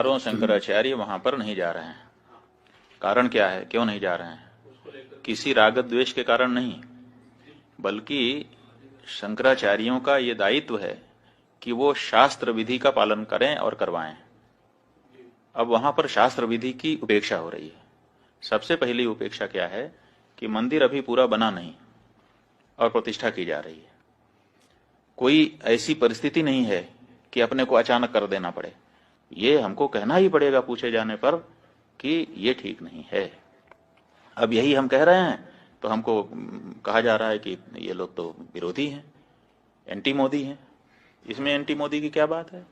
चारों शंकराचार्य वहां पर नहीं जा रहे हैं। कारण क्या है, क्यों नहीं जा रहे हैं? किसी राग द्वेष के कारण नहीं, बल्कि शंकराचार्यों का ये दायित्व है कि वो शास्त्र विधि का पालन करें और करवाएं। अब वहां पर शास्त्र विधि की उपेक्षा हो रही है। सबसे पहली उपेक्षा क्या है कि मंदिर अभी पूरा बना नहीं और प्रतिष्ठा की जा रही है। कोई ऐसी परिस्थिति नहीं है कि अपने को अचानक कर देना पड़े। ये हमको कहना ही पड़ेगा पूछे जाने पर कि ये ठीक नहीं है। अब यही हम कह रहे हैं तो हमको कहा जा रहा है कि ये लोग तो विरोधी हैं, एंटी मोदी हैं। इसमें एंटी मोदी की क्या बात है?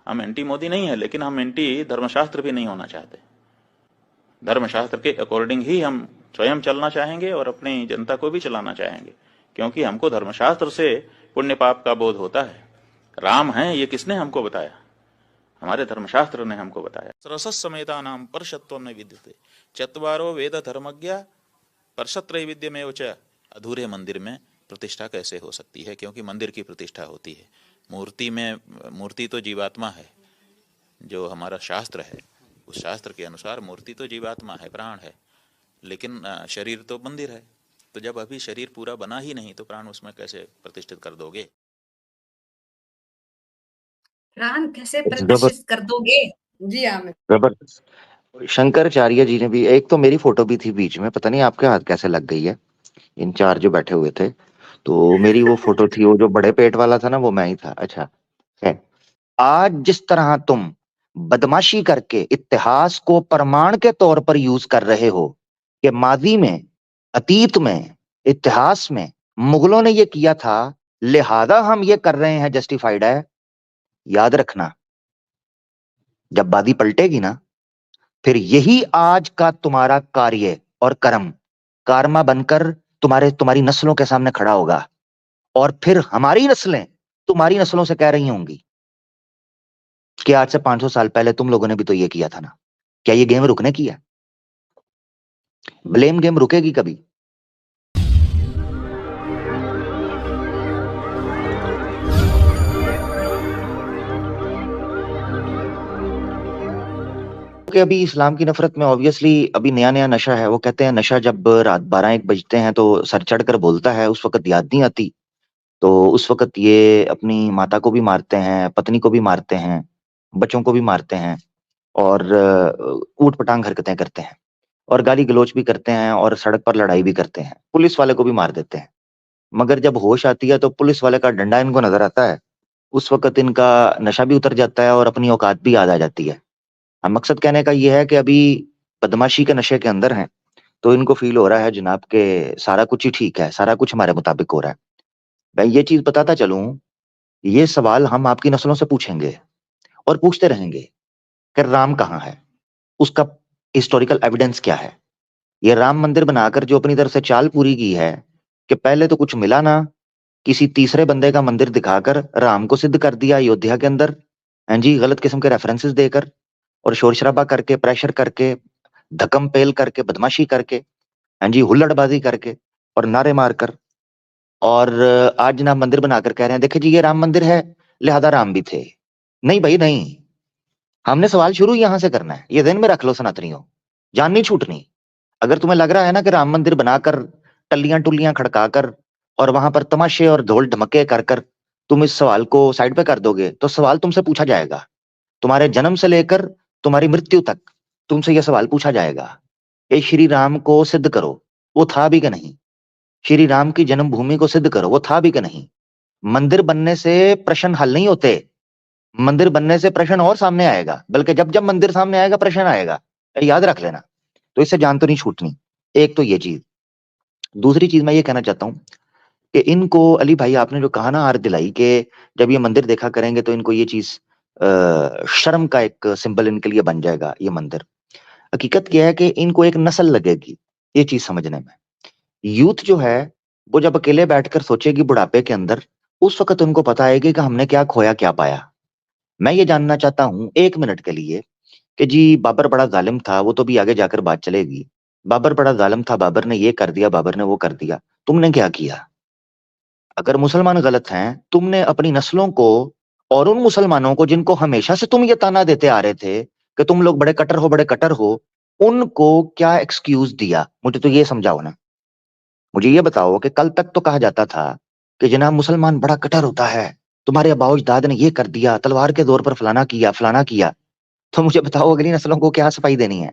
हम एंटी मोदी नहीं है, लेकिन हम एंटी धर्मशास्त्र भी नहीं होना चाहते। धर्मशास्त्र के अकॉर्डिंग ही हम स्वयं चलना चाहेंगे और अपनी जनता को भी चलाना चाहेंगे, क्योंकि हमको धर्मशास्त्र से पुण्य पाप का बोध होता है। राम है ये किसने हमको बताया? हमारे धर्मशास्त्र ने हमको बताया। सरसस समेता नाम परशत्व न विद्यते चत्वारो वेद धर्मज्ञ परशत्रैविध्यमेव च। अधूरे मंदिर में प्रतिष्ठा कैसे हो सकती है? क्योंकि मंदिर की प्रतिष्ठा होती है मूर्ति में। मूर्ति तो जीवात्मा है, जो हमारा शास्त्र है उस शास्त्र के अनुसार मूर्ति तो जीवात्मा है, प्राण है, लेकिन शरीर तो मंदिर है। तो जब अभी शरीर पूरा बना ही नहीं तो प्राण उसमें कैसे प्रतिष्ठित कर दोगे? प्राण कैसे जबर प्रतिष्ठित कर दोगे? जी आमिर। जबरदस्त। शंकराचार्य जी ने भी, एक तो मेरी फोटो भी थी बीच में, पता नहीं आपके हाथ कैसे लग गई है। इन चार जो बैठे हुए थे तो मेरी वो फोटो थी, वो जो बड़े पेट वाला था ना, वो मैं ही था। अच्छा है। आज जिस तरह तुम बदमाशी करके इतिहास को प्रमाण के तौर पर यूज कर रहे हो कि माजी में, अतीत में, इतिहास में मुगलों ने ये किया था, लिहाजा हम ये कर रहे हैं, जस्टिफाइड है। याद रखना, जब बाजी पलटेगी ना, फिर यही आज का तुम्हारा कार्य और कर्म कार्मा बनकर तुम्हारी नस्लों के सामने खड़ा होगा। और फिर हमारी नस्लें तुम्हारी नस्लों से कह रही होंगी कि आज से 500 साल पहले तुम लोगों ने भी तो ये किया था ना। क्या ये गेम रुकने की है? ब्लेम गेम रुकेगी कभी? कि अभी इस्लाम की नफरत में ऑब्वियसली अभी नया नया नशा है। वो कहते हैं नशा जब रात 12-1 बजते हैं तो सर चढ़ कर बोलता है, उस वक्त याद नहीं आती। तो उस वक्त ये अपनी माता को भी मारते हैं, पत्नी को भी मारते हैं, बच्चों को भी मारते हैं, और ऊट पटांग हरकतें करते हैं, और गाली गलौज भी करते हैं, और सड़क पर लड़ाई भी करते हैं, पुलिस वाले को भी मार देते हैं। मगर जब होश आती है तो पुलिस वाले का डंडा इनको नजर आता है। उस वक्त इनका नशा भी उतर जाता है और अपनी औकात भी याद आ जाती है। अब मकसद कहने का ये है कि अभी बदमाशी के नशे के अंदर हैं, तो इनको फील हो रहा है जनाब के सारा कुछ ही ठीक है, सारा कुछ हमारे मुताबिक हो रहा है। मैं ये चीज बताता चलूं, ये सवाल हम आपकी नस्लों से पूछेंगे और पूछते रहेंगे कि राम कहाँ है, उसका हिस्टोरिकल एविडेंस क्या है। ये राम मंदिर बनाकर जो अपनी तरफ से चाल पूरी की है कि पहले तो कुछ मिला ना, किसी तीसरे बंदे का मंदिर दिखाकर राम को सिद्ध कर दिया अयोध्या के अंदर। हाँ जी, गलत किस्म के रेफरेंसेस देकर और शोर शराबा करके, प्रेशर करके, धक्म पेल करके, बदमाशी करके, हाँ जी, हुल्लड़बाजी करके और नारे मारकर। और आज जनाब मंदिर बनाकर कह रहे हैं देखिए जी ये राम मंदिर है, लिहाजा राम भी थे। नहीं भाई नहीं, हमने सवाल शुरू यहां से करना है। ये ध्यान में रख लो सनातनियों, जान नहीं छूटनी। अगर तुम्हें लग रहा है ना कि राम मंदिर बनाकर, टल्लियां टुल्लियां खड़काकर और वहां पर तमाशे और ढोल ढमके कर कर तुम इस सवाल को साइड पे कर दोगे, तो सवाल तुमसे पूछा जाएगा। तुम्हारे जन्म से लेकर तुम्हारी मृत्यु तक तुमसे यह सवाल पूछा जाएगा, ये श्री राम को सिद्ध करो, वो था भी कि नहीं। श्री राम की जन्मभूमि को सिद्ध करो, वो था भी कि नहीं। मंदिर बनने से प्रश्न हल नहीं होते। मंदिर बनने से प्रश्न और सामने आएगा, बल्कि जब जब मंदिर सामने आएगा प्रश्न आएगा, याद रख लेना। तो इससे जान तो नहीं छूटनी। एक तो ये चीज। दूसरी चीज मैं ये कहना चाहता हूँ कि इनको, अली भाई आपने जो कहा ना, आर दिलाई के जब ये मंदिर देखा करेंगे तो इनको ये चीज शर्म का एक सिंबल इनके लिए बन जाएगा ये मंदिर। हकीकत क्या है कि इनको एक नस्ल लगेगी ये चीज समझने में। यूथ जो है वो जब अकेले बैठकर सोचेगी बुढ़ापे के अंदर, उस वक्त उनको पता आएगी कि हमने क्या खोया क्या पाया। मैं ये जानना चाहता हूं 1 मिनट के लिए कि जी बाबर बड़ा जालिम था, वो तो भी आगे जाकर बात चलेगी। बाबर बड़ा जालिम था, बाबर ने ये कर दिया, बाबर ने वो कर दिया, तुमने क्या किया? अगर मुसलमान गलत हैं, तुमने अपनी नस्लों को और उन मुसलमानों को जिनको हमेशा से तुम ये ताना देते आ रहे थे कि तुम लोग बड़े कट्टर हो, बड़े कट्टर हो, उनको क्या एक्सक्यूज दिया? मुझे तो ये समझाओ ना। मुझे ये बताओ कि कल तक तो कहा जाता था कि जनाब मुसलमान बड़ा कट्टर होता है, तुम्हारे आबाओ अजदाद ने ये कर दिया, तलवार के दौर पर फलाना किया फलाना किया। तो मुझे बताओ अगली नस्लों को क्या सफाई देनी है?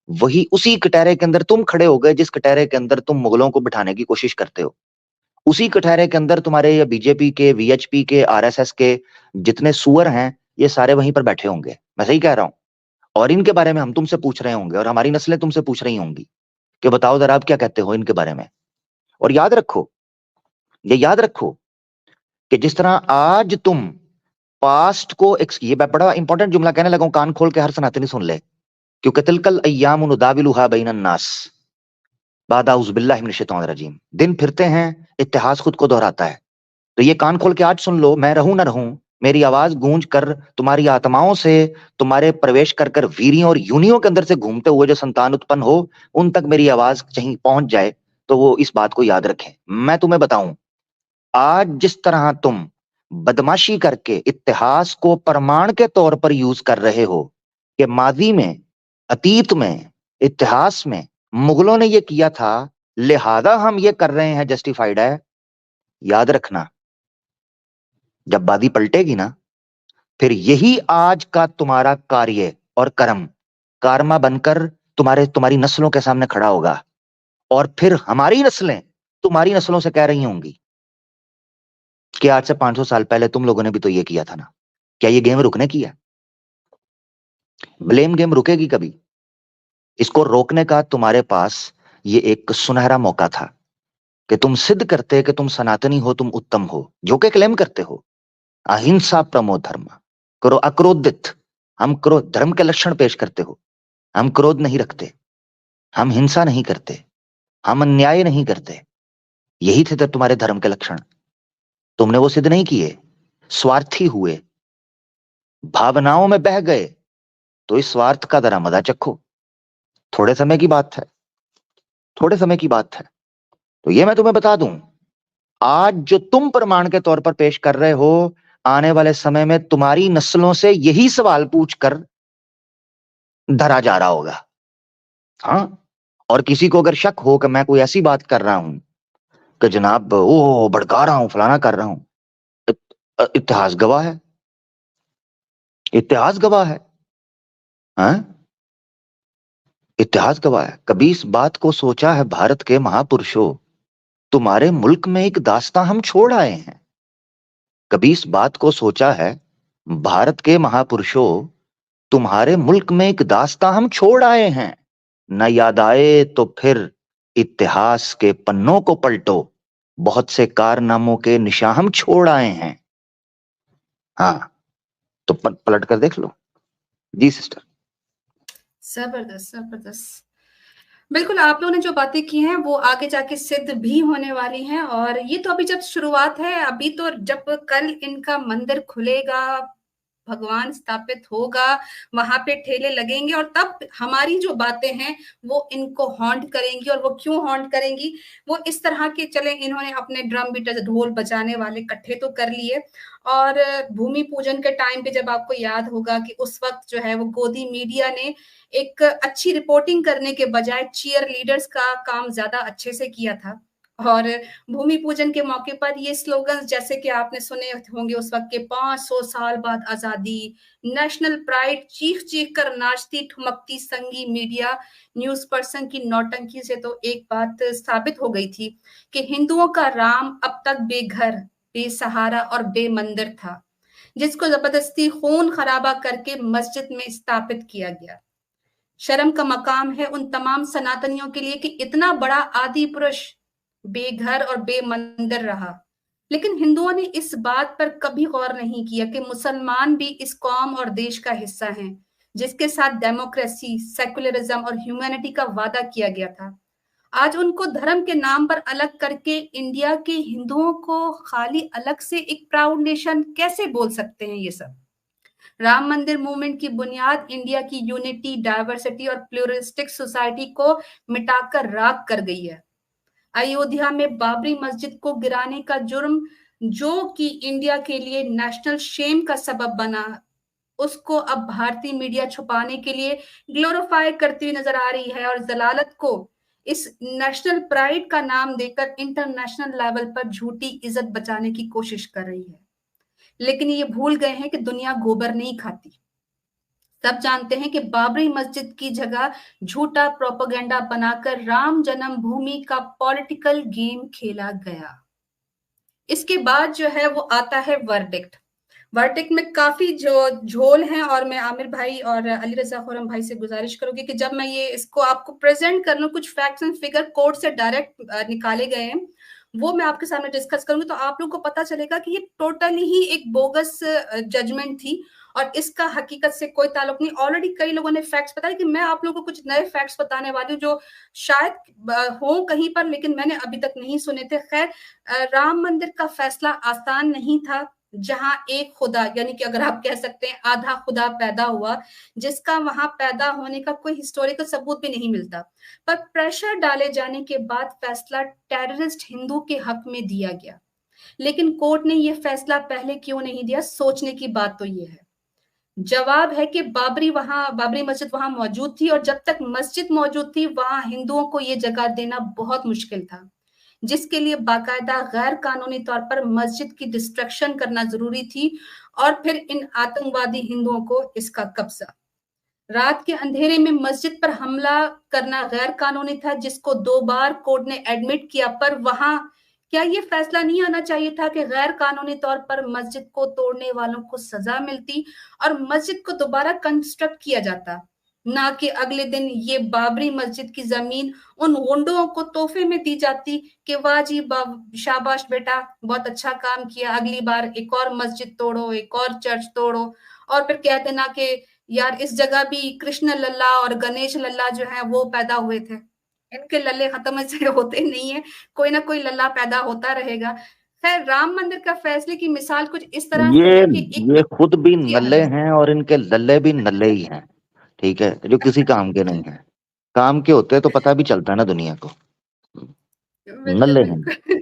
वही उसी कटहरे के अंदर तुम खड़े हो गए जिस कटहरे के अंदर तुम मुगलों को बिठाने की कोशिश करते हो। उसी कटहरे के अंदर तुम्हारे ये बीजेपी के, वीएचपी के, आरएसएस के जितने सुअर हैं, ये सारे वहीं पर बैठे होंगे। मैं सही कह रहा हूं? और इनके बारे में हम तुमसे पूछ रहे होंगे और हमारी नस्लें तुमसे पूछ रही होंगी कि बताओ जरा आप क्या कहते हो इनके बारे में। और याद रखो, ये याद रखो कि जिस तरह आज तुम पास्ट को ये बड़ा इंपॉर्टेंट जुमला कहने लगा हूं, कान खोल के हर सनातनी सुन ले, क्योंकि तिलकल अय्याम नुदाविलुहा बैनन नास बाद औज़ु बिल्लाहि मिनश शैतानिर रजीम। दिन फिरते हैं, इतिहास खुद को दोहराता है। तो ये कान खोल के आज सुन लो, मैं रहूं ना रहूं, मेरी आवाज गूंज कर तुम्हारी आत्माओं से, तुम्हारे प्रवेश कर कर वीरियों और यूनियों के अंदर से घूमते हुए जो संतान उत्पन्न हो, उन तक मेरी आवाज कहीं पहुंच जाए, तो वो इस बात को याद रखें। मैं तुम्हें बताऊं, आज जिस तरह तुम बदमाशी करके इतिहास को प्रमाण के तौर पर यूज कर रहे हो कि माजी में, अतीत में, इतिहास में मुगलों ने ये किया था, लिहाजा हम ये कर रहे हैं, जस्टिफाइड है। याद रखना, जब बादी पलटेगी ना, फिर यही आज का तुम्हारा कार्य और कर्म कार्मा बनकर तुम्हारी नस्लों के सामने खड़ा होगा। और फिर हमारी नस्लें तुम्हारी नस्लों से कह रही होंगी कि आज से 500 साल पहले तुम लोगों ने भी तो ये किया था ना। क्या ये गेम रुकने की है? ब्लेम गेम रुकेगी कभी? इसको रोकने का तुम्हारे पास ये एक सुनहरा मौका था कि तुम सिद्ध करते कि तुम सनातनी हो, तुम उत्तम हो, जो कि क्लेम करते हो। अहिंसा प्रमो धर्म, करो अक्रोधित। हम क्रोध धर्म के लक्षण पेश करते हो। हम क्रोध नहीं रखते, हम हिंसा नहीं करते, हम अन्याय नहीं करते। यही थे तो तुम्हारे धर्म के लक्षण। तुमने वो सिद्ध नहीं किए, स्वार्थी हुए, भावनाओं में बह गए। तो इस स्वार्थ का जरा मजा चखो। थोड़े समय की बात है, थोड़े समय की बात है। तो ये मैं तुम्हें बता दूं, आज जो तुम प्रमाण के तौर पर पेश कर रहे हो, आने वाले समय में तुम्हारी नस्लों से यही सवाल पूछकर धरा जा रहा होगा। हाँ, और किसी को अगर शक हो कि मैं कोई ऐसी बात कर रहा हूं कि जनाब ओ भड़का रहा हूं, फलाना कर रहा हूं, इतिहास गवाह है, इतिहास गवाह है। हाँ, इतिहास गवाह है। कभी इस बात को सोचा है भारत के महापुरुषों, तुम्हारे मुल्क में एक दास्तां हम छोड़ आए हैं? कभी इस बात को सोचा है भारत के महापुरुषों, तुम्हारे मुल्क में एक दास्तां हम छोड़ आए हैं? न याद आए तो फिर इतिहास के पन्नों को पलटो, बहुत से कारनामों के निशान हम छोड़ आए हैं। हाँ, तो पलट कर देख लो। जी सिस्टर। जबरदस्त जबरदस्त। बिल्कुल, आप लोगों ने जो बातें की हैं वो आगे जाके सिद्ध भी होने वाली हैं। और ये तो अभी जब शुरुआत है, अभी तो जब कल इनका मंदिर खुलेगा, भगवान स्थापित होगा, वहां पे ठेले लगेंगे, और तब हमारी जो बातें हैं वो इनको हॉन्ट करेंगी। और वो क्यों हॉन्ट करेंगी? वो इस तरह के, चले इन्होंने अपने ड्रम बीटर, ढोल बजाने वाले इकट्ठे तो कर लिए। और भूमि पूजन के टाइम पे जब आपको याद होगा कि उस वक्त जो है वो गोदी मीडिया ने एक अच्छी रिपोर्टिंग करने के बजाय चीयर लीडर्स का काम ज्यादा अच्छे से किया था। और भूमि पूजन के मौके पर ये स्लोगन, जैसे कि आपने सुने होंगे उस वक्त के, 500 साल बाद आजादी, नेशनल प्राइड, चीख चीख कर नाचती ठुमकती संगी मीडिया, न्यूज पर्सन की नौटंकी से तो एक बात साबित हो गई थी कि हिंदुओं का राम अब तक बेघर, बेसहारा और बेमंदिर था, जिसको जबरदस्ती खून खराबा करके मस्जिद में स्थापित किया गया। शर्म का मकाम है उन तमाम सनातनियों के लिए कि इतना बड़ा आदि पुरुष बेघर और बेमंदिर रहा। लेकिन हिंदुओं ने इस बात पर कभी गौर नहीं किया कि मुसलमान भी इस कौम और देश का हिस्सा हैं, जिसके साथ डेमोक्रेसी, सेकुलरिज्म और ह्यूमैनिटी का वादा किया गया था। आज उनको धर्म के नाम पर अलग करके इंडिया के हिंदुओं को खाली अलग से एक प्राउड नेशन कैसे बोल सकते हैं? ये सब राम मंदिर मूवमेंट की बुनियाद इंडिया की यूनिटी, डाइवर्सिटी और प्लूरिस्टिक सोसाइटी को मिटाकर राख कर गई है। अयोध्या में बाबरी मस्जिद को गिराने का जुर्म जो कि इंडिया के लिए नेशनल शेम का सबब बना, उसको अब भारतीय मीडिया छुपाने के लिए ग्लोरीफाई करती हुई नजर आ रही है और जलालत को इस नेशनल प्राइड का नाम देकर इंटरनेशनल लेवल पर झूठी इज्जत बचाने की कोशिश कर रही है। लेकिन ये भूल गए हैं कि दुनिया गोबर नहीं खाती। सब जानते हैं कि बाबरी मस्जिद की जगह झूठा प्रोपेगेंडा बनाकर राम जन्मभूमि का पॉलिटिकल गेम खेला गया। इसके बाद जो है वो आता है वर्डिक्ट। वर्डिक्ट में काफी जो झोल हैं और मैं आमिर भाई और अली रजा खुरम भाई से गुजारिश करूंगी कि जब मैं ये इसको आपको प्रेजेंट कर लूं, कुछ फैक्ट्स एंड फिगर कोर्ट से डायरेक्ट निकाले गए हैं, वो मैं आपके सामने डिस्कस करूंगी, तो आप लोगों को पता चलेगा कि ये टोटली ही एक बोगस जजमेंट थी और इसका हकीकत से कोई ताल्लुक नहीं। ऑलरेडी कई लोगों ने फैक्ट्स बताए कि मैं आप लोगों को कुछ नए फैक्ट्स बताने वाली हूँ जो शायद हो कहीं पर, लेकिन मैंने अभी तक नहीं सुने थे। खैर, राम मंदिर का फैसला आसान नहीं था, जहां एक खुदा, यानी कि अगर आप कह सकते हैं आधा खुदा पैदा हुआ, जिसका वहां पैदा होने का कोई हिस्टोरिकल सबूत भी नहीं मिलता, पर प्रेशर डाले जाने के बाद फैसला टेररिस्ट हिंदू के हक में दिया गया। लेकिन कोर्ट ने यह फैसला पहले क्यों नहीं दिया? सोचने की बात तो यह है। जवाब है कि बाबरी मस्जिद वहां मौजूद थी और जब तक मस्जिद मौजूद थी वहां हिंदुओं को यह जगह देना बहुत मुश्किल था, जिसके लिए बाकायदा गैर कानूनी तौर पर मस्जिद की डिस्ट्रक्शन करना जरूरी थी और फिर इन आतंकवादी हिंदुओं को इसका कब्जा। रात के अंधेरे में मस्जिद पर हमला करना गैर कानूनी था, जिसको 2 बार कोर्ट ने एडमिट किया, पर वहां क्या ये फैसला नहीं आना चाहिए था कि गैर कानूनी तौर पर मस्जिद को तोड़ने वालों को सजा मिलती और मस्जिद को दोबारा कंस्ट्रक्ट किया जाता, ना कि अगले दिन ये बाबरी मस्जिद की जमीन उन गुंडों को तोहफे में दी जाती कि वाह जी शाबाश बेटा, बहुत अच्छा काम किया, अगली बार एक और मस्जिद तोड़ो, एक और चर्च तोड़ो, और फिर कह देना कि यार इस जगह भी कृष्ण लल्ला और गणेश लल्ला जो है वो पैदा हुए थे। इनके लल्ले खत्म ऐसे होते नहीं है, कोई ना कोई लल्ला पैदा होता रहेगा। खैर, राम मंदिर का फैसले की मिसाल कुछ इस तरह से है कि ये खुद भी जी नल्ले आनंद। हैं और इनके लल्ले भी नल्ले ही हैं, ठीक है, जो किसी काम के नहीं है। काम के होते तो पता भी चलता है ना दुनिया को। बिल्कुल नल्ले हैं। बिल्कुल।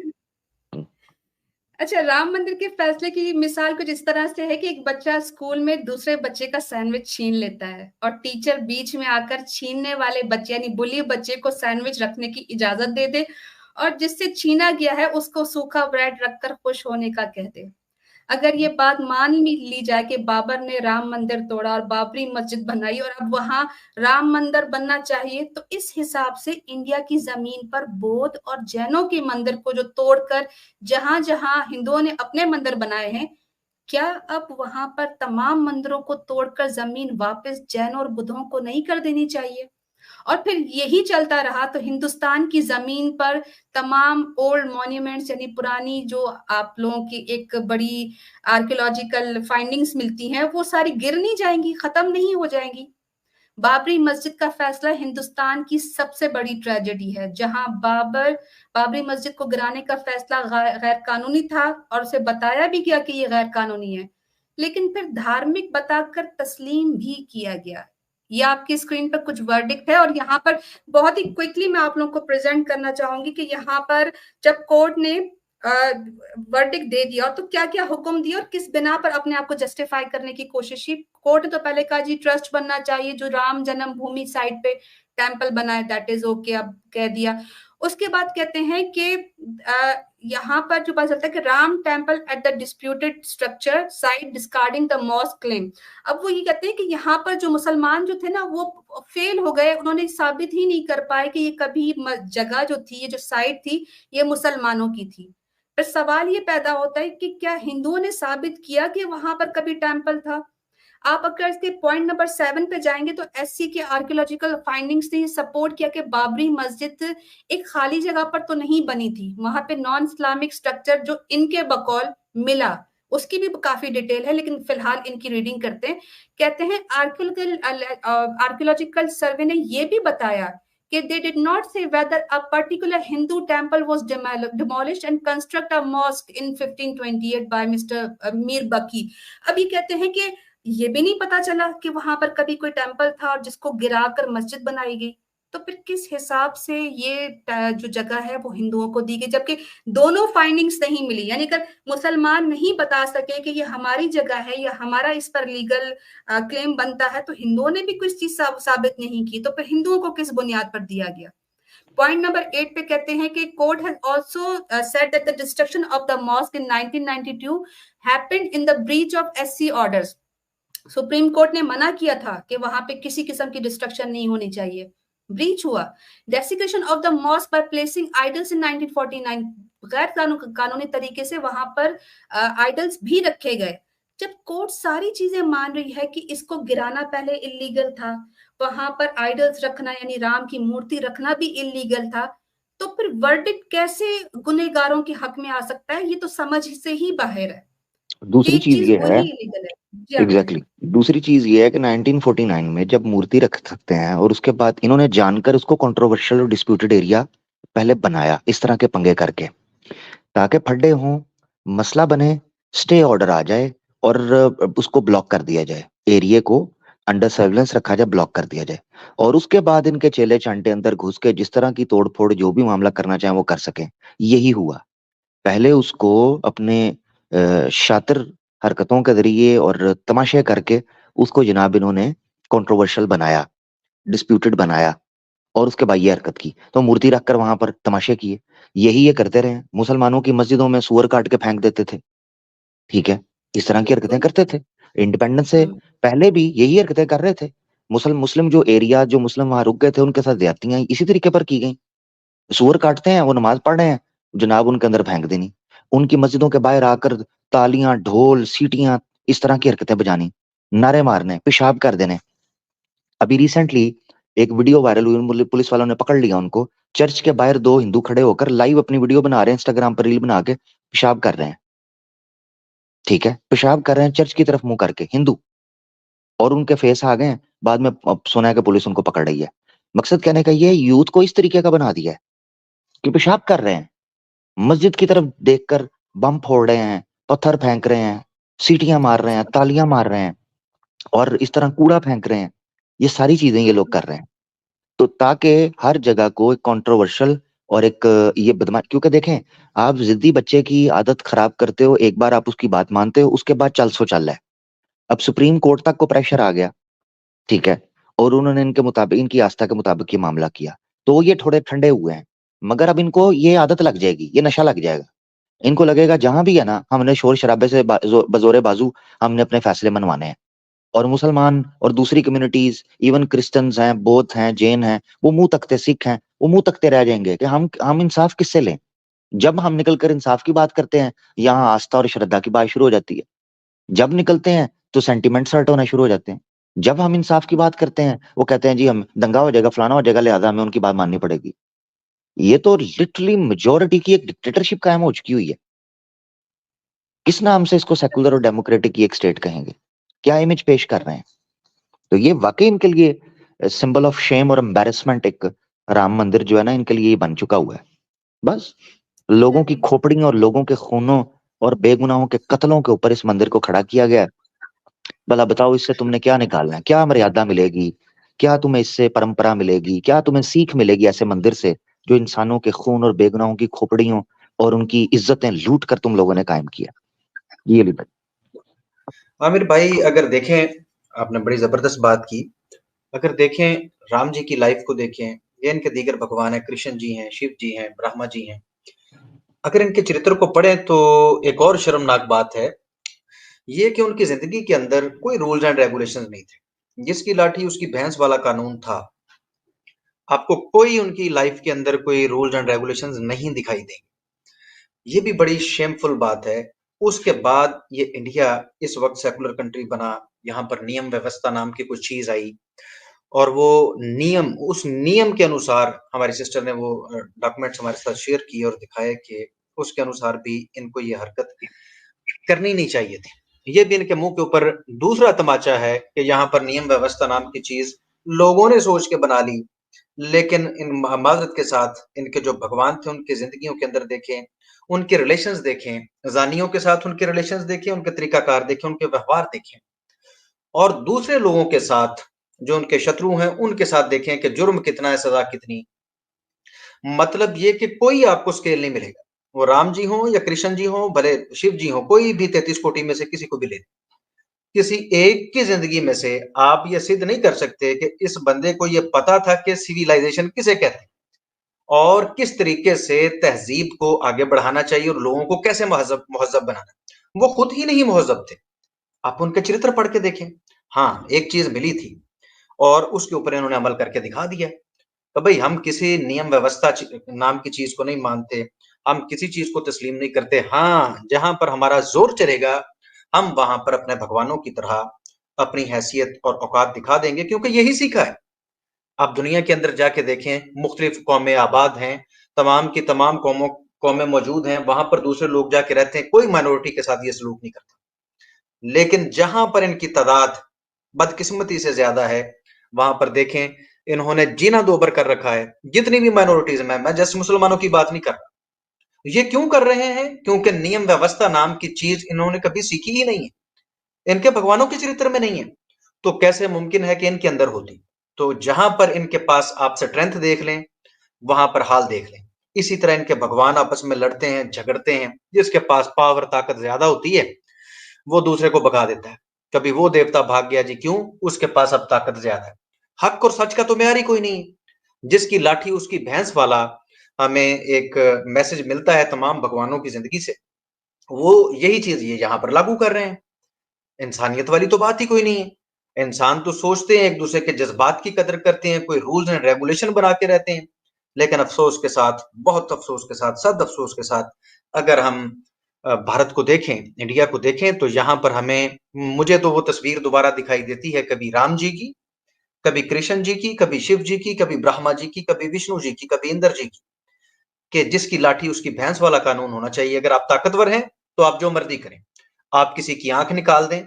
अच्छा, राम मंदिर के फैसले की मिसाल कुछ इस तरह से है कि एक बच्चा स्कूल में दूसरे बच्चे का सैंडविच छीन लेता है और टीचर बीच में आकर छीनने वाले बच्चे यानी बुली बच्चे को सैंडविच रखने की इजाजत दे दे और जिससे छीना गया है उसको सूखा ब्रेड रखकर खुश होने का कह दे। अगर ये बात मान ली जाए कि बाबर ने राम मंदिर तोड़ा और बाबरी मस्जिद बनाई और अब वहां राम मंदिर बनना चाहिए, तो इस हिसाब से इंडिया की जमीन पर बौद्ध और जैनों के मंदिर को जो तोड़कर जहां जहां हिंदुओं ने अपने मंदिर बनाए हैं, क्या अब वहां पर तमाम मंदिरों को तोड़कर जमीन वापस जैन और बुद्धों को नहीं कर देनी चाहिए? और फिर यही चलता रहा तो हिंदुस्तान की जमीन पर तमाम ओल्ड मॉन्यूमेंट्स यानी पुरानी जो आप लोगों की एक बड़ी आर्कियोलॉजिकल फाइंडिंग्स मिलती हैं, वो सारी गिर नहीं जाएंगी, खत्म नहीं हो जाएंगी। बाबरी मस्जिद का फैसला हिंदुस्तान की सबसे बड़ी ट्रेजेडी है, जहां बाबरी मस्जिद को गिराने का फैसला गैर कानूनी था और उसे बताया भी गया कि ये गैर कानूनी है, लेकिन फिर धार्मिक बताकर तस्लीम भी किया गया। ये आपकी स्क्रीन पर कुछ वर्डिक्ट है और यहाँ पर बहुत ही क्विकली मैं आप लोगों को प्रेजेंट करना चाहूंगी कि यहाँ पर जब कोर्ट ने वर्डिक्ट दे दिया तो क्या क्या हुक्म दिया और किस बिना पर अपने आप को जस्टिफाई करने की कोशिश की। कोर्ट ने तो पहले कहा जी ट्रस्ट बनना चाहिए, जो राम जन्मभूमि साइट पे टेम्पल बनाए, दैट इज ओके, अब कह दिया। उसके बाद कहते हैं कि यहाँ पर जो पता चलता है कि Ram temple at the disputed structure site discarding the mosque claim. अब वो ये कहते हैं कि यहाँ पर जो मुसलमान जो थे ना वो फेल हो गए, उन्होंने साबित ही नहीं कर पाए कि ये कभी जगह जो थी, ये जो साइट थी, ये मुसलमानों की थी। फिर सवाल ये पैदा होता है कि क्या हिंदुओं ने साबित किया कि वहां पर कभी टेम्पल था? आप अगर इसके पॉइंट नंबर 7 पे जाएंगे तो एससी के आर्कियोलॉजिकल फाइंडिंग्स ने सपोर्ट किया कि बाबरी मस्जिद एक खाली जगह पर तो नहीं बनी थी, वहां पे नॉन इस्लामिक स्ट्रक्चर जो इनके बकौल मिला, उसकी भी काफी डिटेल है, लेकिन फिलहाल इनकी रीडिंग करते हैं। कहते हैं आर्कियोलॉजिकल सर्वे ने यह भी बताया कि they did not say whether a particular Hindu temple was demolished and construct a mosque in 1528 by Mr. Mir Baki। अब ये कहते हैं कि ये भी नहीं पता चला कि वहां पर कभी कोई टेम्पल था और जिसको गिराकर मस्जिद बनाई गई। तो फिर किस हिसाब से ये जो जगह है वो हिंदुओं को दी गई, जबकि दोनों फाइंडिंग्स नहीं मिली? यानी अगर मुसलमान नहीं बता सके कि ये हमारी जगह है या हमारा इस पर लीगल क्लेम बनता है, तो हिंदुओं ने भी कुछ चीज साबित नहीं की, तो फिर हिंदुओं को किस बुनियाद पर दिया गया? पॉइंट नंबर 8 पे कहते हैं कि court has also said that the destruction of the mosque in 1992 happened in the breach of SC orders. Supreme court ने मना किया था कि वहां पे किसी किस्म की डिस्ट्रक्शन नहीं होनी चाहिए, ब्रीच हुआ। Desecration of the mosque by placing idols in 1949, गैर कानूनी तरीके से वहां पर आइडल्स भी रखे गए। जब कोर्ट सारी चीजें मान रही है कि इसको गिराना पहले इलीगल था, वहां पर आइडल्स रखना यानी राम की मूर्ति रखना भी इलीगल था, तो फिर वर्डिक्ट कैसे गुनहगारों के हक में आ सकता है? ये तो समझ से ही बाहर है कि दूसरी एक चीज चीज ये हो है, ही इलीगल है। जी हाँ, बताइए। एग्जैक्टली दूसरी चीज ये है कि 1949 में जब मूर्ति रख सकते हैं और उसके बाद इन्होंने जानकर उसको कंट्रोवर्शियल और डिस्प्यूटेड एरिया पहले बनाया इस तरह के पंगे करके, ताकि फड्डे हों, मसला बने, स्टे ऑर्डर आ जाए और उसको ब्लॉक कर दिया जाए, एरिया को अंडर सर्विलेंस रखा जाए, ब्लॉक कर दिया जाए, और उसके बाद इनके चेले चांटे अंदर घुस के जिस तरह की तोड़ फोड़ जो भी मामला करना चाहे वो कर सकें। यही हुआ। पहले उसको अपने शातिर हरकतों के जरिए और तमाशे करके उसको जनाब इन्होंने कंट्रोवर्शियल बनाया, डिस्प्यूटेड बनाया, और उसके बाद ये हरकत की, तो मूर्ति रखकर वहां पर तमाशे किए। यही ये करते रहे। मुसलमानों की मस्जिदों में सुअर काट के फेंक देते थे, ठीक है, इस तरह की हरकतें बिल्कुल। करते थे। इंडिपेंडेंस से पहले भी यही हरकतें कर रहे थे। मुस्लिम मुस्लिम जो एरिया, जो मुस्लिम वहां रुक गए थे, उनके साथ ज्यादतियां इसी तरीके पर की गई। सूअर काटते हैं, वो नमाज पढ़ रहे हैं, जनाब उनके अंदर फेंक देनी, उनकी मस्जिदों के बाहर आकर तालियां, ढोल, सीटियां, इस तरह की हरकतें बजानी, नारे मारने, पेशाब कर देने। अभी रिसेंटली एक वीडियो वायरल हुई, पुलिस वालों ने पकड़ लिया उनको, चर्च के बाहर दो हिंदू खड़े होकर लाइव अपनी वीडियो बना रहे हैं, इंस्टाग्राम पर रील बना के पेशाब कर रहे हैं, ठीक है, पेशाब कर रहे हैं चर्च की तरफ मुंह करके, हिंदू, और उनके फेस आ गए हैं। बाद में अब सुना है कि पुलिस उनको पकड़ रही है। मकसद कहने का ये है, यूथ को इस तरीके का बना दिया है कि पेशाब कर रहे हैं, मस्जिद की तरफ देखकर बम फोड़ रहे हैं, पत्थर फेंक रहे हैं, सीटियां मार रहे हैं, तालियां मार रहे हैं, और इस तरह कूड़ा फेंक रहे हैं। ये सारी चीजें ये लोग कर रहे हैं, तो ताकि हर जगह को एक कंट्रोवर्शियल और एक ये बदमाश, क्योंकि देखें, आप जिद्दी बच्चे की आदत खराब करते हो, एक बार आप उसकी बात मानते हो, उसके बाद चल सो चल है। अब सुप्रीम कोर्ट तक को प्रेशर आ गया, ठीक है, और उन्होंने इनके मुताबिक, इनकी आस्था के मुताबिक ये मामला किया, तो ये थोड़े ठंडे हुए हैं। मगर अब इनको ये आदत लग जाएगी, ये नशा लग जाएगा। इनको लगेगा जहां भी है ना, हमने शोर शराबे से बजोरे बाजू हमने अपने फैसले मनवाने हैं। और मुसलमान और दूसरी कम्युनिटीज, इवन क्रिश्चियंस हैं, बौद्ध हैं, जैन हैं, वो मुंह तकते, सिख हैं, वो मुंह तकते रह जाएंगे कि हम इंसाफ किससे लें। जब हम निकलकर इंसाफ की बात करते हैं, यहाँ आस्था और श्रद्धा की बात शुरू हो जाती है। जब निकलते हैं तो सेंटिमेंट्स हर्ट होना शुरू हो जाते हैं। जब हम इंसाफ की बात करते हैं, वो कहते हैं जी हम दंगा हो जाएगा, फलाना हो जाएगा, लिहाजा हमें उनकी बात माननी पड़ेगी। ये तो लिटरली मेजोरिटी की एक डिक्टेटरशिप कायम हो चुकी हुई है। किस नाम से इसको सेकुलर और डेमोक्रेटिक की एक स्टेट कहेंगे? क्या इमेज पेश कर रहे हैं? तो ये वाकई इनके लिए सिंबल ऑफ शेम और एम्बेरसमेंट, एक राम मंदिर जो है ना, इनके लिए बन चुका हुआ है। बस लोगों की खोपड़ी और लोगों के खूनों और बेगुनाहों के कत्लों के ऊपर इस मंदिर को खड़ा किया गया है। भला बताओ, इससे तुमने क्या निकालना है? क्या मर्यादा मिलेगी? क्या तुम्हें इससे परंपरा मिलेगी? क्या तुम्हें सीख मिलेगी ऐसे मंदिर से जो इंसानों के खून और बेगुनाहों की खोपड़ियों और उनकी इज्जतें लूट कर तुम लोगों ने कायम किया? ये ली बात। आमिर भाई, अगर देखें, आपने बड़ी जबरदस्त बात की। अगर देखें राम जी की लाइफ को देखें, या इनके दीगर भगवान है, कृष्ण जी हैं, शिव जी हैं, ब्रह्मा जी हैं, अगर इनके चरित्र को पढ़ें तो एक और शर्मनाक बात है ये कि उनकी जिंदगी के अंदर कोई रूल्स एंड रेगुलेशंस नहीं थे। जिसकी लाठी उसकी भैंस वाला कानून था। आपको कोई उनकी लाइफ के अंदर कोई रूल्स एंड रेगुलेशंस नहीं दिखाई देंगे। ये भी बड़ी शेमफुल बात है। उसके बाद ये इंडिया इस वक्त सेकुलर कंट्री बना, यहाँ पर नियम व्यवस्था नाम की कुछ चीज आई, और वो नियम, उस नियम के अनुसार हमारी सिस्टर ने वो डॉक्यूमेंट्स हमारे साथ शेयर किए और दिखाए कि उसके अनुसार भी इनको ये हरकत करनी नहीं चाहिए थी। ये भी इनके मुंह के ऊपर दूसरा तमाचा है कि यहाँ पर नियम व्यवस्था नाम की चीज लोगों ने सोच के बना ली। लेकिन इन माजरत के साथ इनके जो भगवान थे उनकी जिंदगियों के अंदर देखें, उनके रिलेशंस देखें, जानियों के साथ उनके रिलेशंस देखें, उनके तरीकाकार देखें, उनके व्यवहार देखें, और दूसरे लोगों के साथ जो उनके शत्रु हैं उनके साथ देखें कि जुर्म कितना है, सजा कितनी। मतलब ये कि कोई आपको स्केल नहीं मिलेगा, वो राम जी हो या कृष्ण जी हो, भले शिव जी हो, कोई भी 33 कोटि में से किसी को भी ले, किसी एक की जिंदगी में से आप ये सिद्ध नहीं कर सकते कि इस बंदे को ये पता था कि सिविलाइजेशन किसे कहते हैं और किस तरीके से तहजीब को आगे बढ़ाना चाहिए और लोगों को कैसे महजब बनाना। वो खुद ही नहीं महजब थे, आप उनके चरित्र पढ़ के देखें। हाँ, एक चीज मिली थी और उसके ऊपर इन्होंने अमल करके दिखा दिया। तो भाई हम किसी नियम व्यवस्था नाम की चीज को नहीं मानते, हम किसी चीज को तस्लीम नहीं करते। हाँ, जहां पर हमारा जोर चलेगा हम वहां पर अपने भगवानों की तरह अपनी हैसियत और औकात दिखा देंगे, क्योंकि यही सीखा है। आप दुनिया के अंदर जाके देखें, मुख्तलिफ कौमें आबाद हैं, तमाम की तमाम कौमें मौजूद हैं, वहां पर दूसरे लोग जाके रहते हैं, कोई माइनॉरिटी के साथ ये सलूक नहीं करता। लेकिन जहां पर इनकी तादाद बदकिस्मती से ज्यादा है, वहां पर देखें इन्होंने जीना दोबर कर रखा है। जितनी भी माइनॉरिटीज में, मैं जस्ट मुसलमानों की बात नहीं कर रहा, ये क्यों कर रहे हैं? क्योंकि नियम व्यवस्था नाम की चीज इन्होंने कभी सीखी ही नहीं है, इनके भगवानों के चरित्र में नहीं है, तो कैसे मुमकिन है कि इनके अंदर होती। तो जहां पर इनके पास आप स्ट्रेंथ देख लें, वहां पर हाल देख लें। इसी तरह इनके भगवान आपस में लड़ते हैं, झगड़ते हैं। जिसके पास पावर ताकत ज्यादा होती है वो दूसरे को भगा देता है। कभी वो देवता भाग गया जी, क्यों? उसके पास अब ताकत ज्यादा है। हक और सच का तो म्यार ही कोई नहीं है। जिसकी लाठी उसकी भैंस वाला हमें एक मैसेज मिलता है तमाम भगवानों की जिंदगी से, वो यही चीज ये यहां पर लागू कर रहे हैं। इंसानियत वाली तो बात ही कोई नहीं है। इंसान तो सोचते हैं, एक दूसरे के जज्बात की कदर करते हैं, कोई रूल्स एंड रेगुलेशन बना के रहते हैं। लेकिन अफसोस के साथ, बहुत अफसोस के साथ, सद अफसोस के साथ, अगर हम भारत को देखें, इंडिया को देखें, तो यहाँ पर हमें, मुझे तो वो तस्वीर दोबारा दिखाई देती है, कभी राम जी की, कभी कृष्ण जी की, कभी शिव जी की, कभी ब्रह्मा जी की, कभी विष्णु जी की, कभी इंद्र जी की, कि जिसकी लाठी उसकी भैंस वाला कानून होना चाहिए। अगर आप ताकतवर हैं तो आप जो मर्जी करें, आप किसी की आंख निकाल दें,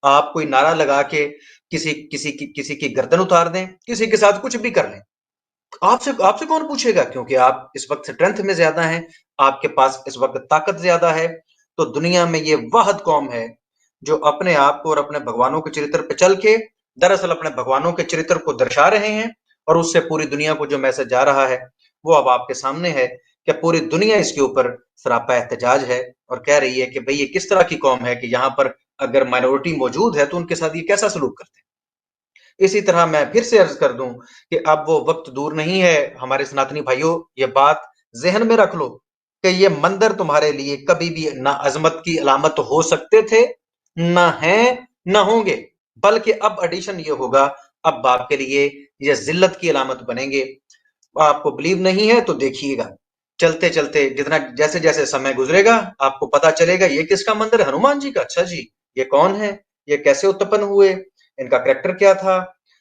आप कोई नारा लगा के किसी की गर्दन उतार दें, किसी के साथ कुछ भी कर लें, आपसे आपसे कौन पूछेगा? क्योंकि आप इस वक्त स्ट्रेंथ में ज्यादा हैं, आपके पास इस वक्त ताकत ज्यादा है। तो दुनिया में ये वाहिद कौम है जो अपने आप को और अपने भगवानों के चरित्र पे चल के दरअसल अपने भगवानों के चरित्र को दर्शा रहे हैं, और उससे पूरी दुनिया को जो मैसेज जा रहा है वो अब आपके सामने है कि पूरी दुनिया इसके ऊपर सरापा एहतजाज है और कह रही है कि भाई ये किस तरह की कौम है कि यहाँ पर अगर माइनॉरिटी मौजूद है तो उनके साथ ये कैसा सलूक करते हैं। इसी तरह मैं फिर से अर्ज कर दूं कि अब वो वक्त दूर नहीं है हमारे सनातनी भाइयों, ये बात जहन में रख लो कि ये मंदिर तुम्हारे लिए कभी भी ना अजमत की अलामत हो सकते थे, ना है, ना होंगे, बल्कि अब एडिशन ये होगा, अब आपके लिए ये जिल्लत की अलामत बनेंगे। आपको बिलीव नहीं है तो देखिएगा, चलते चलते जितना जैसे जैसे समय गुजरेगा आपको पता चलेगा ये किसका मंदिर है? हनुमान जी का। अच्छा जी, ये कौन है, ये कैसे उत्पन्न हुए, इनका कैरेक्टर क्या था,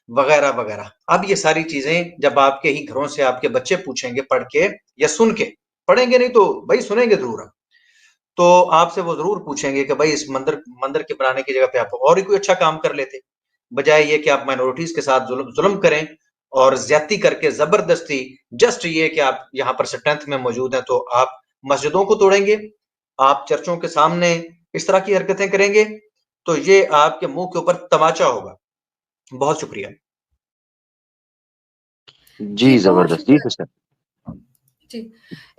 वगैरह वगैरह। अब ये सारी चीजें जब आपके ही घरों से आपके बच्चे पूछेंगे पढ़ के या सुन के, पढ़ेंगे नहीं तो भाई सुनेंगे जरूर आप, तो आपसे वो जरूर पूछेंगे कि भाई इस मंदिर मंदिर के बनाने की जगह पे आप और ही कोई अच्छा काम कर लेते, बजाय ये कि आप माइनॉरिटीज के साथ जुल्म करें और ज्यादती करके जबरदस्ती, जस्ट ये कि आप यहाँ पर स्ट्रेंथ में मौजूद हैं तो आप मस्जिदों को तोड़ेंगे, आप चर्चों के सामने इस तरह की हरकतें करेंगे, तो ये आपके मुंह के ऊपर तमाचा होगा। बहुत शुक्रिया। जी, बहुत जबरदस्त जी सर। जी,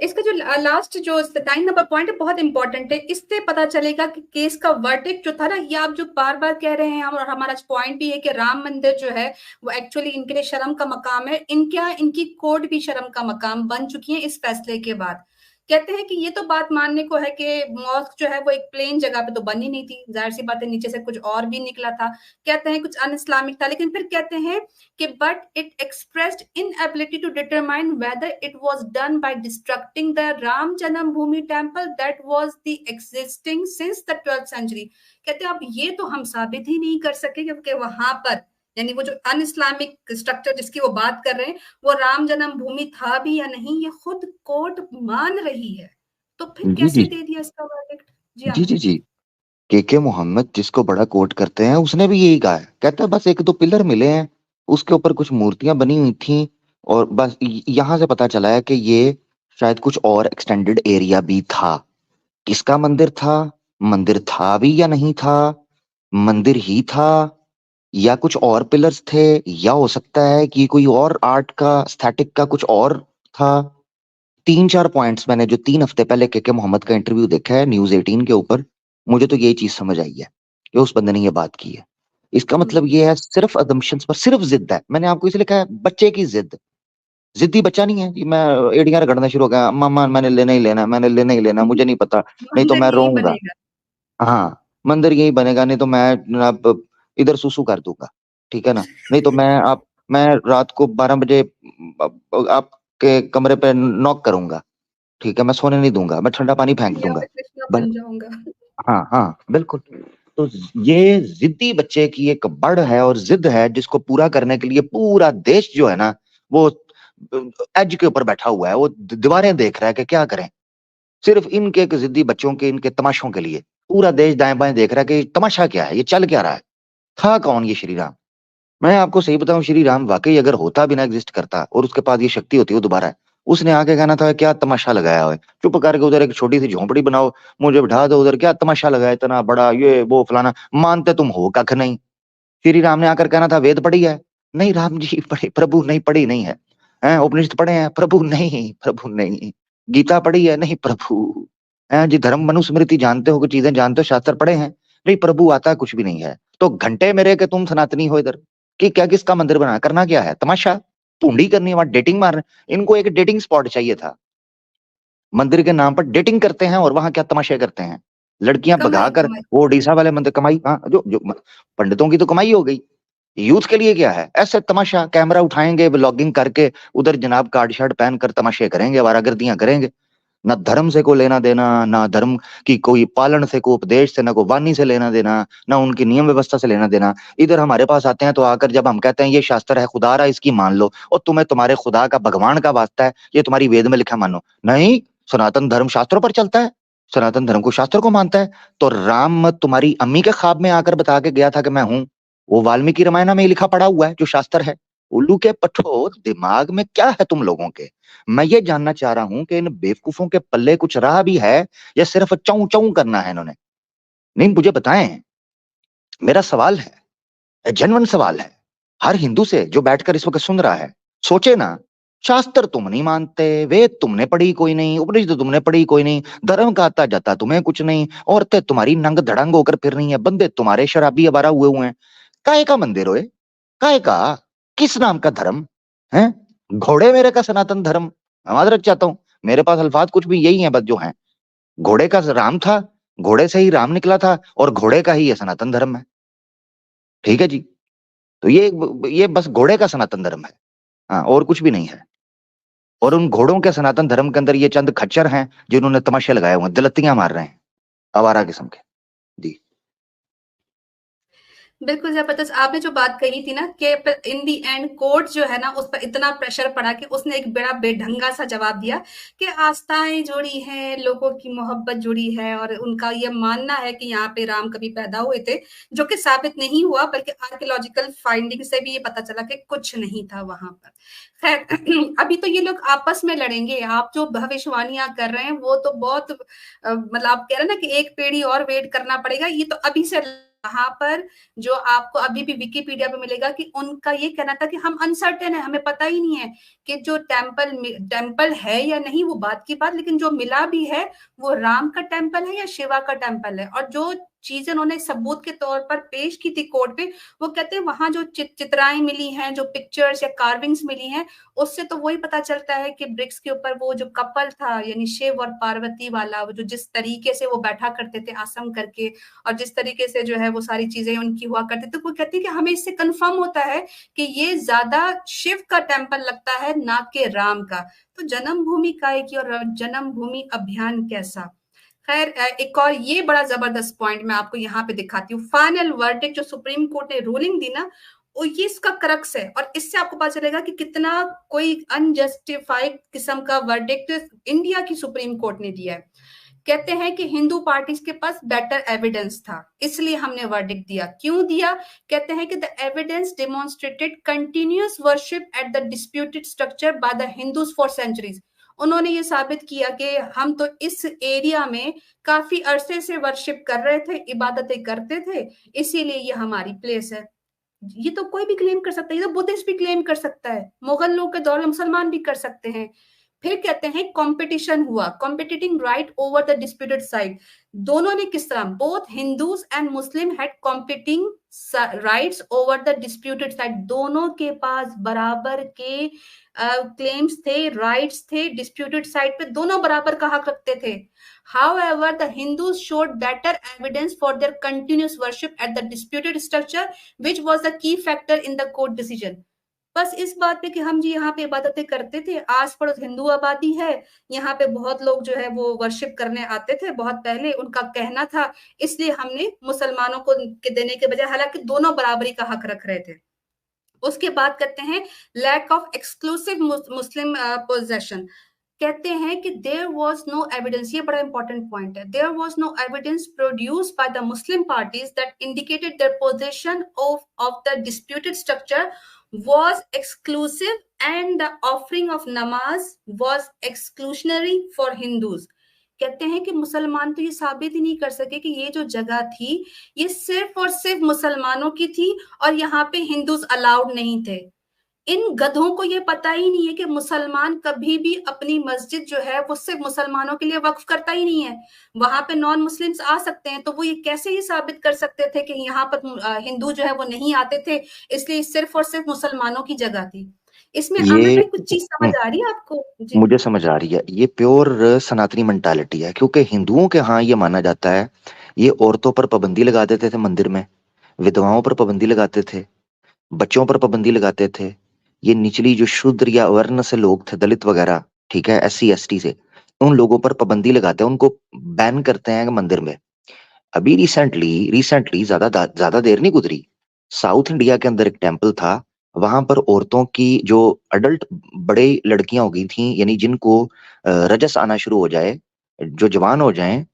इसका जो लास्ट जो 9 नंबर पॉइंट है बहुत इंपॉर्टेंट है। इससे पता चलेगा कि केस का वर्डिक्ट जो था ना, ये आप जो बार बार कह रहे हैं हम, और हमारा पॉइंट भी है कि राम मंदिर जो है वो एक्चुअली इनके लिए शर्म का मकाम है। इनकी कोर्ट भी शर्म का मकाम बन चुकी है इस फैसले के बाद। कहते हैं कि ये तो बात मानने को है कि मॉस्क जो है वो एक प्लेन जगह पे तो बनी नहीं थी, जाहिर सी बात है, नीचे से कुछ और भी निकला था, कहते हैं कुछ अन इस्लामिक था, लेकिन फिर कहते हैं कि but it expressed inability to determine whether it was done by destructing the Ram Janambhoomi temple that was the existing since the 12th century। कहते हैं अब ये तो हम साबित ही नहीं कर सके क्योंकि वहां पर यानी वो जो अन इस्लामिक स्ट्रक्चर जिसकी वो बात कर रहे हैं वो राम जन्मभूमि था भी या नहीं, ये खुद कोर्ट मान रही है, तो फिर जी कैसे जी दे दिया इसका वर्डिक्ट? जी जी जी आमिर। जी। के मोहम्मद जिसको बड़ा कोट करते हैं उसने भी यही कहा है, कहता है बस एक दो पिलर मिले हैं, उसके ऊपर कुछ मूर्तियां बनी हुई थी, और बस यहाँ से पता चला है कि ये शायद कुछ और एक्सटेंडेड एरिया भी था। किसका मंदिर था? मंदिर था भी या नहीं था? मंदिर ही था या कुछ और पिलर्स थे, या हो सकता है कि कोई और आर्ट का, स्थेटिक का कुछ और था। 3-4 पॉइंट्स मैंने जो 3 हफ्ते पहले के मोहम्मद का इंटरव्यू देखा है न्यूज 18 के ऊपर, मुझे तो यही चीज समझ आई है कि उस बंदे ने ये बात की है। इसका मतलब ये है सिर्फ अदम्पशंस पर सिर्फ जिद है। मैंने आपको इसलिए कहा है बच्चे की जिद, जिद्दी बच्चा नहीं है कि मैं एड़ियां रगड़ना शुरू हो गया, मामा मैंने लेना ही लेना, मैंने लेना ही लेना, मुझे नहीं पता, नहीं तो मंदिर मैं यही रोऊंगा। बनेगा। हाँ, मंदिर यही बनेगा, नहीं तो मैं जनाब इधर सुसु कर दूंगा, ठीक है ना, नहीं तो मैं रात को 12 बजे आपके कमरे पे नॉक करूंगा, ठीक है, मैं सोने नहीं दूंगा, मैं ठंडा पानी फेंक या दूंगा। मैं कृष्णा बस, बन जाऊंगा। हाँ हाँ बिल्कुल। तो ये जिद्दी बच्चे की एक बड़ है और जिद है जिसको पूरा करने के लिए पूरा देश जो है ना, वो एज के ऊपर बैठा हुआ है, वो दीवारें देख रहा है कि क्या करें। सिर्फ इनके एक जिद्दी बच्चों के, इनके तमाशों के लिए पूरा देश दाएं बाएं देख रहा है कि तमाशा क्या है, ये चल क्या रहा है। था कौन ये श्री राम? मैं आपको सही बताऊं, श्री राम वाकई अगर होता, बिना एग्जिस्ट करता और उसके पास ये शक्ति होती, वो दोबारा है, उसने आके कहना था क्या तमाशा लगाया हुआ है, चुप करके उधर एक छोटी सी झोंपड़ी बनाओ, मुझे बिठा दो उधर, क्या तमाशा लगाया इतना बड़ा, ये वो फलाना, मानते तुम हो कख नहीं। श्री राम ने आकर कहना था वेद पढ़ी है, नहीं राम जी पढ़ी प्रभु, नहीं पढ़ी नहीं है, हैं उपनिषद पढ़े हैं प्रभु, नहीं प्रभु नहीं, गीता पढ़ी है, नहीं प्रभु, हैं जी धर्म मनुस्मृति जानते हो, कुछ चीजें जानते हो, शास्त्र पढ़े हैं, नहीं प्रभु आता कुछ भी नहीं है। तो घंटे मेरे के तुम सनातनी हो इधर कि क्या, किसका मंदिर बना, करना क्या है, तमाशा पूंडी करनी है, वहां डेटिंग मार, इनको एक डेटिंग स्पॉट चाहिए था, मंदिर के नाम पर डेटिंग करते हैं और वहां क्या तमाशे करते हैं, लड़कियां कमाई भगाकर, कमाई। वो उड़ीसा वाले मंदिर, कमाई, हाँ जो जो पंडितों की तो कमाई हो गई, यूथ के लिए क्या है, ऐसे तमाशा, कैमरा उठाएंगे, ब्लॉगिंग करके उधर जनाब कार्ड शर्ट पहनकर तमाशे करेंगे, वारागर्दियां करेंगे, ना धर्म से को लेना देना, ना धर्म की कोई पालन से, को उपदेश से, ना को वाणी से लेना देना, ना उनकी नियम व्यवस्था से लेना देना। इधर हमारे पास आते हैं तो आकर जब हम कहते हैं ये शास्त्र है खुदा रहा, इसकी मान लो, और तुम्हें तुम्हारे खुदा का, भगवान का वास्ता है, ये तुम्हारी वेद में लिखा मानो, नहीं सनातन धर्म शास्त्रों पर चलता है, सनातन धर्म को शास्त्र को मानता है। तो राम तुम्हारी अम्मी के ख्वाब में आकर बता के गया था कि मैं हूं, वो वाल्मीकि रामायण में ही लिखा पड़ा हुआ है जो शास्त्र है। उल्लू के पठो, दिमाग में क्या है तुम लोगों के? मैं ये जानना चाह रहा हूं कि इन बेवकूफों के पल्ले कुछ रहा भी है या सिर्फ चौं चौं करना है इन्होंने? नहीं मुझे बताएं, मेरा सवाल है, जेन्युइन सवाल है, हर हिंदू से जो बैठकर इस वक्त सुन रहा है, सोचे ना, शास्त्र तुम नहीं मानते, वेद तुमने पढ़ी कोई नहीं, उपनिषद तुमने पढ़ी कोई नहीं, धर्म का आता जाता तुम्हें कुछ नहीं, औरतें तुम्हारी नंग धड़ंग होकर फिर रही है, बंदे तुम्हारे शराबी अबारा हुए हैं, काहे का मंदिर होए, काहे का, किस नाम का धर्म है? घोड़े मेरे का सनातन धर्म, मैं माजरत चाहता हूं, मेरे पास अल्फाज कुछ भी यही है बस जो हैं, घोड़े का राम था, घोड़े से ही राम निकला था, और घोड़े का ही ये सनातन धर्म है, ठीक है जी। तो ये बस घोड़े का सनातन धर्म है, हाँ और कुछ भी नहीं है। और उन घोड़ों के सनातन धर्म के अंदर ये चंद खच्चर हैं जिन्होंने तमाशे लगाए हुए हैं, दलत्तियां मार रहे हैं, आवारा किस्म के। जी बिल्कुल जबरदस्त। आपने जो बात कही थी ना कि इन दी एंड कोर्ट जो है ना उस पर इतना प्रेशर पड़ा कि उसने एक बड़ा बेढंगा सा जवाब दिया कि आस्थाएं जुड़ी हैं, लोगों की मोहब्बत जुड़ी है और उनका ये मानना है कि यहाँ पे राम कभी पैदा हुए थे, जो कि साबित नहीं हुआ, बल्कि आर्कियोलॉजिकल फाइंडिंग से भी ये पता चला कि कुछ नहीं था वहां पर। खैर अभी तो ये लोग आपस में लड़ेंगे। आप जो भविष्यवाणियां कर रहे हैं वो तो बहुत मतलब आप कह रहे हैं ना कि एक पीढ़ी और वेट करना पड़ेगा, ये तो अभी से वहां पर जो आपको अभी भी विकिपीडिया पे मिलेगा कि उनका ये कहना था कि हम अनसर्टेन है, हमें पता ही नहीं है कि जो टेम्पल है या नहीं, वो बात की बात, लेकिन जो मिला भी है वो राम का टेम्पल है या शिवा का टेम्पल है। और जो चीजें उन्होंने सबूत के तौर पर पेश की थी कोर्ट पे, वो कहते हैं वहां जो चित्राएं मिली हैं, जो पिक्चर्स या कार्विंग्स मिली हैं, उससे तो वही पता चलता है कि ब्रिक्स के ऊपर वो जो कपल था यानी शिव और पार्वती वाला, वो जो जिस तरीके से वो बैठा करते थे आसन करके, और जिस तरीके से जो है वो सारी चीजें उनकी हुआ करती, तो वो कहती है कि हमें इससे कंफर्म होता है कि ये ज्यादा शिव का टेम्पल लगता है ना कि राम का। तो जन्मभूमि काय की और जन्मभूमि अभियान कैसा। खैर एक और ये बड़ा जबरदस्त पॉइंट मैं आपको यहाँ पे दिखाती हूँ। फाइनल वर्डिक्ट जो सुप्रीम कोर्ट ने रूलिंग दी ना, वो ये इसका क्रक्स है, और इससे आपको पता चलेगा कि कितना कोई अनजस्टिफाइड किस्म का वर्डिक्ट इंडिया की सुप्रीम कोर्ट ने दिया है। कहते हैं कि हिंदू पार्टीज के पास बेटर एविडेंस था, इसलिए हमने वर्डिक्ट दिया। क्यों दिया? कहते हैं कि the evidence demonstrated continuous worship at the disputed structure by the Hindus for centuries. उन्होंने ये साबित किया कि हम तो इस एरिया में काफी अरसे से वर्शिप कर रहे थे, इबादतें करते थे, इसीलिए ये हमारी प्लेस है। ये तो कोई भी क्लेम कर सकता है, ये तो बुद्धिस्ट भी क्लेम कर सकता है, मुगल लोग के दौर में मुसलमान भी कर सकते हैं। फिर कहते हैं कंपटीशन हुआ, competing right over the disputed side. दोनों ने किस तरह, both Hindus and Muslim had competing rights over the disputed side. दोनों के पास बराबर के क्लेम्स थे, राइट्स थे, डिस्प्यूटेड साइड पे दोनों बराबर का हक रखते थे। However, the Hindus showed better evidence for their continuous worship at the disputed structure, which was the key factor in the court decision. बस इस बात पे कि हम जी यहाँ पे इबादतें करते थे, आस पड़ोस हिंदू आबादी है, यहाँ पे बहुत लोग जो है वो वर्शिप करने आते थे, बहुत पहले उनका कहना था, इसलिए हमने मुसलमानों को के देने के बजाय, हालांकि दोनों बराबरी का हक रख रहे थे। उसके बाद कहते हैं lack of exclusive Muslim possession. कहते हैं कि देयर वाज नो एविडेंस, ये बड़ा इंपॉर्टेंट पॉइंट है, there was no evidence produced by the Muslim parties that indicated their position of the disputed structure was exclusive and the offering of namaz was exclusionary for Hindus। कहते हैं कि मुसलमान तो ये साबित ही नहीं कर सके कि ये जो जगह थी ये सिर्फ और सिर्फ मुसलमानों की थी और यहाँ पे हिंदूज अलाउड नहीं थे। इन गधों को ये पता ही नहीं है कि मुसलमान कभी भी अपनी मस्जिद जो है वो सिर्फ मुसलमानों के लिए वक्फ करता ही नहीं है, वहां पे नॉन मुस्लिम्स आ सकते हैं। तो वो ये कैसे ही साबित कर सकते थे कि यहाँ पर हिंदू जो है वो नहीं आते थे, इसलिए सिर्फ और सिर्फ मुसलमानों की जगह थी। इसमें आमिर भाई कुछ चीज समझ आ रही है आपको? जी। मुझे समझ आ रही है, ये प्योर सनातनी मेंटालिटी है, क्योंकि हिंदुओं के यहाँ ये माना जाता है, ये औरतों पर पाबंदी लगा देते थे मंदिर में, विधवाओं पर पाबंदी लगाते थे, बच्चों पर पाबंदी लगाते थे, ये निचली जो शूद्र या वर्ण से लोग थे, दलित वगैरह, ठीक है, SC ST से, उन लोगों पर पाबंदी लगाते हैं, उनको बैन करते हैं मंदिर में। अभी रिसेंटली ज्यादा देर नहीं गुजरी, साउथ इंडिया के अंदर एक टेम्पल था, वहां पर औरतों की जो अडल्ट बड़े लड़कियां हो गई थी, यानी जिनको रजस आना शुरू हो जाए, जो जवान हो जाएं,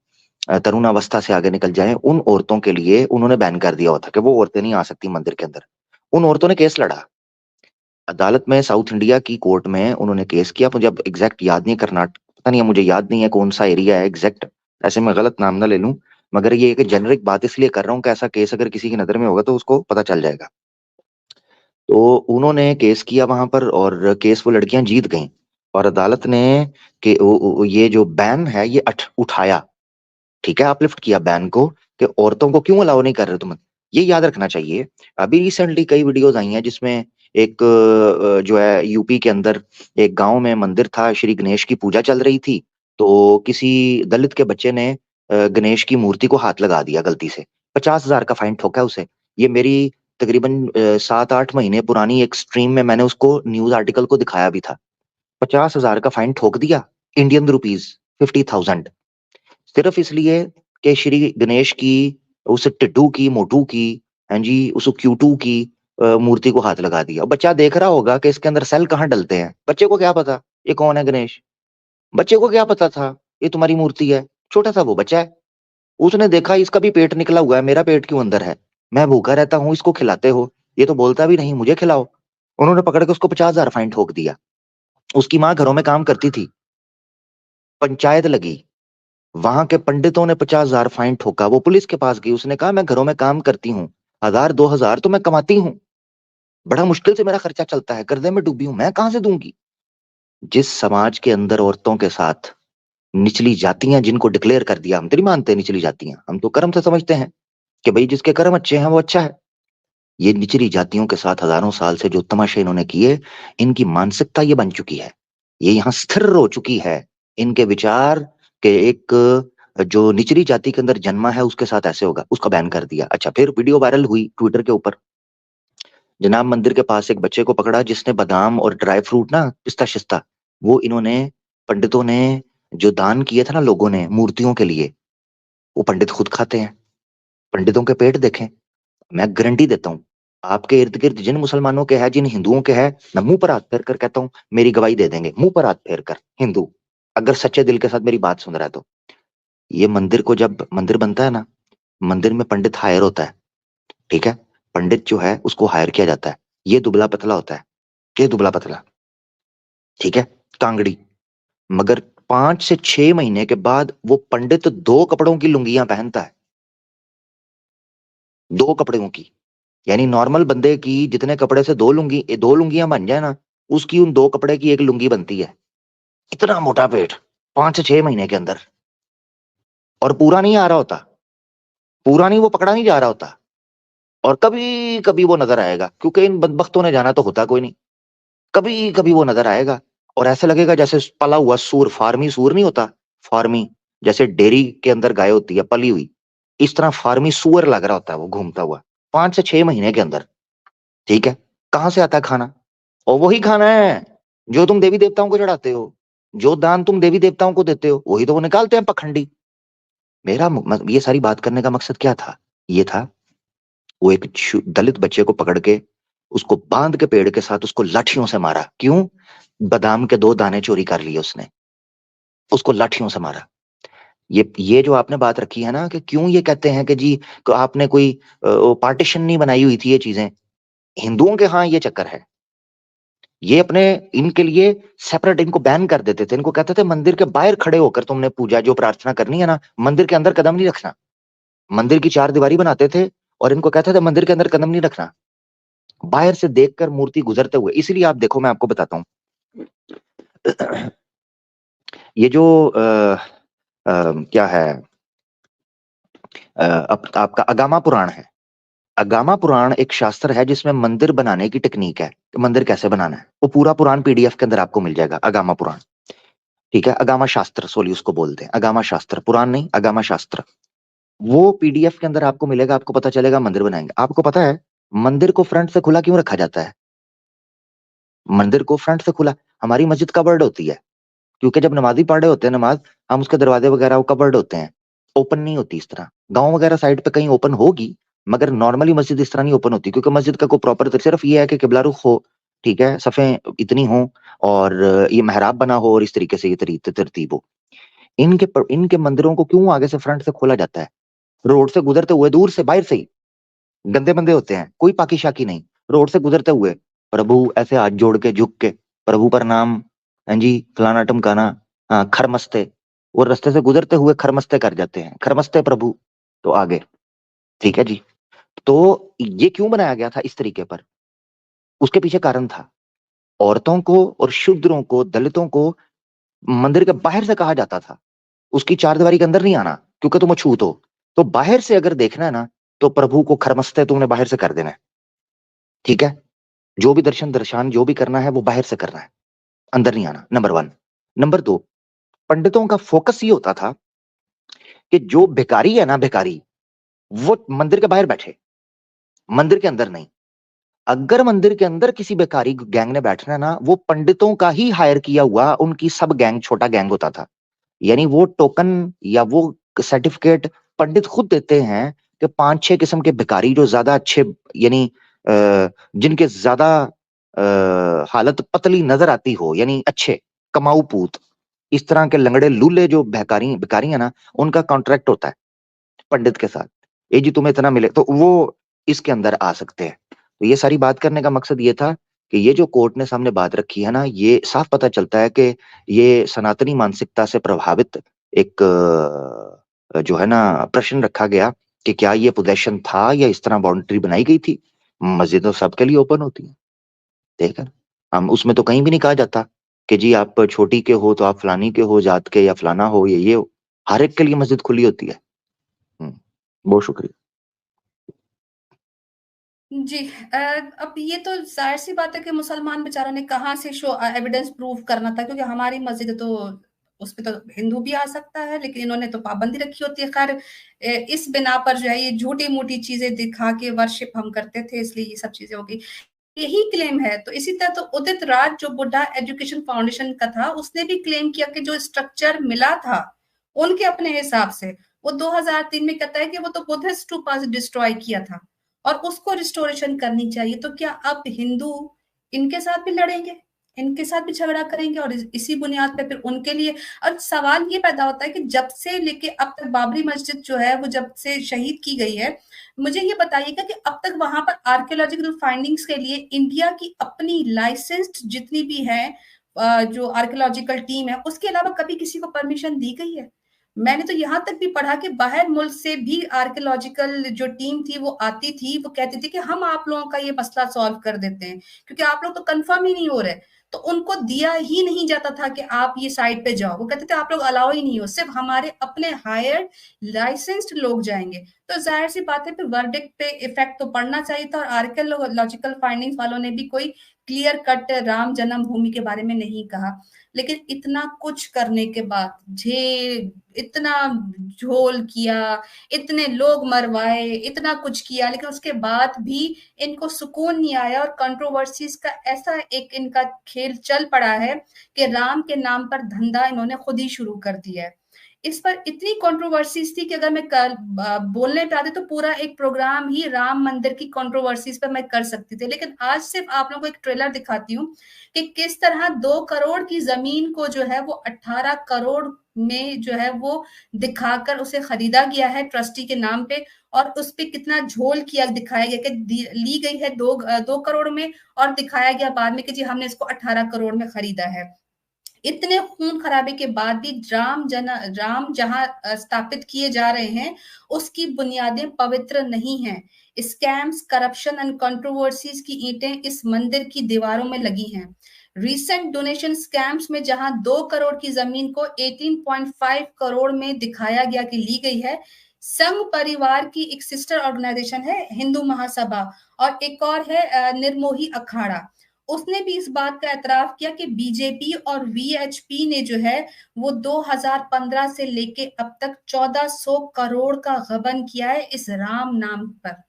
तरुण अवस्था से आगे निकल जाएं, उन औरतों के लिए उन्होंने बैन कर दिया हुआ था कि वो औरतें नहीं आ सकती मंदिर के अंदर। उन औरतों ने केस लड़ा अदालत में, साउथ इंडिया की कोर्ट में उन्होंने केस किया। मुझे अब एग्जैक्ट याद नहीं, कर्नाटक पता नहीं है, मुझे याद नहीं है कौन सा एरिया है एग्जैक्ट, ऐसे मैं गलत नाम ना ले लूं, मगर ये एक जेनरिक बात इसलिए कर रहा हूँ कि ऐसा केस अगर किसी की नजर में होगा तो उसको पता चल जाएगा। तो उन्होंने केस किया वहां पर और केस वो लड़कियां जीत गईं और अदालत ने कि ये जो बैन है ये उठाया, ठीक है, अपलिफ्ट किया बैन को, कि औरतों को क्यों अलाउ नहीं कर रहे तुम। ये याद रखना चाहिए। अभी रिसेंटली कई वीडियोस आई हैं जिसमें एक जो है यूपी के अंदर एक गांव में मंदिर था, श्री गणेश की पूजा चल रही थी, तो किसी दलित के बच्चे ने गणेश की मूर्ति को हाथ लगा दिया गलती से, 50,000 का फाइन ठोका उसे। ये मेरी तकरीबन 7-8 महीने पुरानी एक स्ट्रीम में मैंने उसको न्यूज आर्टिकल को दिखाया भी था। 50,000 का फाइन ठोक दिया, इंडियन रुपीज 50,000, सिर्फ इसलिए कि श्री गणेश की, उस टिड्डू की, मोटू की, हाँ जी, उस क्यूटू की मूर्ति को हाथ लगा दिया। बच्चा देख रहा होगा कि इसके अंदर सेल कहाँ डलते हैं, बच्चे को क्या पता ये कौन है गणेश, बच्चे को क्या पता था ये तुम्हारी मूर्ति है, छोटा सा वो बच्चा है, उसने देखा इसका भी पेट निकला हुआ है, मेरा पेट क्यों अंदर है, मैं भूखा रहता हूँ, इसको खिलाते हो, ये तो बोलता भी नहीं, मुझे खिलाओ। उन्होंने पकड़ के उसको 50,000 फाइन ठोक दिया। उसकी माँ घरों में काम करती थी, पंचायत लगी, वहां के पंडितों ने 50,000 फाइन ठोका, वो पुलिस के पास गई, उसने कहा मैं घरों में काम करती हूँ, 1,000-2,000 तो मैं कमाती हूँ, बड़ा मुश्किल से मेरा खर्चा चलता है, कर्जे में डूबी हूं, मैं कहां से दूंगी। जिस समाज के अंदर औरतों के साथ निचली जातियां जिनको डिक्लेयर कर दिया, हम तो नहीं मानते निचली जातियां, हम तो कर्म से समझते हैं कि भाई जिसके कर्म अच्छे हैं वो अच्छा है। ये निचली जातियों के साथ हजारों साल से जो तमाशे इन्होंने किए, इनकी मानसिकता ये बन चुकी है, ये यहाँ स्थिर हो चुकी है, इनके विचार के एक जो निचली जाति के अंदर जन्मा है उसके साथ ऐसे होगा, उसका बैन कर दिया। अच्छा, फिर वीडियो वायरल हुई ट्विटर के ऊपर, जनाब मंदिर के पास एक बच्चे को पकड़ा जिसने बादाम और ड्राई फ्रूट ना, पिस्ता शिस्ता, वो इन्होंने पंडितों ने जो दान किए थे ना लोगों ने मूर्तियों के लिए, वो पंडित खुद खाते हैं। पंडितों के पेट देखें, मैं गारंटी देता हूँ आपके इर्द गिर्द जिन मुसलमानों के है, जिन हिंदुओं के है, मैं मुंह पर हाथ फेर कर कहता हूँ, मेरी गवाही दे देंगे, मुंह पर हाथ फेर कर हिंदू, अगर सच्चे दिल के साथ मेरी बात सुन रहा है तो। ये मंदिर को, जब मंदिर बनता है ना, मंदिर में पंडित हायर होता है, ठीक है, पंडित जो है उसको हायर किया जाता है, ये दुबला पतला होता है, ये दुबला पतला, ठीक है, कांगड़ी, मगर 5 से 6 महीने के बाद वो पंडित 2 कपड़ों की लुंगियां पहनता है, 2 कपड़ों की, यानी नॉर्मल बंदे की जितने कपड़े से 2 लुंगियां बन जाए ना, उसकी उन 2 कपड़े की 1 लुंगी बनती है। इतना मोटा पेट 5 से 6 महीने के अंदर, और पूरा नहीं आ रहा होता, पूरा नहीं, वो पकड़ा नहीं जा रहा होता, और कभी कभी वो नजर आएगा, क्योंकि इन बदबख्तों ने जाना तो होता कोई नहीं, कभी कभी वो नजर आएगा, और ऐसा लगेगा जैसे पला हुआ सूर, फार्मी सूर नहीं होता, फार्मी, जैसे डेयरी के अंदर गाय होती है पली हुई, इस तरह फार्मी सूअर लग रहा होता है वो घूमता हुआ 5 से 6 महीने के अंदर। ठीक है, कहां से आता है खाना? और वही खाना है जो तुम देवी देवताओं को चढ़ाते हो, जो दान तुम देवी देवताओं को देते हो, वही तो वो निकालते हैं पखंडी। ये सारी बात करने का मकसद क्या था? ये था, वो एक दलित बच्चे को पकड़ के उसको बांध के पेड़ के साथ उसको लाठियों से मारा। क्यों? बादाम के 2 दाने चोरी कर लिए उसने, उसको लाठियों से मारा। ये जो आपने बात रखी है ना कि क्यों ये कहते हैं कि जी आपने कोई पार्टीशन नहीं बनाई हुई थी, ये चीजें हिंदुओं के, हाँ ये चक्कर है, ये अपने इनके लिए सेपरेट इनको बैन कर देते थे। इनको कहते थे मंदिर के बाहर खड़े होकर तुमने पूजा जो प्रार्थना करनी है ना, मंदिर के अंदर कदम नहीं रखना। मंदिर की 4 दीवारी बनाते थे और इनको कहते थे मंदिर के अंदर कदम नहीं रखना, बाहर से देखकर मूर्ति गुजरते हुए। इसीलिए आप देखो, मैं आपको बताता हूँ, ये जो क्या है, आपका अगामा पुराण है। अगामा पुराण एक शास्त्र है जिसमें मंदिर बनाने की टेक्निक है कि मंदिर कैसे बनाना है। वो पूरा पुराण पीडीएफ के अंदर आपको मिल जाएगा, अगामा पुराण। ठीक है, अगामा शास्त्र सोली उसको बोलते हैं, अगामा शास्त्र, पुराण नहीं, अगामा शास्त्र। वो पीडीएफ के अंदर आपको मिलेगा, आपको पता चलेगा मंदिर बनाएंगे। आपको पता है मंदिर को फ्रंट से खुला क्यों रखा जाता है? मंदिर को फ्रंट से खुला, हमारी मस्जिद कवर्ड होती है, क्योंकि जब नमाजी पढ़ रहे होते हैं नमाज, हम उसके दरवाजे वगैरह वो कवर्ड होते हैं, ओपन नहीं होती इस तरह। गांव वगैरह साइड पे कहीं ओपन होगी, मगर नॉर्मली मस्जिद इस तरह नहीं ओपन होती, क्योंकि मस्जिद का कोई प्रॉपर, सिर्फ ये है कि किबला रुख हो, ठीक है, सफ़ें इतनी हो, और ये मेहराब बना हो, और इस तरीके से ये तरतीब हो। इनके मंदिरों को क्यों आगे से फ्रंट से खोला जाता है? रोड से गुजरते हुए, दूर से, बाहर से ही गंदे बंदे होते हैं, कोई पाकी शाकी नहीं, रोड से गुजरते हुए प्रभु ऐसे हाथ जोड़ के झुक के, प्रभु पर नाम, हाँ जी फलाना टमकाना, हाँ खरमस्ते, वो रास्ते से गुजरते हुए खरमस्ते कर जाते हैं, खरमस्ते प्रभु, तो आगे। ठीक है जी, तो ये क्यों बनाया गया था इस तरीके पर? उसके पीछे कारण था, औरतों को और शूद्रों को, दलितों को मंदिर के बाहर से कहा जाता था, उसकी 4 दीवारी के अंदर नहीं आना, क्योंकि तुम अछूत हो। तो बाहर से अगर देखना है ना, तो प्रभु को खरमस्ते तुमने बाहर से कर देना है। ठीक है, जो भी दर्शन जो भी करना है वो बाहर से करना है, अंदर नहीं आना, नंबर 1। नंबर 2, पंडितों का फोकस ये होता था कि जो भिखारी है ना, भिखारी, वो मंदिर के बाहर बैठे, मंदिर के अंदर नहीं। अगर मंदिर के अंदर किसी भिखारी गैंग ने बैठना है ना, वो पंडितों का ही हायर किया हुआ, उनकी सब गैंग, छोटा गैंग होता था। यानी वो टोकन या वो सर्टिफिकेट पंडित खुद देते हैं कि 5-6 किस्म के भिखारी जो ज्यादा अच्छे, यानी जिनके ज्यादा हालत पतली नजर आती हो, यानी अच्छे कमाऊ पूत, इस तरह के लंगड़े लूले जो भिखारी भिखारी है ना, उनका कॉन्ट्रैक्ट होता है पंडित के साथ। ये जी तुम्हें इतना मिले तो वो इसके अंदर आ सकते हैं। तो ये सारी बात करने का मकसद ये था कि ये जो कोर्ट ने सामने बात रखी है ना, ये साफ पता चलता है कि ये सनातनी मानसिकता से प्रभावित एक जो है ना प्रश्न रखा गया कि क्या ये पोजेशन था या इस तरह बाउंड्री बनाई गई थी। मस्जिद तो सबके लिए ओपन होती है, ठीक है, हम उसमें तो कहीं भी नहीं कहा जाता कि जी आप छोटी के हो तो आप फलानी के हो जात के, या फलाना हो या ये हो। हर एक के लिए मस्जिद खुली होती है। बहुत शुक्रिया। जी। अब ये तो जाहिर सी बात है कि मुसलमान बेचारों ने कहाँ से शो एविडेंस प्रूव करना था, क्योंकि हमारी मस्जिद है तो उसपे तो हिंदू भी आ सकता है, लेकिन इन्होंने तो पाबंदी रखी होती है। खैर इस बिना पर जो है ये झूठी मूठी चीजें दिखा के वर्शिप हम करते थे, इसलिए ये सब चीजें हो गई, यही क्लेम है। तो इसी तरह तो उदित राज जो बुद्धा एजुकेशन फाउंडेशन का था, उसने भी क्लेम किया कि जो स्ट्रक्चर मिला था उनके अपने हिसाब से, वो 2003 में कहता है कि वो तो बुद्धिस्ट स्तूपा डिस्ट्रॉय किया था और उसको रिस्टोरेशन करनी चाहिए। तो क्या अब हिंदू इनके साथ भी लड़ेंगे, इनके साथ भी झगड़ा करेंगे और इसी बुनियाद पे फिर उनके लिए। और सवाल ये पैदा होता है कि जब से लेके अब तक बाबरी मस्जिद जो है वो जब से शहीद की गई है, मुझे ये बताइएगा कि अब तक वहां पर आर्कियोलॉजिकल फाइंडिंग्स के लिए इंडिया की अपनी लाइसेंस्ड जितनी भी है जो आर्कियोलॉजिकल टीम है, उसके अलावा कभी किसी को परमिशन दी गई है? मैंने तो यहाँ तक भी पढ़ा कि बाहर मुल्क से भी आर्कियोलॉजिकल जो टीम थी वो आती थी, वो कहती थी कि हम आप लोगों का ये मसला सॉल्व कर देते हैं, क्योंकि आप लोग तो कंफर्म ही नहीं हो रहे। तो उनको दिया ही नहीं जाता था कि आप ये साइट पे जाओ, वो कहते थे आप लोग अलाउ ही नहीं हो, सिर्फ हमारे अपने हायर लाइसेंस्ड लोग जाएंगे। तो जाहिर सी बात है, फिर वर्डिक्ट पे इफेक्ट तो पड़ना चाहिए था, और आर्कियोलॉजिकल फाइंडिंग्स वालों ने भी कोई क्लियर कट राम जन्मभूमि के बारे में नहीं कहा। लेकिन इतना कुछ करने के बाद, इतना झोल किया, इतने लोग मरवाए, इतना कुछ किया, लेकिन उसके बाद भी इनको सुकून नहीं आया, और कंट्रोवर्सीज का ऐसा एक इनका खेल चल पड़ा है कि राम के नाम पर धंधा इन्होंने खुद ही शुरू कर दिया है। इस पर इतनी कंट्रोवर्सीज थी कि अगर मैं कल बोलने पे आते तो पूरा एक प्रोग्राम ही राम मंदिर की कंट्रोवर्सीज पर मैं कर सकती थी, लेकिन आज सिर्फ आप लोगों को एक ट्रेलर दिखाती हूँ कि किस तरह 2 करोड़ की जमीन को जो है वो 18 करोड़ में जो है वो दिखाकर उसे खरीदा गया है ट्रस्टी के नाम पे, और उस पे कितना झोल किया दिखाया गया कि ली गई है 2 करोड़ में, और दिखाया गया बाद में कि जी हमने इसको 18 करोड़ में खरीदा है। इतने खून खराबे के बाद भी राम जहां स्थापित किए जा रहे हैं उसकी बुनियादें पवित्र नहीं हैं। स्कैम्स, करप्शन एंड कंट्रोवर्सीज की ईंटें इस मंदिर की दीवारों में लगी हैं। रिसेंट डोनेशन स्कैम्स में जहां 2 करोड़ की जमीन को 18.5 करोड़ में दिखाया गया कि ली गई है। संघ परिवार की एक सिस्टर ऑर्गेनाइजेशन है हिंदू महासभा, और एक और है निर्मोही अखाड़ा, उसने भी इस बात का एतराफ किया कि बीजेपी और वीएचपी ने जो है वो 2015 से लेके अब तक 1400 करोड़ का गबन किया है इस राम नाम पर,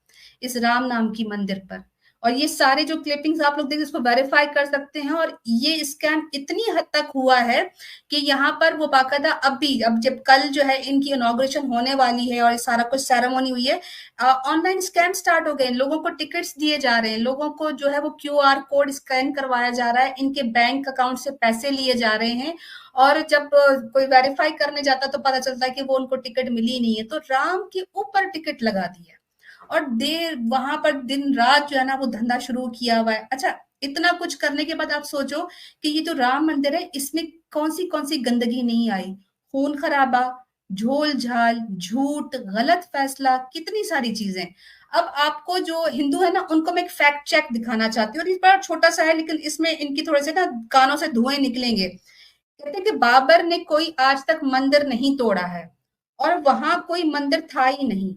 इस राम नाम की मंदिर पर। और ये सारे जो क्लिपिंग्स आप लोग देखिए इसको वेरीफाई कर सकते हैं। और ये स्कैम इतनी हद तक हुआ है कि यहाँ पर वो बाकायदा अब जब कल जो है इनकी इनॉग्रेशन होने वाली है और सारा कुछ सेरेमनी हुई है, ऑनलाइन स्कैम स्टार्ट हो गए, लोगों को टिकट्स दिए जा रहे हैं, लोगों को जो है वो क्यूआर कोड स्कैन करवाया जा रहा है, इनके बैंक अकाउंट से पैसे लिए जा रहे हैं, और जब कोई वेरीफाई करने जाता तो पता चलता है कि वो उनको टिकट मिली नहीं है, तो राम के ऊपर टिकट लगा दिया और देर वहां पर दिन रात जो है ना वो धंधा शुरू किया हुआ है। अच्छा, इतना कुछ करने के बाद आप सोचो कि ये जो राम मंदिर है इसमें कौन सी गंदगी नहीं आई, खून खराबा, झोल झाल, झूठ, गलत फैसला, कितनी सारी चीजें। अब आपको जो हिंदू है ना उनको मैं एक फैक्ट चेक दिखाना चाहती हूँ, और इस बार छोटा सा है लेकिन इसमें इनकी थोड़े से ना कानों से धुएं निकलेंगे। कहते हैं कि बाबर ने कोई आज तक मंदिर नहीं तोड़ा है, और वहां कोई मंदिर था ही नहीं।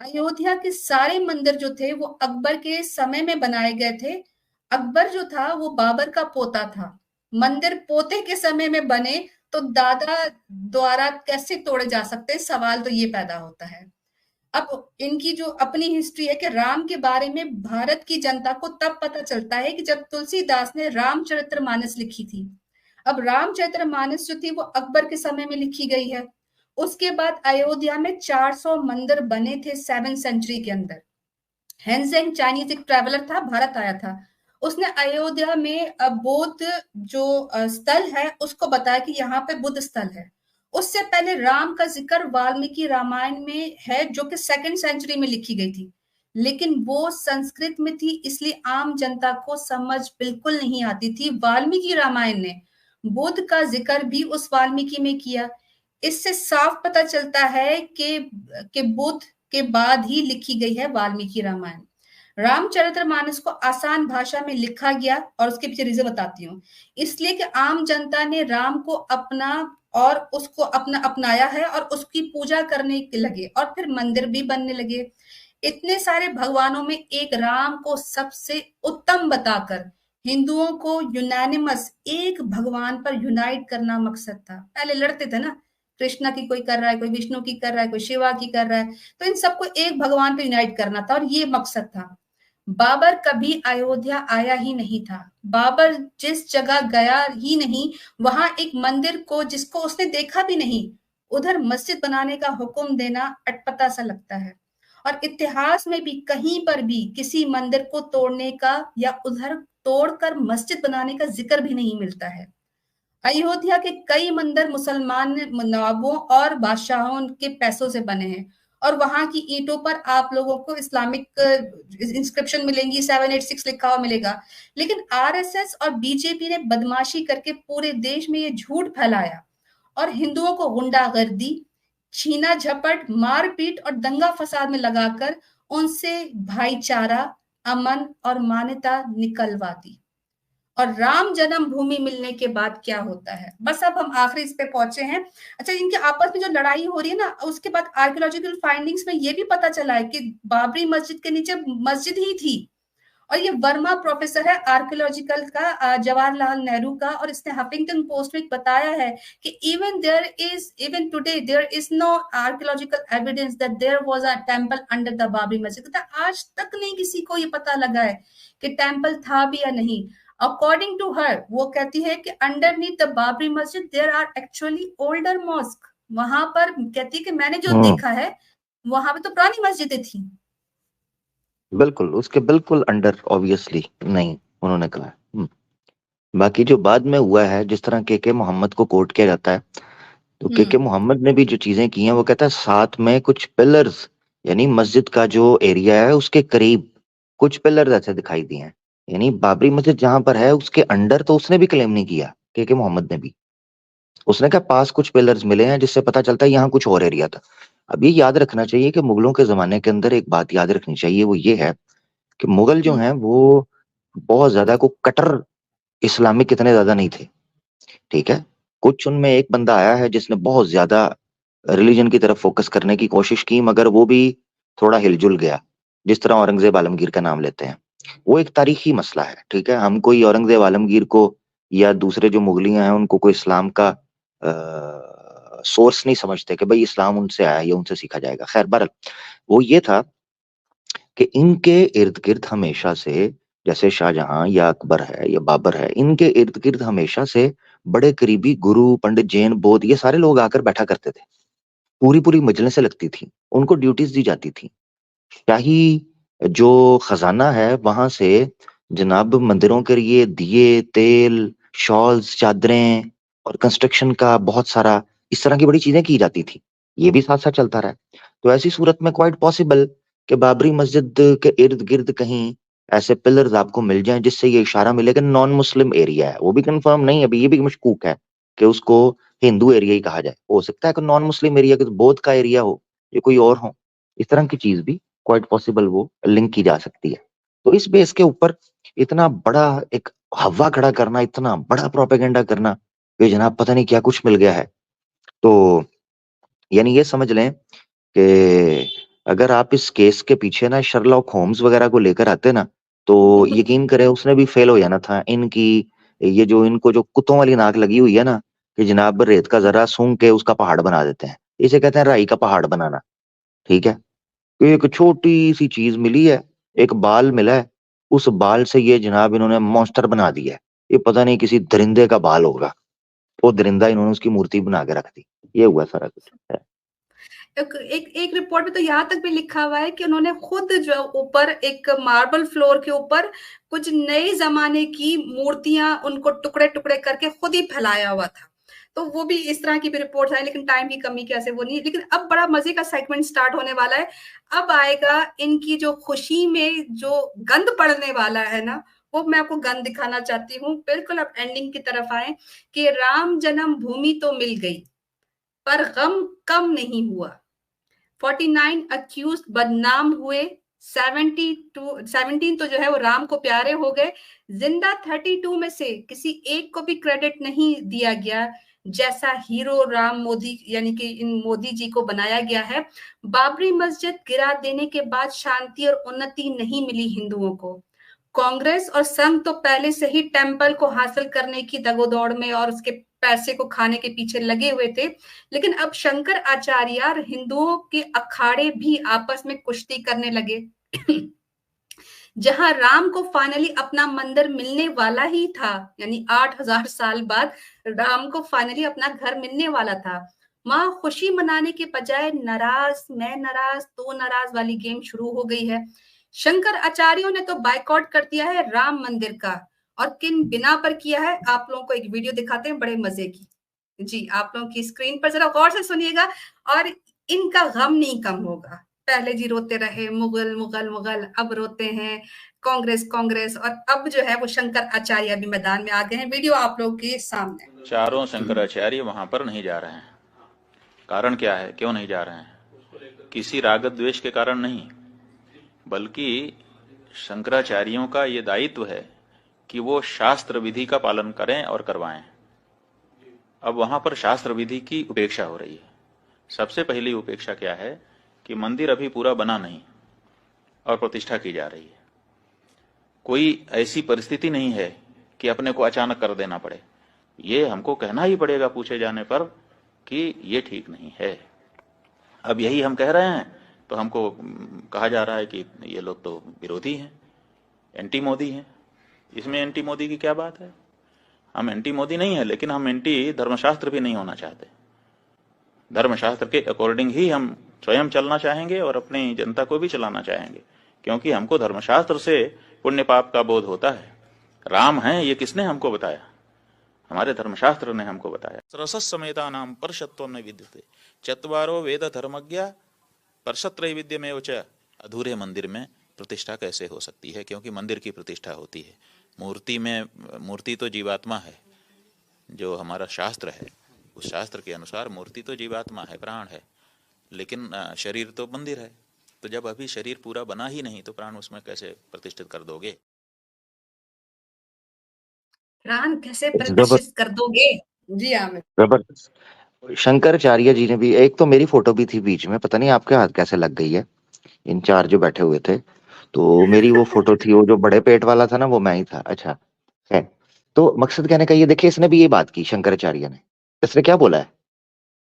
अयोध्या के सारे मंदिर जो थे वो अकबर के समय में बनाए गए थे। अकबर जो था वो बाबर का पोता था। मंदिर पोते के समय में बने तो दादा द्वारा कैसे तोड़े जा सकते हैं, सवाल तो ये पैदा होता है। अब इनकी जो अपनी हिस्ट्री है कि राम के बारे में भारत की जनता को तब पता चलता है कि जब तुलसीदास ने रामचरितमानस लिखी थी। अब रामचरितमानस जो थी वो अकबर के समय में लिखी गई है। उसके बाद अयोध्या में 400 मंदिर बने थे 7वीं सेंचुरी के अंदर। हेनसेंग चाइनीज एक ट्रेवलर था, भारत आया था, उसने अयोध्या में बौद्ध जो स्थल है उसको बताया कि यहाँ पे बुद्ध स्थल है। उससे पहले राम का जिक्र वाल्मीकि रामायण में है जो कि 2nd सेंचुरी में लिखी गई थी, लेकिन वो संस्कृत में थी इसलिए आम जनता को समझ बिल्कुल नहीं आती थी। वाल्मीकि रामायण ने बुद्ध का जिक्र भी उस वाल्मीकि में किया। इससे साफ पता चलता है कि बुद्ध के बाद ही लिखी गई है वाल्मीकि रामायण। रामचरितमानस को आसान भाषा में लिखा गया, और उसके पीछे रीजन बताती हूँ। इसलिए कि आम जनता ने राम को अपना और उसको अपनाया है और उसकी पूजा करने लगे, और फिर मंदिर भी बनने लगे। इतने सारे भगवानों में एक राम को सबसे उत्तम बताकर हिंदुओं को यूनानिमस एक भगवान पर यूनाइट करना मकसद था। पहले लड़ते थे ना, कृष्णा की कोई कर रहा है, कोई विष्णु की कर रहा है, कोई शिवा की कर रहा है, तो इन सबको एक भगवान पे यूनाइट करना था, और ये मकसद था। बाबर कभी अयोध्या आया ही नहीं था। बाबर जिस जगह गया ही नहीं, वहां एक मंदिर को जिसको उसने देखा भी नहीं, उधर मस्जिद बनाने का हुक्म देना अटपटा सा लगता है। और इतिहास में भी कहीं पर भी किसी मंदिर को तोड़ने का या उधर तोड़कर मस्जिद बनाने का जिक्र भी नहीं मिलता है। अयोध्या के कई मंदिर मुसलमान नवाबों और बादशाहों के पैसों से बने हैं, और वहां की ईंटों पर आप लोगों को इस्लामिक इंस्क्रिप्शन मिलेंगी, 786 लिखा हुआ मिलेगा। लेकिन आरएसएस और बीजेपी ने बदमाशी करके पूरे देश में ये झूठ फैलाया और हिंदुओं को गुंडागर्दी, छीना झपट, मारपीट और दंगा फसाद में लगाकर उनसे भाईचारा, अमन और मान्यता निकलवा दी। और राम जन्मभूमि मिलने के बाद क्या होता है, बस अब हम आखिरी इस पे पहुंचे हैं। अच्छा, इनके आपस में जो लड़ाई हो रही है ना, उसके बाद आर्कियोलॉजिकल फाइंडिंग्स में ये भी पता चला है कि बाबरी मस्जिद के नीचे मस्जिद ही थी। और ये वर्मा प्रोफेसर है आर्कियोलॉजिकल का जवाहरलाल नेहरू का, और इसने हफिंगटन पोस्ट में बताया है कि even today there is no archaeological evidence that there was a temple under the Babri Masjid. आज तक नहीं किसी को ये पता लगा है कि टेंपल था भी या नहीं। अकॉर्डिंग टू हर, वो कहती है कि underneath the Babri Masjid there are actually older mosque. वहां पर कहती है कि मैंने जो देखा है वहां पे तो पुरानी मस्जिदें थी। बिल्कुल, उसके बिल्कुल अंडर ऑब्वियसली नहीं, उन्होंने कहा। बाकी जो बाद में हुआ है, जिस तरह के मोहम्मद को कोट किया जाता है, तो के मोहम्मद ने भी जो चीजें की हैं, वो कहता है साथ में कुछ पिलर्स, यानी मस्जिद का जो एरिया है उसके करीब कुछ पिलर्स ऐसे दिखाई दिए हैं। यानी बाबरी मस्जिद जहां पर है उसके अंडर तो उसने भी क्लेम नहीं किया, के मोहम्मद ने भी। उसने कहा पास कुछ पिलर्स मिले हैं, जिससे पता चलता है यहाँ कुछ और एरिया था। अब ये याद रखना चाहिए कि मुगलों के जमाने के अंदर एक बात याद रखनी चाहिए, वो ये है कि मुगल जो हैं वो बहुत ज्यादा को कट्टर इस्लामिक इतने ज्यादा नहीं थे, ठीक है। कुछ उनमें एक बंदा आया है जिसने बहुत ज्यादा रिलीजन की तरफ फोकस करने की कोशिश की, मगर वो भी थोड़ा हिलजुल गया, जिस तरह औरंगजेब आलमगीर का नाम लेते हैं। वो एक तारीखी मसला है, ठीक है। हम कोई औरंगजेब आलमगीर को या दूसरे जो मुगलियां हैं उनको कोई इस्लाम का सोर्स नहीं समझते कि भाई इस्लाम उनसे आया या उनसे सीखा जाएगा। खैर, बहरहाल वो ये था कि इनके इर्द गिर्द हमेशा से, जैसे शाहजहां या अकबर है या बाबर है, इनके इर्द गिर्द हमेशा से बड़े करीबी गुरु, पंडित, जैन, बौद्ध, ये सारे लोग आकर बैठा करते थे। पूरी पूरी मजलिसें लगती थी, उनको ड्यूटीज दी जाती थी। शाही जो खजाना है वहां से जनाब मंदिरों के लिए दिए, तेल, शॉल्स, चादरें और कंस्ट्रक्शन का बहुत सारा इस तरह की बड़ी चीजें की जाती थी। ये भी साथ साथ चलता रहा। तो ऐसी सूरत में क्वाइट पॉसिबल कि बाबरी मस्जिद के इर्द गिर्द कहीं ऐसे पिलर्स आपको मिल जाएं जिससे ये इशारा मिले कि नॉन मुस्लिम एरिया है। वो भी कंफर्म नहीं, अभी ये भी मशकूक है कि उसको हिंदू एरिया ही कहा जाए। हो सकता है कि नॉन मुस्लिम एरिया, बौद्ध का एरिया हो या कोई और हो, इस तरह की चीज भी क्वाइट पॉसिबल वो लिंक की जा सकती है। तो इस बेस के ऊपर इतना बड़ा एक हवा खड़ा करना, इतना बड़ा प्रोपेगेंडा करना कि जनाब पता नहीं क्या कुछ मिल गया है, तो यानी ये समझ लें कि अगर आप इस केस के पीछे ना शर्लॉक होम्स वगैरह को लेकर आते ना, तो यकीन करें उसने भी फेल हो जाना था। इनकी ये जो इनको जो कुत्तों वाली नाक लगी हुई है ना, कि जनाब रेत का जरा सूंघ के उसका पहाड़ बना देते हैं, इसे कहते हैं राई का पहाड़ बनाना, ठीक है। तो एक छोटी सी चीज मिली है, एक बाल मिला है, उस बाल से ये जनाब इन्होंने मॉन्स्टर बना दिया है। ये पता नहीं किसी दरिंदे का बाल होगा, वो दरिंदा इन्होंने उसकी मूर्ति बना के रख दी। ये हुआ सारा कुछ है। एक रिपोर्ट में तो यहाँ तक भी लिखा हुआ है कि उन्होंने खुद जो ऊपर एक मार्बल फ्लोर के ऊपर कुछ नए जमाने की मूर्तियां उनको टुकड़े टुकड़े करके खुद ही फैलाया हुआ था। तो वो भी इस तरह की भी रिपोर्ट है, लेकिन टाइम की कमी कैसे वो नहीं। लेकिन अब बड़ा मजे का सेगमेंट स्टार्ट होने वाला है। अब आएगा इनकी जो खुशी में जो गंद पड़ने वाला है ना, वो मैं आपको गंद दिखाना चाहती हूँ। बिल्कुल अब एंडिंग की तरफ आए कि राम जन्मभूमि तो मिल गई पर गम कम नहीं हुआ। 49 अक्यूज बदनाम हुए, 17 तो जो है वो राम को प्यारे हो गए। जिंदा 32 में से किसी एक को भी क्रेडिट नहीं दिया गया, जैसा हीरो राम मोदी यानी कि इन मोदी जी को बनाया गया है। बाबरी मस्जिद गिरा देने के बाद शांति और उन्नति नहीं मिली हिंदुओं को। कांग्रेस और संघ तो पहले से ही टेम्पल को हासिल करने की दगोदौड़ में और उसके पैसे को खाने के पीछे लगे हुए थे। लेकिन अब शंकर आचार्य और हिंदुओं के अखाड़े भी आपस में कुश्ती करने लगे। जहां राम को फाइनली अपना मंदिर मिलने वाला ही था, यानी 8000 साल बाद राम को फाइनली अपना घर मिलने वाला था, वहां खुशी मनाने के बजाय नाराज, मैं नाराज, तो नाराज वाली गेम शुरू हो गई है। शंकर आचार्यों ने तो बायकॉट कर दिया है राम मंदिर का, और किन बिना पर किया है आप लोगों को एक वीडियो दिखाते हैं बड़े मजे की। जी, आप लोगों की स्क्रीन पर जरा गौर से सुनिएगा और इनका गम नहीं कम होगा। पहले जी रोते रहे मुगल मुगल मुगल, अब रोते हैं कांग्रेस कांग्रेस, और अब जो है वो शंकर आचार्य भी मैदान में आ गए हैं। वीडियो आप लोगों के सामने। चारों शंकराचार्य वहां पर नहीं जा रहे हैं, कारण क्या है, क्यों नहीं जा रहे हैं? किसी राग द्वेष के कारण नहीं, बल्कि शंकराचार्यों का ये दायित्व है कि वो शास्त्र विधि का पालन करें और करवाएं। अब वहां पर शास्त्र विधि की उपेक्षा हो रही है। सबसे पहली उपेक्षा क्या है कि मंदिर अभी पूरा बना नहीं और प्रतिष्ठा की जा रही है। कोई ऐसी परिस्थिति नहीं है कि अपने को अचानक कर देना पड़े। ये हमको कहना ही पड़ेगा पूछे जाने पर कि ये ठीक नहीं है। अब यही हम कह रहे हैं तो हमको कहा जा रहा है कि ये लोग तो विरोधी हैं, एंटी मोदी हैं। इसमें एंटी मोदी की क्या बात है? हम एंटी मोदी नहीं है, लेकिन हम एंटी धर्मशास्त्र भी नहीं होना चाहते। धर्मशास्त्र के अकॉर्डिंग ही हम स्वयं चलना चाहेंगे और अपनी जनता को भी चलाना चाहेंगे, क्योंकि हमको धर्मशास्त्र से पुण्य पाप का बोध होता है। राम है ये किसने हमको बताया? हमारे धर्मशास्त्र ने हमको बताया। रसस समेता नाम परशत्वम न विद्यते चत्वारो वेद धर्मज्ञ परशत्रैविध्यमेव च। अधूरे मंदिर में प्रतिष्ठा कैसे हो सकती है? क्योंकि मंदिर की प्रतिष्ठा होती है। मूर्ति तो जीवात्मा है। जो हमारा शास्त्र है उस शास्त्र के अनुसार मूर्ति तो जीवात्मा है, प्राण है, लेकिन शरीर तो मंदिर है। तो जब अभी शरीर पूरा बना ही नहीं तो प्राण उसमें कैसे प्रतिष्ठित कर दोगे? प्राण कैसे प्रतिष्ठित कर दोगे? जी आमिर। जबरदस्त। शंकराचार्य जी ने भी, एक तो मेरी फोटो भी थी बीच में, पता नहीं आपके हाथ कैसे लग गई है। इन चार जो बैठे हुए थे तो मेरी वो फोटो थी, वो जो बड़े पेट वाला था ना वो मैं ही था। अच्छा है। तो मकसद कहने का ये, देखिए इसने भी ये बात की शंकराचार्य ने। इसने क्या बोला है?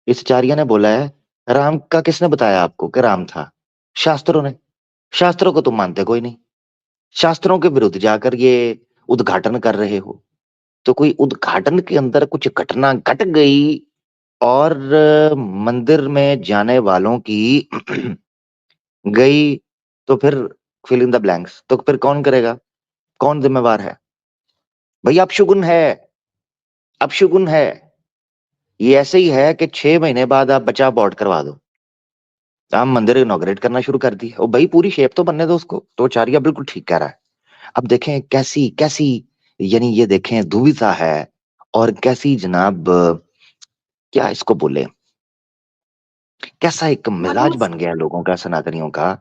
इस आचार्य ने बोला है राम का किसने बताया आपको कि राम था? शास्त्रों ने। शास्त्रों को तुम मानते कोई नहीं, शास्त्रों के विरुद्ध जाकर ये उद्घाटन कर रहे हो। तो कोई उद्घाटन के अंदर कुछ घटना घट गई और मंदिर में जाने वालों की गई, तो फिर फिल इन द ब्लैंक्स, तो फिर कौन करेगा? कौन जिम्मेवार है? भाई अपशुगुन है, अपशुगुन है। ये ऐसे ही है कि 6 महीने बाद आप बचा अबॉर्ट करवा दो, राम मंदिर इनॉग्रेट करना शुरू कर दी, और भाई पूरी शेप तो बनने दो उसको। तो आचार्य बिल्कुल ठीक कह रहा है। अब देखें कैसी कैसी, यानी ये देखें दुविधा है, और कैसी जनाब क्या इसको बोले, कैसा एक मिजाज बन गया लोगों का, सनातनियों का,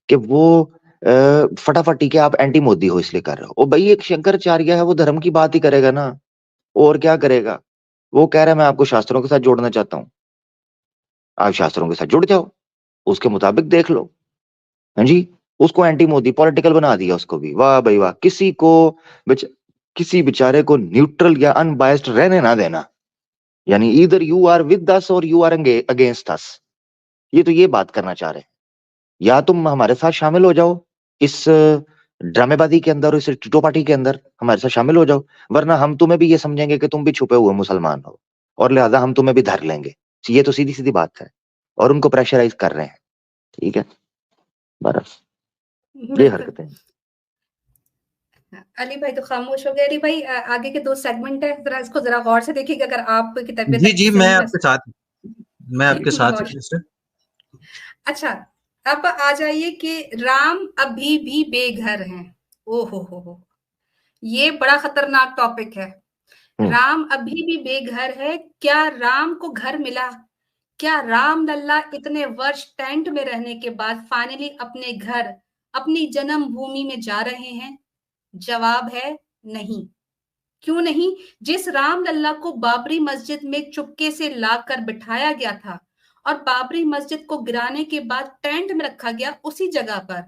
कि वो फटाफट ठीक है आप एंटी मोदी हो इसलिए कर रहे हो। और भाई एक शंकराचार्य है, वो धर्म की बात ही करेगा ना, और क्या करेगा? वो कह रहा है मैं आपको शास्त्रों के साथ जोड़ना चाहता हूं, आप शास्त्रों के साथ जुड़ जाओ, उसके मुताबिक देख लो। हाँ जी। उसको एंटी मोदी पॉलिटिकल बना दिया उसको भी। वाह भाई वाह। किसी बेचारे को न्यूट्रल या अनबायस्ड रहने ना देना, यानी इधर यू आर विद अस और यू आर अगेंस्ट अस। ये तो ये बात करना चाह रहे हैं। या तुम हमारे साथ शामिल हो जाओ इस ड्रामेबाजी के अंदर, इस टिटो पार्टी के अंदर हमारे साथ शामिल हो जाओ, वरना हम तुम्हें भी ये समझेंगे कि तुम भी छुपे हुए मुसलमान हो, और लिहाजा हम तुम्हें भी धर लेंगे। ये तो सीधी सीधी बात है, और उनको प्रेशराइज कर रहे हैं। ठीक है, बस ये हरकतें। अली भाई तो खामोश हो गए। अली भाई आगे के 2 सेगमेंट है, जरा इसको जरा गौर से देखिएगा। अगर आपकी तबीयत जी जी, सही मैं है। आपके साथ बहुत सिस्टर। अच्छा। अब आ जाइए कि राम अभी भी बेघर हैं। ओ हो, ये बड़ा खतरनाक टॉपिक है। राम अभी भी बेघर है। क्या राम को घर मिला? क्या राम लल्ला इतने वर्ष टेंट में रहने के बाद फाइनली अपने घर, अपनी जन्मभूमि में जा रहे हैं? जवाब है नहीं। क्यों नहीं? जिस राम लल्ला को बाबरी मस्जिद में चुपके से लाकर बिठाया गया था और बाबरी मस्जिद को गिराने के बाद टेंट में रखा गया, उसी जगह पर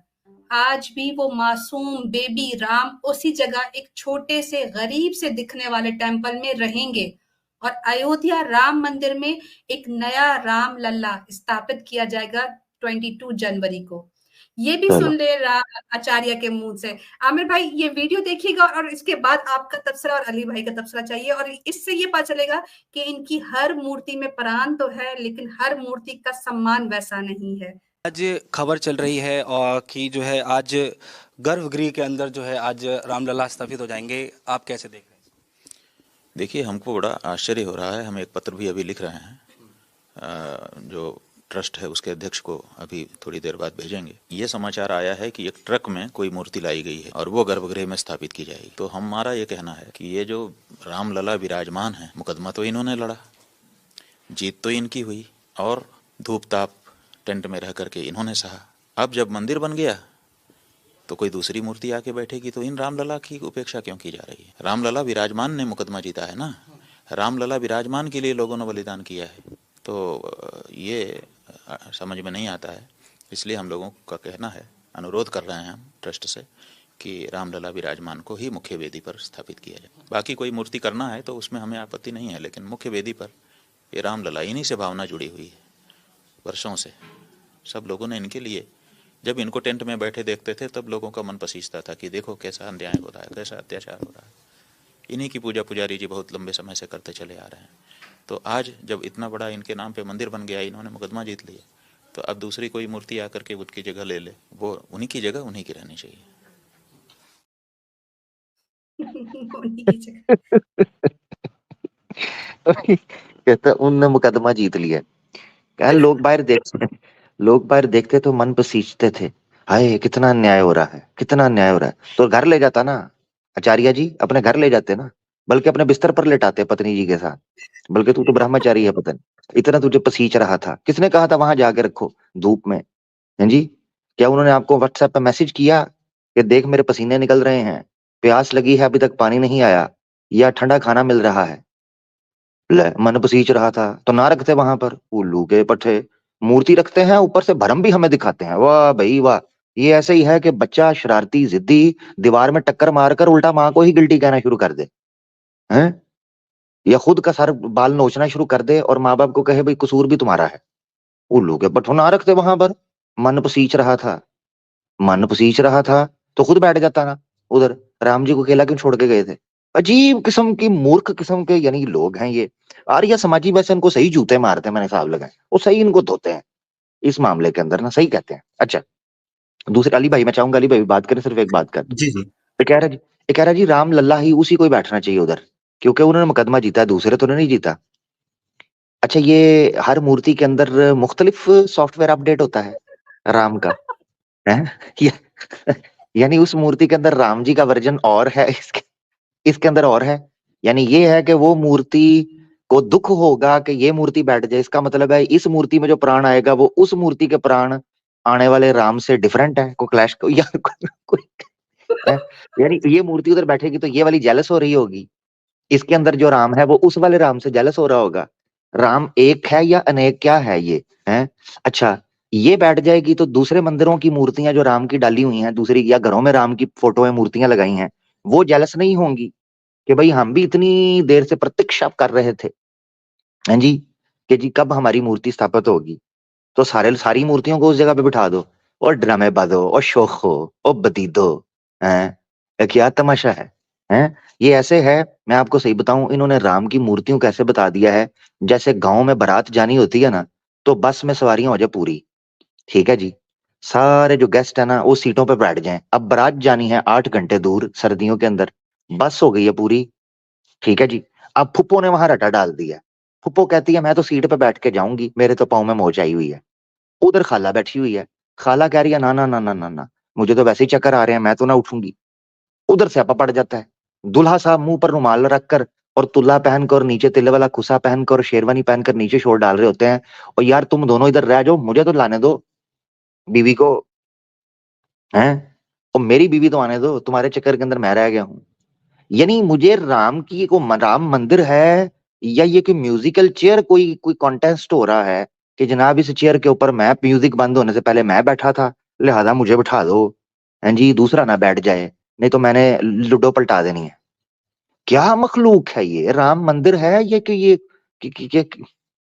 आज भी वो मासूम बेबी राम उसी जगह एक छोटे से गरीब से दिखने वाले टेंपल में रहेंगे, और अयोध्या राम मंदिर में एक नया राम लल्ला स्थापित किया जाएगा 22 जनवरी को। ये भी सुन ले आचार्य के मुंह से। आमिर भाई ये वीडियो देखिएगा और इसके बाद आपका तबसरा और अली भाई का तबसरा चाहिए, और इससे ये पता चलेगा कि इनकी हर मूर्ति में प्राण तो है, लेकिन हर मूर्ति का सम्मान वैसा नहीं है। आज खबर चल रही है और कि जो है आज गर्भगृह के अंदर जो है आज रामलला स्थापित हो जाएंगे, आप कैसे देख रहे हैं? देखिए, हमको बड़ा आश्चर्य हो रहा है। हम एक पत्र भी अभी लिख रहे हैं, जो ट्रस्ट है उसके अध्यक्ष को अभी थोड़ी देर बाद भेजेंगे। ये समाचार आया है कि एक ट्रक में कोई मूर्ति लाई गई है और वो गर्भगृह में स्थापित की जाएगी। तो हमारा ये कहना है कि ये जो रामलला विराजमान है, मुकदमा तो इन्होंने लड़ा, जीत तो इनकी हुई, और धूप ताप टेंट में रह करके इन्होंने सहा। अब जब मंदिर बन गया तो कोई दूसरी मूर्ति आके बैठेगी तो इन रामलला की उपेक्षा क्यों की जा रही है? रामलला विराजमान ने मुकदमा जीता है ना, रामलला विराजमान के लिए लोगों ने बलिदान किया है। तो ये समझ में नहीं आता है, इसलिए हम लोगों का कहना है, अनुरोध कर रहे हैं हम ट्रस्ट से कि रामलला विराजमान को ही मुख्य वेदी पर स्थापित किया जाए। बाकी कोई मूर्ति करना है तो उसमें हमें आपत्ति नहीं है, लेकिन मुख्य वेदी पर ये रामलला, इन्हीं से भावना जुड़ी हुई है वर्षों से। सब लोगों ने इनके लिए, जब इनको टेंट में बैठे देखते थे तब लोगों का मन पसीजता था कि देखो कैसा अन्याय हो रहा है, कैसा अत्याचार हो रहा है। इन्हीं की पूजा पुजारी जी बहुत लंबे समय से करते चले आ रहे हैं। तो आज जब इतना बड़ा इनके नाम पे मंदिर बन गया, इन्होंने मुकदमा जीत लिया, तो अब दूसरी कोई मूर्ति आकर के उनकी जगह ले ले, वो उन्हीं की जगह उन्हीं की रहनी चाहिए। उन्हीं की जगह। कहता उनने मुकदमा जीत लिया। क्या लोग बाहर देखते तो मन पसीजते थे, हाय कितना अन्याय हो रहा है, कितना अन्याय हो रहा है। तो घर ले जाता ना आचार्य जी, अपने घर ले जाते ना, बल्कि अपने बिस्तर पर लेटाते पत्नी जी के साथ। बल्कि तू तो ब्रह्मचारी है, पता नहीं इतना तुझे पसीज रहा था, किसने कहा था वहां जाके रखो धूप में? हैं जी, क्या उन्होंने आपको व्हाट्सएप पे मैसेज किया कि देख मेरे पसीने निकल रहे हैं, प्यास लगी है, अभी तक पानी नहीं आया, या ठंडा खाना मिल रहा है? ले, मन पसीज रहा था तो ना रखते वहां पर। उल्लू के पट्टे, मूर्ति रखते हैं, ऊपर से भरम भी हमें दिखाते हैं। वाह भाई वाह, ये ऐसे ही है कि बच्चा शरारती जिद्दी दीवार में टक्कर मारकर उल्टा माँ को ही गिल्टी कहना शुरू कर दे, हैं? या खुद का सर बाल नोचना शुरू कर दे और माँ बाप को कहे भाई कसूर भी तुम्हारा है। उल्लू के पट्टो ना रखते वहां पर। मन पसीज रहा था, मन पसीज रहा था तो खुद बैठ जाता ना उधर। राम जी को अकेला क्यों छोड़ के गए थे? अजीब किस्म की, मूर्ख किस्म के यानी लोग हैं ये। आर्य समाजी वैसे इनको सही जूते मारते हैं, मैंने हिसाब लगाए, वो सही इनको धोते हैं इस मामले के अंदर ना, सही कहते हैं। अच्छा, दूसरे अली भाई, मैं चाहूंगा अली भाई बात करें, सिर्फ एक बात कर। जी जी ये कह रहा जी राम लल्ला ही उसी को ही बैठना चाहिए उधर, क्योंकि उन्होंने मुकदमा जीता, दूसरे तो नहीं जीता। अच्छा, ये हर मूर्ति के अंदर मुख्तलिफ सॉफ्टवेयर अपडेट होता है राम का, है? यानी उस मूर्ति के अंदर राम जी का वर्जन और है, इसके अंदर और है। यानी ये है कि वो मूर्ति को दुख होगा कि ये मूर्ति बैठ जाए, इसका मतलब है इस मूर्ति में जो प्राण आएगा वो उस मूर्ति के प्राण आने वाले राम से डिफरेंट है, कोई क्लैश को या कोई है। यानी ये मूर्ति उधर बैठेगी तो ये वाली जेलस हो रही होगी, इसके अंदर जो राम है वो उस वाले राम से जेलस हो रहा होगा। राम एक है या अनेक, क्या है ये, है? अच्छा, ये बैठ जाएगी तो दूसरे मंदिरों की मूर्तियां जो राम की डाली हुई हैं दूसरी, या घरों में राम की फोटो है, मूर्तियां लगाई हैं, वो जेलस नहीं होंगी कि भाई हम भी इतनी देर से प्रतीक्षा कर रहे थे, हैं जी, कि जी कब हमारी मूर्ति स्थापित होगी। तो सारी मूर्तियों को उस जगह पे बिठा दो और ड्रामे बाजो और शोखो और बदीदो, हैं? ये क्या तमाशा है, हैं? ये ऐसे है, मैं आपको सही बताऊं, इन्होंने राम की मूर्तियों को ऐसे बता दिया है जैसे गांव में बारात जानी होती है ना, तो बस में सवारियां हो जाए पूरी, ठीक है जी, सारे जो गेस्ट है ना वो सीटों पे बैठ जाएं। अब बारात जानी है 8 घंटे दूर सर्दियों के अंदर, बस हो गई है पूरी, ठीक है जी। अब फुप्पो ने वहां रटा डाल दिया, फुप्पो कहती है मैं तो सीट पे बैठ के जाऊंगी, मेरे तो पाँव में मोच आई हुई है। उधर खाला बैठी हुई है, खाला कह रही है ना ना ना ना ना ना, मुझे तो वैसे ही चक्कर आ रहे हैं, मैं तो ना उठूंगी। उधर स्यापा पड़ जाता है। दूल्हा साहब मुंह पर रुमाल रखकर और तुल्ला पहनकर, नीचे तिल वाला खुसा पहनकर और शेरवानी पहनकर नीचे शोर डाल रहे होते हैं, और यार तुम दोनों इधर रह जाओ, मुझे तो लाने दो बीवी को, हैं? और मेरी बीवी तो आने दो, तुम्हारे चक्कर के अंदर मैं रह गया हूं। यानी मुझे राम की को राम मंदिर है या ये कोई म्यूजिकल चेयर, कोई कॉन्टेस्ट हो रहा है कि जनाब इस चेयर के ऊपर मैं, म्यूजिक बंद होने से पहले मैं बैठा था, लिहाजा मुझे बिठा दो, हैं जी, दूसरा ना बैठ जाए, नहीं तो मैंने लूडो पलटा देनी है। क्या मखलूक है ये? राम मंदिर है ये कि ये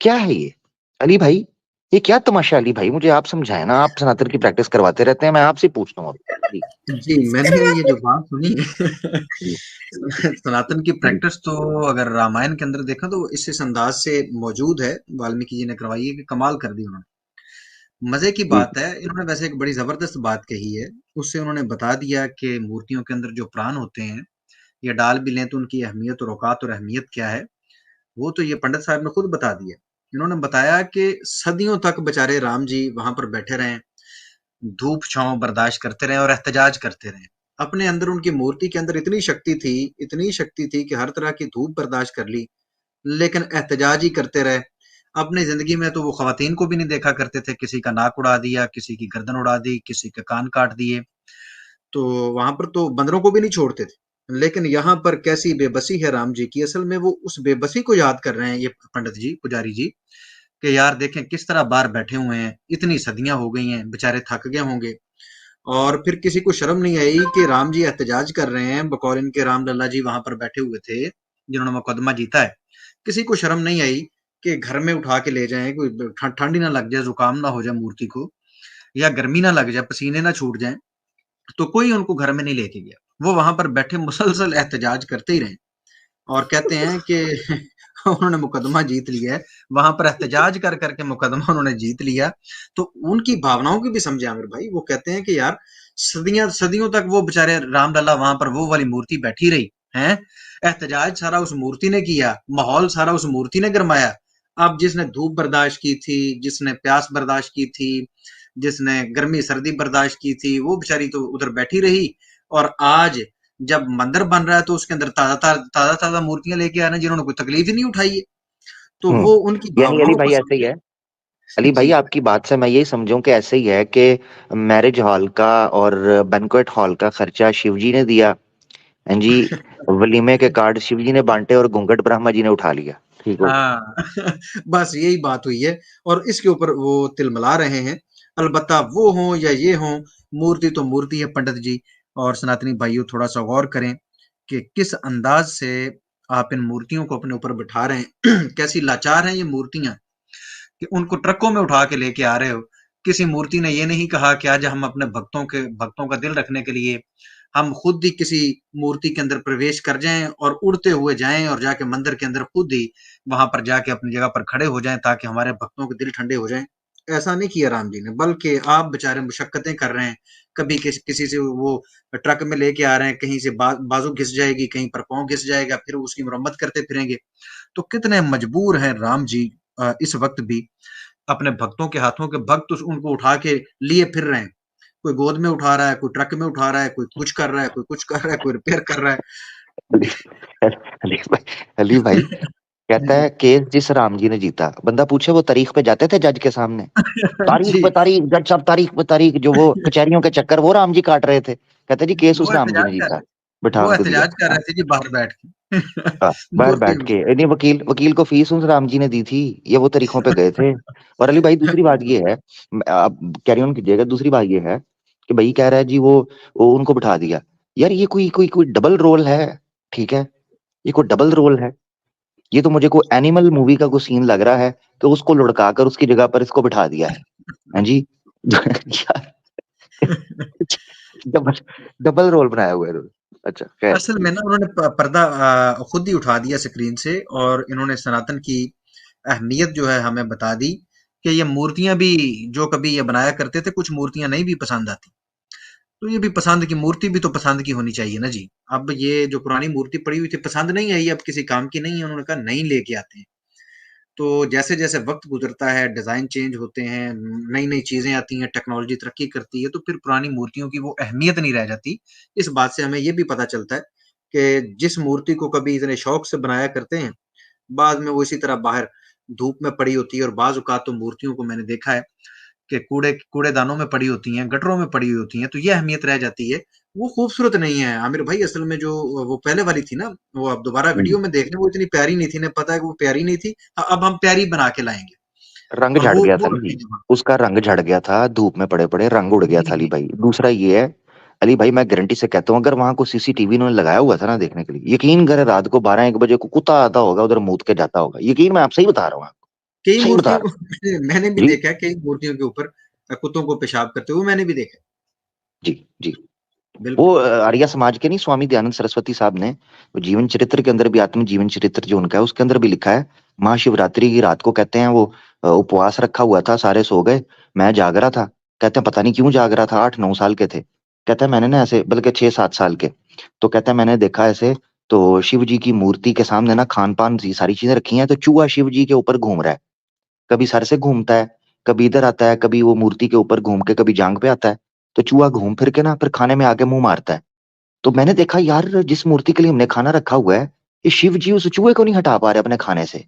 क्या है ये? अली भाई, ये क्या तमाशा? अली भाई मुझे आप समझाए ना, आप सनातन की प्रैक्टिस करवाते रहते हैं, मैं आपसे पूछता हूँ जी। जी, मैंने ये जो बात सुनी सनातन की प्रैक्टिस तो अगर रामायण के अंदर देखा तो इस अंदाज से मौजूद है, वाल्मीकि जी ने करवाई है कि कमाल कर दी उन्होंने। मजे की जी बात है, इन्होंने वैसे एक बड़ी जबरदस्त बात कही है, उससे उन्होंने बता दिया कि मूर्तियों के अंदर जो प्राण होते हैं या डाल भी लें तो उनकी अहमियत और औकात और अहमियत क्या है, वो तो ये पंडित साहब ने खुद बता दिया। इन्होंने बताया कि सदियों तक बेचारे राम जी वहां पर बैठे रहे, धूप छांव बर्दाश्त करते रहे और एहतजाज करते रहे। अपने अंदर उनकी मूर्ति के अंदर इतनी शक्ति थी कि हर तरह की धूप बर्दाश्त कर ली, लेकिन एहतजाज ही करते रहे। अपनी जिंदगी में तो वो खवातीन को भी नहीं देखा करते थे, किसी का नाक उड़ा दिया, किसी की गर्दन उड़ा दी, किसी के कान काट दिए, तो वहां पर तो बंदरों को भी नहीं छोड़ते थे। लेकिन यहाँ पर कैसी बेबसी है राम जी की, असल में वो उस बेबसी को याद कर रहे हैं ये पंडित जी, पुजारी जी, कि यार देखें किस तरह बाहर बैठे हुए हैं, इतनी सदियां हो गई हैं, बेचारे थक गए होंगे। और फिर किसी को शर्म नहीं आई कि राम जी एहतजाज कर रहे हैं, बकौल इनके राम लल्ला जी वहां पर बैठे हुए थे जिन्होंने मुकदमा जीता है। किसी को शर्म नहीं आई कि घर में उठा के ले जाएं, कोई ठंड ही ना लग जाए, जुकाम ना हो जाए मूर्ति को, या गर्मी ना लग जाए, पसीने ना छूट जाए, तो कोई उनको घर में नहीं लेके गया। वो वहां पर बैठे मुसलसल एहतजाज करते ही रहे और कहते हैं कि उन्होंने मुकदमा जीत लिया है, वहां पर एहतजाज कर करके मुकदमा उन्होंने जीत लिया। तो उनकी भावनाओं की भी समझे आमिर भाई, वो कहते हैं कि यार सदियां सदियों तक वो बेचारे रामलला वहां पर वो वाली मूर्ति बैठी रही है, एहतजाज सारा उस मूर्ति ने किया, माहौल सारा उस मूर्ति ने गरमाया। अब जिसने धूप बर्दाश्त की थी, जिसने प्यास बर्दाश्त की थी, जिसने गर्मी सर्दी बर्दाश्त की थी, वो बेचारी तो उधर बैठी रही। और आज जब मंदिर बन रहा है तो उसके अंदर ताजा मूर्तियां लेके आ रहे हैं जिन्होंने कोई तकलीफ ही नहीं उठाई है। तो वो उनकी यानी अली भावनाओं को भाई ऐसे ही समझे। है। अली भाई जी आपकी बात से मैं यही समझूं कि ऐसे ही है कि मैरिज हॉल का और बैंक्वेट हॉल का खर्चा शिवजी ने दिया। हाँ जी। वलीमे के कार्ड शिवजी ने बांटे और घूंघट ब्रह्मा जी ने उठा लिया। ठीक हो गया। हाँ बस यही बात हुई है और इसके ऊपर वो तिलमिला रहे हैं। अलबत्ता वो हों या ये हों, मूर्ति तो मूर्ति है पंडित जी। और सनातनी भाइयों थोड़ा सा गौर करें कि किस अंदाज से आप इन मूर्तियों को अपने ऊपर बिठा रहे हैं कैसी लाचार हैं ये मूर्तियां कि उनको ट्रकों में उठा के लेके आ रहे हो। किसी मूर्ति ने ये नहीं कहा कि आज हम अपने भक्तों का दिल रखने के लिए हम खुद ही किसी मूर्ति के अंदर प्रवेश कर जाएं और उड़ते हुए जाएं और जाके मंदिर के अंदर खुद ही वहां पर जाके अपनी जगह पर खड़े हो जाएं ताकि हमारे भक्तों के दिल ठंडे हो जाएं। ऐसा नहीं किया राम जी ने, बल्कि आप बेचारे मुशक्कतें कर रहे हैं। कभी किसी से वो ट्रक में लेके आ रहे हैं, कहीं से बाजू घिस जाएगी, कहीं पर पाँव घिस जाएगा, फिर उसकी मरम्मत करते फिरेंगे। तो कितने मजबूर हैं राम जी इस वक्त भी। अपने भक्तों के हाथों के भक्त उनको उठा के लिए फिर रहे हैं। कोई गोद में उठा रहा है, कोई ट्रक में उठा रहा है, कोई कुछ कर रहा है, कोई कुछ कर रहा है, कोई रिपेयर कर रहा अली अली भाई, अली भाई कहता है। है केस जिस राम जी ने जीता, बंदा पूछे वो तारीख पे जाते थे जज के सामने? तारीख जी पे तारीख, जज साहब तारीख पे तारीख, जो वो कचहरियों के चक्कर वो राम जी काट रहे थे। कहते जी केस उस वो राम जी एहतजाज ने कर जीता, रहे बिठा वो उनको दिया। एहतजाज कर हाँ, रहे थे जी बाहर बैठ के हाँ, बाहर मूर्ति बैठ में। के नहीं, वकील वकील को फीस उस राम जी ने दी थी, ये वो तरीकों पे गए थे। और अली भाई दूसरी बात ये है, आप कैरी ऑन कीजिएगा, दूसरी बात ये है कि भाई कह रहा है जी वो उनको बिठा दिया। यार ये कोई डबल रोल है, ठीक है, ये कोई डबल रोल है। ये तो मुझे कोई एनिमल मूवी का कोई सीन लग रहा है कि उसको लुढ़का कर उसकी जगह पर इसको बिठा दिया है। हाँ जी। यार डबल डबल रोल बनाया हुआ है इन्होंने। अच्छा खैर। असल में ना उन्होंने पर्दा खुद ही उठा दिया स्क्रीन से और इन्होंने सनातन की अहमियत जो है हमें बता दी कि ये मूर्तियां भी जो कभी ये बनाया करते थे, कुछ मूर्तियां नहीं भी पसंद आती। तो ये भी पसंद की मूर्ति भी तो पसंद की होनी चाहिए ना जी। अब ये जो पुरानी मूर्ति पड़ी हुई थी पसंद नहीं आई, अब किसी काम की नहीं है, उन्होंने कहा नहीं लेके आते हैं। तो जैसे जैसे वक्त गुजरता है, डिजाइन चेंज होते हैं, नई नई चीजें आती हैं, टेक्नोलॉजी तरक्की करती है, तो फिर पुरानी मूर्तियों की वो अहमियत नहीं रह जाती। इस बात से हमें ये भी पता चलता है कि जिस मूर्ति को कभी इतने शौक से बनाया करते हैं, बाद में वो इसी तरह बाहर धूप में पड़ी होती है। और बाज औकात तो मूर्तियों को मैंने देखा है कि कूड़ेदानों में पड़ी होती हैं, गटरों में पड़ी हुई होती हैं, तो ये अहमियत रह जाती है। वो खूबसूरत नहीं है आमिर भाई। असल में जो वो पहले वाली थी ना, वो आप दोबारा वीडियो में देख लें, वो इतनी प्यारी नहीं थी, ने पता है कि वो प्यारी नहीं थी। अब हम प्यारी बना के लाएंगे रंग और झड़ गया था वो जी, रखेंगे वहाँ। उसका रंग झड़ गया था, धूप में पड़े पड़े रंग उड़ गया जी था अली जी भाई। दूसरा ये है अली भाई, मैं गारंटी से कहता हूँ अगर वहां को सीसीटीवी इन्होंने लगाया हुआ था ना देखने के लिए, यकीन करे रात को 12-1 बजे को कुत्ता आता होगा उधर मूत के जाता होगा। यकीन, मैं आपसे ही बता रहा हूँ आपको, कई सही बता मूर्तियों रहा को मैंने भी हूँ जी। देखा है, कई मूर्तियों के ऊपर कुत्तों को पेशाब करते हुए मैंने भी देखा जी जी। है। वो बिल्कुल। आर्य समाज के नहीं, स्वामी दयानंद सरस्वती साहब ने वो जीवन चरित्र के अंदर भी, आत्म जीवन चरित्र जो उनका है उसके अंदर भी लिखा है, महाशिवरात्रि की रात को कहते हैं वो उपवास रखा हुआ था, सारे सो गए, मैं जाग रहा था। कहते हैं पता नहीं क्यों जाग रहा था, 8-9 साल के थे। कहते हैं मैंने ना ऐसे, बल्कि 6-7 साल के, तो कहते हैं मैंने देखा ऐसे, तो शिव जी की मूर्ति के सामने ना खान पान सी सारी चीजें रखी हैं, तो चूहा शिव जी के ऊपर घूम रहा है, कभी सर से घूमता है, कभी इधर आता है, कभी वो मूर्ति के ऊपर घूम के कभी जांग पे आता है। तो चूहा घूम फिर के ना फिर खाने में आके मुंह मारता है। तो मैंने देखा यार जिस मूर्ति के लिए हमने खाना रखा हुआ है, ये शिव जी उस चूहे को नहीं हटा पा रहे अपने खाने से।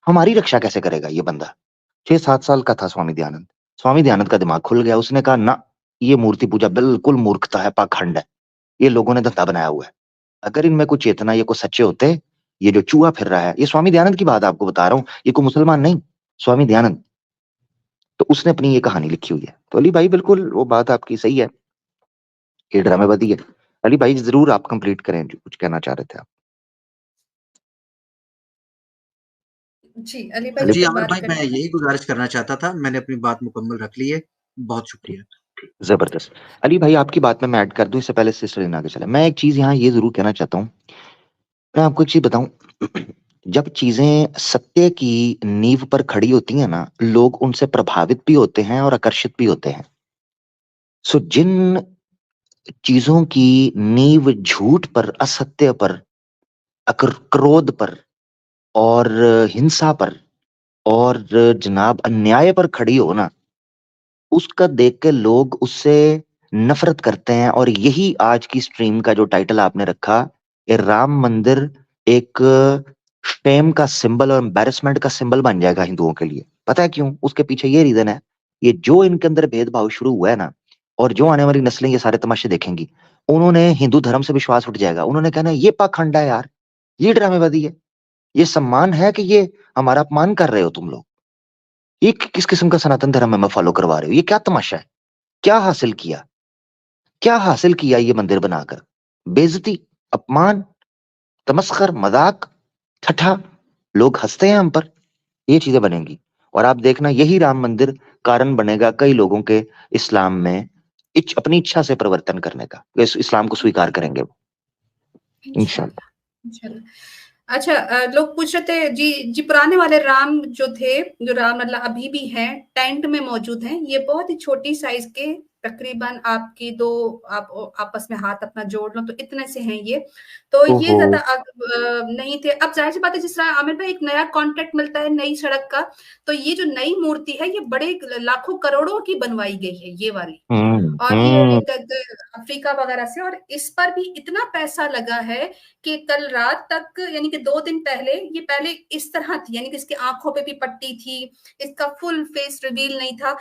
हमारी रक्षा कैसे करेगा ये बंदा? 6-7 साल का था स्वामी दयानंद। स्वामी दयानंद का दिमाग खुल गया, उसने कहा ना, ये मूर्ति पूजा बिल्कुल मूर्खता है, पाखंड है, ये लोगों ने धंधा बनाया हुआ है। अगर इनमें कुछ चेतना, ये कुछ सच्चे होते, ये जो चूहा फिर रहा है, ये स्वामी दयानंद की बात आपको बता रहा हूँ, ये कोई मुसलमान नहीं, स्वामी दयानंद। तो उसने अपनी ये कहानी लिखी हुई है। तो अली भाई बिल्कुल वो बात आपकी सही है, ये ड्रामेबाजी है। अली भाई जरूर आप कंप्लीट करें जो कुछ कहना चाह रहे थे आप। जी, अली भाई अली जी फिर आमिर बात भाई, मैं करें। यही गुजारिश करना चाहता था, मैंने अपनी बात मुकम्मल रख ली है। बहुत शुक्रिया। जबरदस्त। अली भाई आपकी बात में मैं ऐड कर दूं, इससे पहले सिस्टर इन आगे चले, मैं एक चीज यहाँ ये जरूर कहना चाहता हूँ। मैं आपको एक चीज बताऊं, जब चीजें सत्य की नींव पर खड़ी होती हैं ना, लोग उनसे प्रभावित भी होते हैं और आकर्षित भी होते हैं। सो जिन चीजों की नींव झूठ पर, असत्य पर, क्रोध पर और हिंसा पर और जनाब अन्याय पर खड़ी हो ना, उसका देख के लोग उससे नफरत करते हैं। और यही आज की स्ट्रीम का जो टाइटल आपने रखा, ये राम मंदिर एक शेम का सिंबल और एम्बैरेसमेंट का सिंबल बन जाएगा हिंदुओं के लिए। पता है क्यों? उसके पीछे ये रीजन है, ये जो इनके अंदर भेदभाव शुरू हुआ है ना, और जो आने वाली नस्लें ये सारे तमाशे देखेंगी, उन्होंने हिंदू धर्म से विश्वास उठ जाएगा। उन्होंने कहना ये पाखंड है यार, ये ड्रामेबाजी है, ये सम्मान है कि ये हमारा अपमान कर रहे हो तुम लोग, ये किस किस्म का सनातन धर्म है मैं फॉलो करवा रहे हो, ये क्या तमाशा है? क्या हासिल किया, क्या हासिल किया ये मंदिर बनाकर? बेइज्जती, अपमान, तमस्खर, मजाक, ठट्ठा, लोग हंसते हैं हम पर, ये चीजें बनेंगी। और आप देखना यही राम मंदिर कारण बनेगा कई लोगों के इस्लाम में अपनी इच्छा से परिवर्तन करने का, वे इस इस्लाम को स्वीकार करेंगे वो, इंशाल्लाह। इंशाल्लाह, इंशाल्लाह। अच्छा, लोग पूछ रहे थे जी, जी पुराने वाले राम जो थे, जो राम मतलब अभी भी हैं, टेंट में मौजूद हैं, ये बहुत ही छोटी साइज के, तकरीबन आपकी दो, आप आपस में हाथ अपना जोड़ लो तो इतने से हैं ये, तो ये ओहो। ज्यादा नहीं थे। अब जाहिर सी बात है, जिस तरह आमिर भाई एक नया कॉन्ट्रैक्ट मिलता है नई सड़क का, तो ये जो नई मूर्ति है ये बड़े लाखों करोड़ों की बनवाई गई है ये वाली, और ये हम्म। अफ्रीका वगैरह से, और इस पर भी इतना पैसा लगा है कि कल रात तक, यानी कि 2 दिन पहले, ये पहले इस तरह थी, यानी कि इसकी आंखों पे भी पट्टी थी, इसका फुल फेस रिवील नहीं था।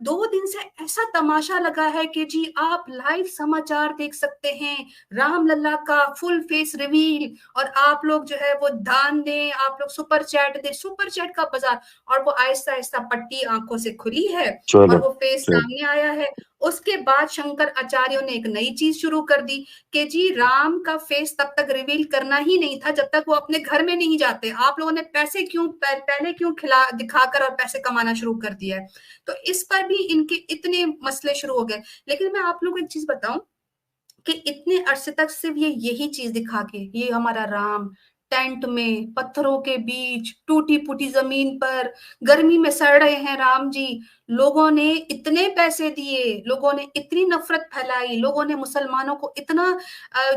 2 दिन से ऐसा तमाशा लगा है कि जी आप लाइव समाचार देख सकते हैं, रामलला का फुल फेस रिवील, और आप लोग जो है वो दान दें, आप लोग सुपर चैट दें, सुपर चैट का बाजार, और वो आहिस्ता आहिस्ता पट्टी आंखों से खुली है और चलो वो फेस चलो। सामने आया है। उसके बाद शंकर आचार्यों ने एक नई चीज शुरू कर दी कि जी राम का फेस तब तक रिवील करना ही नहीं था जब तक वो अपने घर में नहीं जाते। आप लोगों ने पैसे क्यों पहले क्यों खिला दिखाकर और पैसे कमाना शुरू कर दिया है? तो इस पर भी इनके इतने मसले शुरू हो गए। लेकिन मैं आप लोगों को एक चीज बताऊं कि इतने अरसे तक सिर्फ ये यही चीज दिखा के, ये हमारा राम टेंट में, पत्थरों के बीच, टूटी फूटी जमीन पर, गर्मी में सड़ रहे हैं राम जी, लोगों ने इतने पैसे दिए, लोगों ने इतनी नफरत फैलाई, लोगों ने मुसलमानों को इतना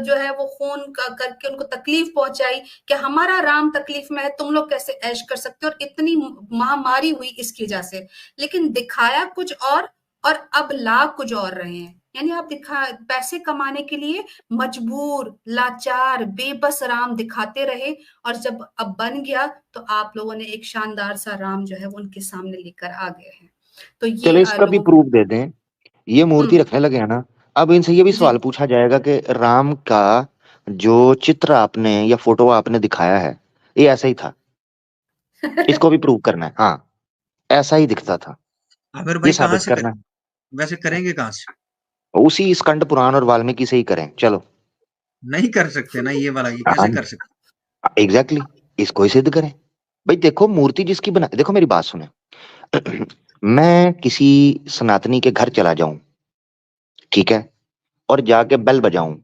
जो है वो खून करके उनको तकलीफ पहुंचाई कि हमारा राम तकलीफ में है, तुम लोग कैसे ऐश कर सकते हो, और इतनी महामारी हुई इसकी वजह से। लेकिन दिखाया कुछ और अब ला कुछ और रहे हैं। यानी आप पैसे कमाने के लिए मजबूर, लाचार, बेबस राम दिखाते रहे, और जब अब बन गया तो आप लोगों ने एक शानदार सा राम जो है वो उनके सामने लेकर आ गए हैं। तो ये चलो इसका भी लोगों प्रूफ दे दें, ये मूर्ति रखने लगे हैं ना, अब इनसे ये भी जी सवाल पूछा जाएगा कि राम का जो चित्र आपने या फोटो आपने दिखाया है ये ऐसा ही था, इसको भी प्रूव करना है। हाँ, ऐसा ही दिखता था, आमिर ये भाई कहाँ साबित से करना है। वैसे करेंगे कहाँ से? उसी स्कंद पुराण और वाल्मीकि से ही करें, चलो। नहीं कर सकते ना, ये वाला, ये कैसे कर सकते? एग्जैक्टली, इसको ही सिद्ध करें। भाई देखो, मूर्ति जिसकी बना, देखो मेरी बात सुने, मैं किसी सनातनी के घर चला जाऊं, ठीक है, और जाके बेल बजाऊं,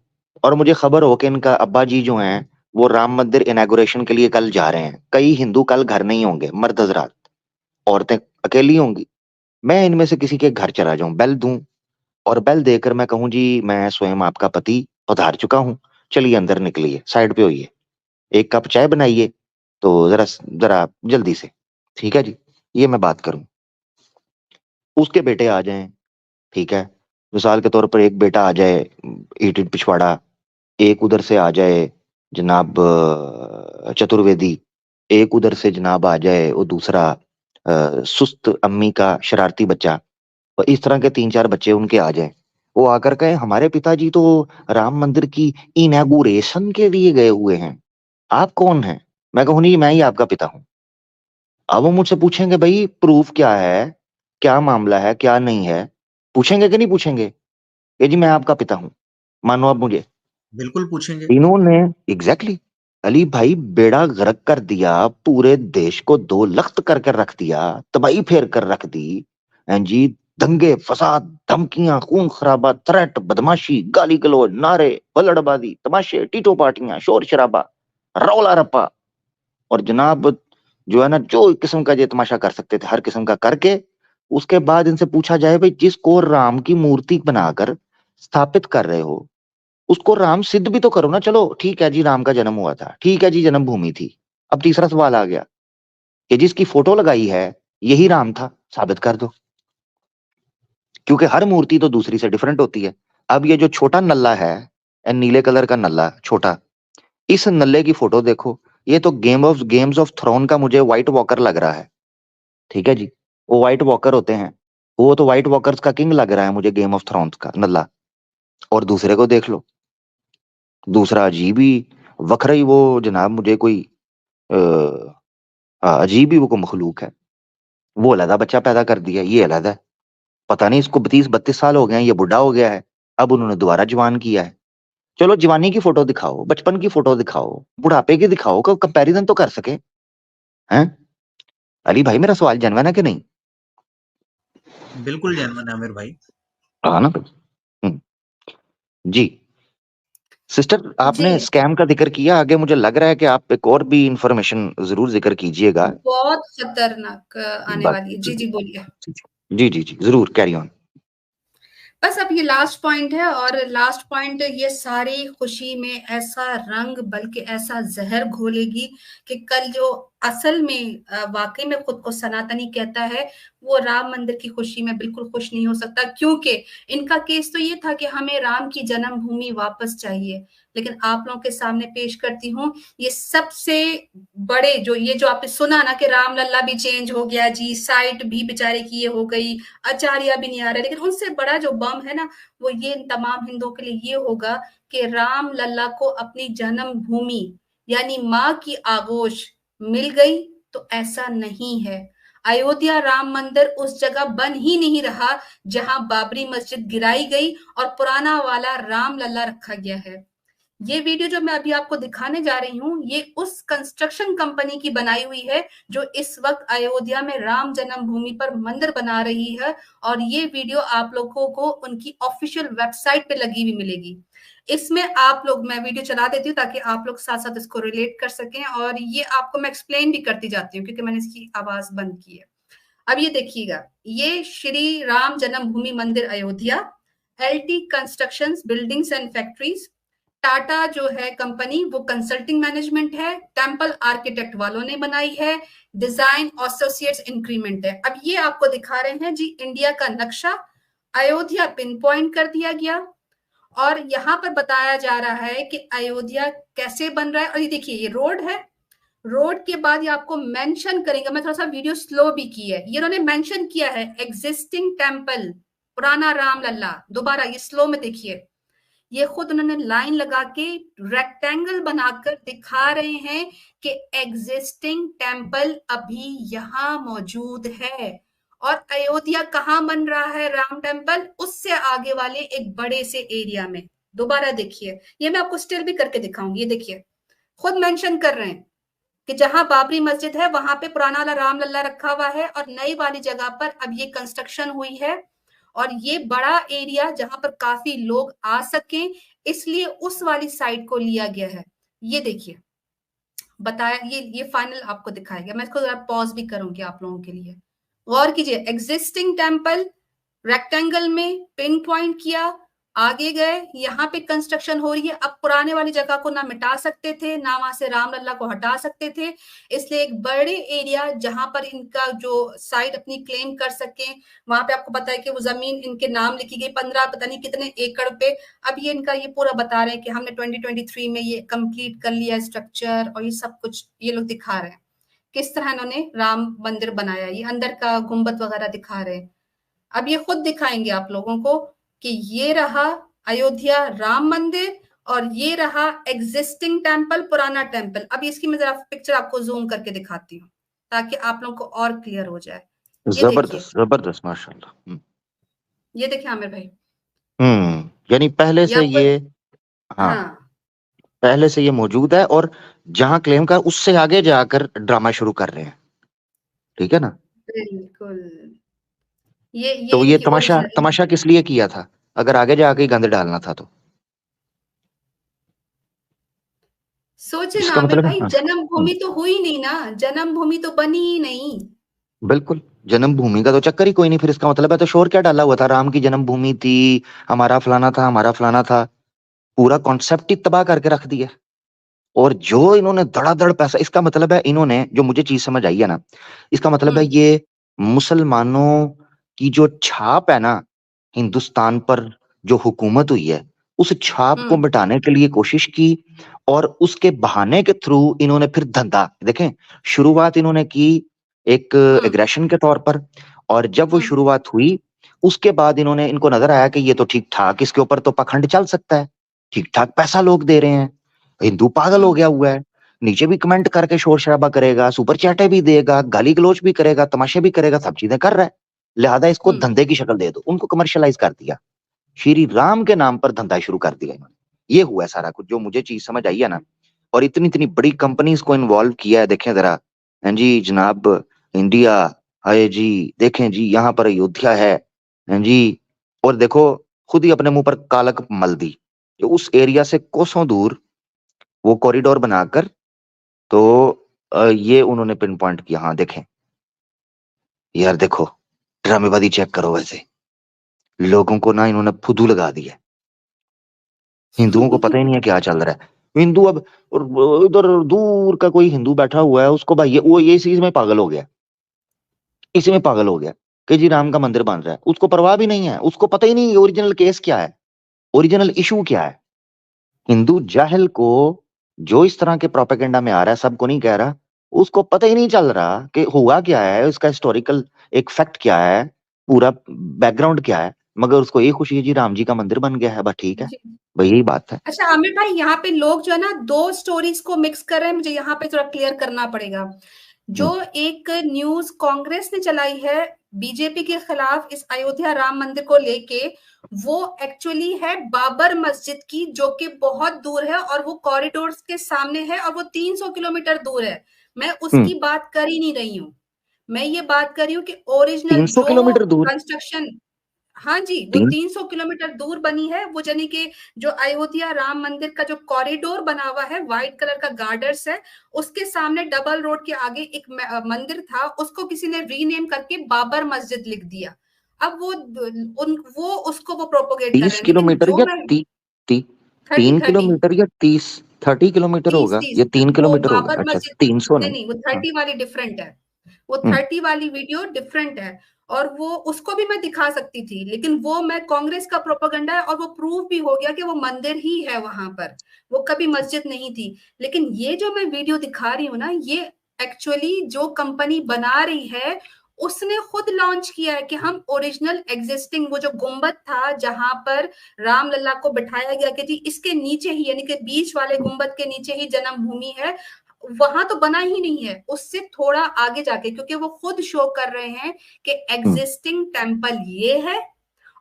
और मुझे खबर हो कि इनका अब्बा जी जो हैं वो राम मंदिर इनॉग्रेशन के लिए कल जा रहे हैं, कई हिंदू कल घर नहीं होंगे, मर्द हजरात, औरतें अकेली होंगी, मैं इनमें से किसी के घर चला जाऊं, बेल दूं, और बेल देकर मैं कहूं जी मैं स्वयं आपका पति पधार चुका हूं, चलिए अंदर निकलिए, साइड पे होइए, एक कप चाय बनाइए, तो जरा जरा जल्दी से, ठीक है जी, ये मैं बात करूं, उसके बेटे आ जाएं, ठीक है, मिसाल के तौर पर एक बेटा आ जाए, ईट ईट पिछवाड़ा, एक उधर से आ जाए जनाब चतुर्वेदी, एक उधर से जनाब आ जाए, वो दूसरा सुस्त अम्मी का शरारती बच्चा, और इस तरह के 3-4 बच्चे उनके आ जाए, वो आकर कहे हमारे पिताजी तो राम मंदिर की इनॉग्रेशन के लिए गए हुए हैं, आप कौन हैं? मैं कहूँ नहीं, मैं ही आपका पिता हूँ। अब वो मुझसे पूछेंगे भाई प्रूफ क्या है, क्या मामला है, क्या नहीं है, पूछेंगे कि नहीं पूछेंगे? ये जी मैं आपका पिता हूँ, मानो अब मुझे। बिल्कुल पूछेंगे। इन्होंने एग्जैक्टली अली भाई बेड़ा गर्क कर दिया, पूरे देश को 2 लख्त करके रख दिया, तबाही फेर कर रख दी। हैं जी, दंगे फसाद, धमकियां, खून खराबा, थ्रेट, बदमाशी, गाली गलौज, नारे, बल्लड़बाजी, तमाशे, टीटो पार्टियां, शोर शराबा, रौला रप्पा, और जनाब जो है ना, जो किस्म का ये तमाशा कर सकते थे हर किस्म का करके, उसके बाद इनसे पूछा जाए भाई जिसको राम की मूर्ति बनाकर स्थापित कर रहे हो, उसको राम सिद्ध भी तो करो ना। चलो ठीक है जी, राम का जन्म हुआ था, ठीक है जी, जन्मभूमि थी। अब तीसरा सवाल आ गया कि जिसकी फोटो लगाई है यही राम था, साबित कर दो। क्योंकि हर मूर्ति तो दूसरी से डिफरेंट होती है। अब ये जो छोटा नल्ला है, नीले कलर का नल्ला छोटा, इस नल्ले की फोटो देखो, ये तो गेम्स ऑफ थ्रोन का मुझे व्हाइट वॉकर लग रहा है। ठीक है जी, वो व्हाइट वॉकर होते हैं, वो तो व्हाइट वॉकर्स का किंग लग रहा है मुझे, गेम ऑफ थ्रोन्स का नल्ला। और दूसरे को देख लो, दूसरा अजीब ही वखरा ही, वो जनाब मुझे कोई अजीब ही वो को मखलूक है। वो अलहदा बच्चा पैदा कर दिया, ये अलहदा है। पता नहीं इसको 32 साल हो गए हैं, ये बुढ़ा हो गया है, अब उन्होंने दोबारा जवान किया है। चलो जवानी की फोटो दिखाओ, बचपन की फोटो दिखाओ, बुढ़ापे की दिखाओ, कंपैरिजन तो कर सके। हैं अली भाई, मेरा सवाल जनवन है कि नहीं? बिल्कुल जेन्युइन है आमिर भाई। हाँ ना भाई। जी सिस्टर, जी आपने स्कैम का जिक्र किया, आगे मुझे लग रहा है कि आप एक और भी इंफॉर्मेशन जरूर जिक्र कीजिएगा। बहुत खतरनाक आने बात वाली है। जी जी बोलिए। जी जी जी, जरूर कैरी ऑन। बस अब ये लास्ट पॉइंट है, और लास्ट पॉइंट ये सारी खुशी में ऐसा रंग बल्कि ऐसा जहर घोलेगी कि कल जो असल में वाकई में खुद को सनातनी कहता है, वो राम मंदिर की खुशी में बिल्कुल खुश नहीं हो सकता। क्योंकि इनका केस तो ये था कि हमें राम की जन्मभूमि वापस चाहिए, लेकिन आप लोगों के सामने पेश करती हूँ ये सबसे बड़े, जो ये जो आपने सुना ना कि राम लल्ला भी चेंज हो गया जी, साइट भी बेचारे की ये हो गई, आचार्य भी नहीं आ रहे, लेकिन उनसे बड़ा जो बम है ना, वो ये इन तमाम हिंदुओं के लिए ये होगा कि राम लल्ला को अपनी जन्मभूमि यानी माँ की आगोश मिल गई। तो ऐसा नहीं है, अयोध्या राम मंदिर उस जगह बन ही नहीं रहा जहां बाबरी मस्जिद गिराई गई और पुराना वाला राम लल्ला रखा गया है। ये वीडियो जो मैं अभी आपको दिखाने जा रही हूँ, ये उस कंस्ट्रक्शन कंपनी की बनाई हुई है जो इस वक्त अयोध्या में राम जन्मभूमि पर मंदिर बना रही है, और ये वीडियो आप लोगों को उनकी ऑफिशियल वेबसाइट पे लगी हुई मिलेगी। इसमें आप लोग, मैं वीडियो चला देती हूँ ताकि आप लोग साथ साथ इसको रिलेट कर सकें, और ये आपको मैं एक्सप्लेन भी करती जाती हूँ क्योंकि मैंने इसकी आवाज बंद की है। अब ये देखिएगा, ये श्री राम जन्मभूमि मंदिर Ayodhya, LT constructions buildings and factories, Tata जो है कंपनी वो कंसल्टिंग मैनेजमेंट है, टेम्पल आर्किटेक्ट वालों ने बनाई है, डिजाइन एसोसिएट्स इंक्रीमेंट है। अब ये आपको दिखा रहे हैं जी इंडिया का नक्शा, अयोध्या पिन पॉइंट कर दिया गया, और यहाँ पर बताया जा रहा है कि अयोध्या कैसे बन रहा है। और ये देखिए, ये रोड है, रोड के बाद ये आपको मेंशन करेंगे, मैं थोड़ा सा वीडियो स्लो भी की है, ये इन्होंने मेंशन किया है एग्जिस्टिंग टेम्पल पुराना राम लल्ला। दोबारा ये स्लो में देखिए, ये खुद उन्होंने लाइन लगा के रेक्टेंगल बनाकर दिखा रहे हैं कि एग्जिस्टिंग टेम्पल अभी यहां मौजूद है। और अयोध्या कहां बन रहा है राम टेम्पल, उससे आगे वाले एक बड़े से एरिया में। दोबारा देखिए, ये मैं आपको स्टिल भी करके दिखाऊंगी, ये देखिए खुद मेंशन कर रहे हैं कि जहां बाबरी मस्जिद है वहां पे पुराना वाला राम लल्ला रखा हुआ है, और नई वाली जगह पर अब ये कंस्ट्रक्शन हुई है, और ये बड़ा एरिया जहां पर काफी लोग आ सके इसलिए उस वाली साइड को लिया गया है। ये देखिए बताया, ये फाइनल आपको दिखाया गया। मैं इसको जरा पॉज भी करूंगी आप लोगों के लिए, गौर कीजिए। एग्जिस्टिंग टेम्पल रेक्टेंगल में पिन पॉइंट किया, आगे गए, यहाँ पे कंस्ट्रक्शन हो रही है। अब पुराने वाली जगह को ना मिटा सकते थे ना वहां से राम लल्ला को हटा सकते थे, इसलिए एक बड़े एरिया जहां पर इनका जो साइट अपनी क्लेम कर सके, वहां पे आपको पता है कि वो जमीन इनके नाम लिखी गई 15 पता नहीं कितने एकड़ पे। अब ये इनका ये पूरा बता रहे हैं कि हमने 2023 में ये कंप्लीट कर लिया स्ट्रक्चर, और ये सब कुछ ये लोग दिखा रहे हैं। किस तरह इन्होंने राम मंदिर बनाया, ये अंदर का गुंबद वगैरह दिखा रहे हैं। अब ये खुद दिखाएंगे आप लोगों को कि ये रहा अयोध्या राम मंदिर और ये रहा एग्जिस्टिंग टेम्पल, पुराना टेम्पल। अब इसकी मैं जरा पिक्चर आपको जूम करके दिखाती हूँ ताकि आप लोगों को और क्लियर हो जाए। ये देखिए, जबरदस्त जबरदस्त माशाल्लाह। ये देखिए आमिर भाई, यानी पहले ये से आपको, ये, हाँ, हाँ पहले से ये मौजूद है, और जहां क्लेम का उससे आगे जाकर ड्रामा शुरू कर रहे हैं, ठीक है ना। बिल्कुल, ये तो ये इनकी तमाशा ओरिजिनल। तमाशा किस लिए किया था, अगर आगे जाके ही गंद डालना था तो? सोचे ना इसका आमिर मतलब है, भाई, हाँ। जन्मभूमि तो हुई नहीं ना, जन्मभूमि तो बनी ही नहीं। बिल्कुल, जन्मभूमि का तो चक्कर ही कोई नहीं, फिर इसका मतलब है तो शोर क्या डाला हुआ था, राम की जन्मभूमि थी, हमारा फलाना था, हमारा फलाना था, पूरा कॉन्सेप्ट ही तबाह करके रख दिया। और जो इन्होंने धड़ाधड़ पैसा, इसका मतलब है इन्होंने, जो मुझे चीज समझ आई है ना, इसका मतलब है ये मुसलमानों की जो छाप है ना हिंदुस्तान पर, जो हुकूमत हुई है, उस छाप को मिटाने के लिए कोशिश की, और उसके बहाने के थ्रू इन्होंने फिर धंधा देखें, शुरुआत इन्होंने की एक एग्रेशन के तौर पर, और जब वो शुरुआत हुई उसके बाद इन्होंने, इनको नजर आया कि ये तो ठीक ठाक, इसके ऊपर तो पखंड चल सकता है, ठीक ठाक पैसा लोग दे रहे हैं, हिंदू पागल हो गया हुआ है, नीचे भी कमेंट करके शोर शराबा करेगा, सुपर चैटे भी देगा, गाली गलौज भी करेगा, तमाशे भी करेगा, सब चीजें कर रहा है, लिहाजा इसको धंधे की शक्ल दे दो, उनको कमर्शियलाइज कर दिया, श्री राम के नाम पर धंधा शुरू कर दिया इन्होंने। ये हुआ है सारा कुछ, जो मुझे चीज समझ आई है ना। और इतनी इतनी बड़ी कंपनीज को इन्वॉल्व किया है, देखें जरा, हैं जी जनाब, इंडिया, हाय जी, देखें जी यहाँ पर अयोध्या है, हैं जी, और देखो खुद ही अपने मुंह पर कालक मल दी, उस एरिया से कोसों दूर वो कॉरिडोर बनाकर, तो ये उन्होंने पिन पॉइंट किया। हाँ देखें यार, देखो ड्रामेबाजी चेक करो, वैसे लोगों को ना इन्होंने फुदू लगा दिया, हिंदुओं को पता ही नहीं है क्या चल रहा है। हिंदू अब, और उधर दूर का कोई हिंदू बैठा हुआ है, उसको भाई ये इस चीज में पागल हो गया, इसी में पागल हो गया कि जी राम का मंदिर बन रहा है, उसको परवाह भी नहीं है, उसको पता ही नहीं ओरिजिनल केस क्या है, ओरिजिनल इशू क्या है। हिंदू जाहिल को जो इस तरह के प्रोपेगेंडा में आ रहा है, सबको नहीं कह रहा, उसको पता ही नहीं चल रहा कि हुआ क्या है, इसका हिस्टोरिकल एक फैक्ट क्या है, पूरा बैकग्राउंड क्या है, मगर उसको ये खुशी है जी राम जी का मंदिर बन गया है, बस ठीक है, जी। भाई यही बात है। अच्छा आमिर भाई, यहाँ पे लोग जो है ना दो स्टोरीज को मिक्स कर रहे हैं, मुझे यहाँ पे थोड़ा क्लियर करना पड़ेगा। जो एक न्यूज कांग्रेस ने चलाई है बीजेपी के खिलाफ इस अयोध्या राम मंदिर को लेके, वो एक्चुअली है बाबर मस्जिद की, जो कि बहुत दूर है और वो कॉरिडोर्स के सामने है और वो 300 किलोमीटर दूर है। मैं उसकी बात कर ही नहीं रही हूँ, मैं ये बात कर रही हूँ कि ओरिजिनल 300 जो किलोमीटर दूर? कंस्ट्रक्शन, हाँ जी, वो 300 किलोमीटर दूर बनी है वो, यानी कि जो अयोध्या राम मंदिर का जो कॉरिडोर बना हुआ है, व्हाइट कलर का गार्डर्स है, उसके सामने डबल रोड के आगे एक मंदिर था, उसको किसी ने रीनेम करके बाबर मस्जिद लिख दिया। अब वो उसको वो प्रोपोगेट कर रहे 30 हैं, लेकिन किलोमीटर जो या मैं ती, 30 3 30 किलोमीटर या 30 किलोमीटर 30 होगा, 30 या 3 वो किलोमीटर होगा? बाबर अच्छा, मस्जिद, 300 नहीं नहीं। नहीं, वो हाँ। 30 वाली डिफरेंट है, वो हम्म 30 वाली वीडियो डिफरेंट है। और वो उसको भी मैं दिखा सकती थी, लेकिन वो मैं कांग्रेस का प्रोपेगेंडा है और वो प्रूव भी हो गया कि वो मंदिर ही है वहां पर, वो कभी मस्जिद नहीं थी। लेकिन ये जो मैं वीडियो दिखा रही हूँ ना, ये एक्चुअली जो कंपनी बना रही है उसने खुद लॉन्च किया है कि हम ओरिजिनल एग्जिस्टिंग वो जो गुंबद था जहां पर रामलला को बिठाया गया कि जी इसके नीचे ही, यानी कि बीच वाले गुंबद के नीचे ही जन्मभूमि है, वहां तो बना ही नहीं है, उससे थोड़ा आगे जाके, क्योंकि वो खुद शो कर रहे हैं कि हम्म एग्जिस्टिंग टेम्पल ये है,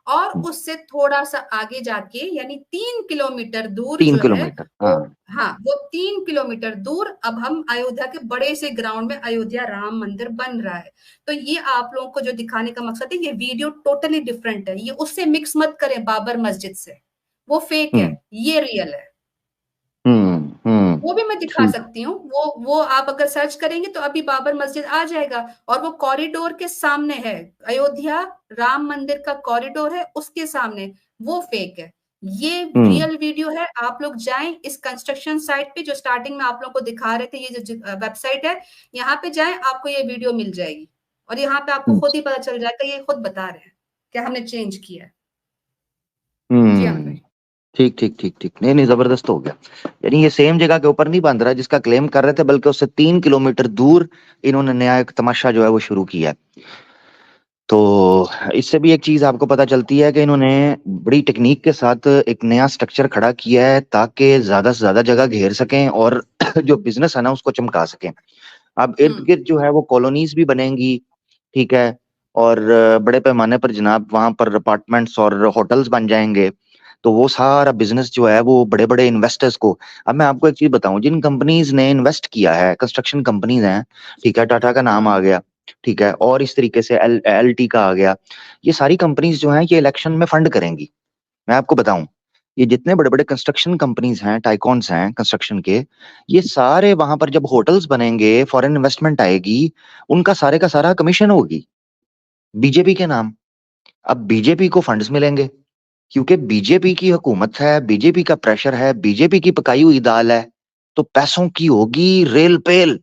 और हम्म, उससे थोड़ा सा आगे जाके यानी 3 किलोमीटर दूर 3 जो है किलोमीटर, वो, हाँ। हाँ वो 3 किलोमीटर दूर अब हम अयोध्या के बड़े से ग्राउंड में अयोध्या राम मंदिर बन रहा है। तो ये आप लोगों को जो दिखाने का मकसद है, ये वीडियो टोटली डिफरेंट है, ये उससे मिक्स मत करें बाबर मस्जिद से, वो फेक है, हम्म ये रियल है। हम्म, वो भी मैं दिखा ठीक। सकती हूँ, वो आप अगर सर्च करेंगे तो अभी बाबर मस्जिद आ जाएगा, और वो कॉरिडोर के सामने है, अयोध्या राम मंदिर का कॉरिडोर है उसके सामने, वो फेक है। ये हम्म रियल वीडियो है, आप लोग जाएं इस कंस्ट्रक्शन साइट पे जो स्टार्टिंग में आप लोग को दिखा रहे थे, ये जो वेबसाइट है, यहाँ पे जाएं, आपको ये वीडियो मिल जाएगी, और यहाँ पे आपको हम्म खुद ही पता चल जाएगा, ये खुद बता रहे हैं कि हमने चेंज किया है। जी हम्म, अमित भाई। ठीक ठीक ठीक ठीक, नहीं नहीं, जबरदस्त हो गया। यानी ये सेम जगह के ऊपर नहीं बांध रहा जिसका क्लेम कर रहे थे, बल्कि उससे 3 किलोमीटर दूर इन्होंने नया एक तमाशा जो है वो शुरू किया है। तो इससे भी एक चीज आपको पता चलती है कि इन्होंने बड़ी टेक्निक के साथ एक नया स्ट्रक्चर खड़ा किया है ताकि ज्यादा से ज्यादा जगह घेर सकें और जो बिजनेस है ना उसको चमका सकें। अब इर्द गिर्द जो है वो कॉलोनीज भी बनेंगी, ठीक है, और बड़े पैमाने पर जनाब वहां पर अपार्टमेंट्स और होटल्स बन जाएंगे। तो वो सारा बिजनेस जो है वो बड़े बड़े इन्वेस्टर्स को, अब मैं आपको एक चीज बताऊं, जिन कंपनीज ने इन्वेस्ट किया है, कंस्ट्रक्शन कंपनीज हैं, ठीक है, टाटा का नाम आ गया, ठीक है, और इस तरीके से एल टी का आ गया, ये सारी कंपनीज जो हैं ये इलेक्शन में फंड करेंगी। मैं आपको बताऊं, ये जितने बड़े बड़े कंस्ट्रक्शन कंपनीज हैं, टाइकॉन्स हैं कंस्ट्रक्शन के, ये सारे वहां पर जब होटल्स बनेंगे, फॉरेन इन्वेस्टमेंट आएगी, उनका सारे का सारा कमीशन होगी बीजेपी के नाम। अब बीजेपी को फंड्स मिलेंगे क्योंकि बीजेपी की हुकूमत है, बीजेपी का प्रेशर है, बीजेपी की पकाई हुई दाल है, तो पैसों की होगी रेल पेल।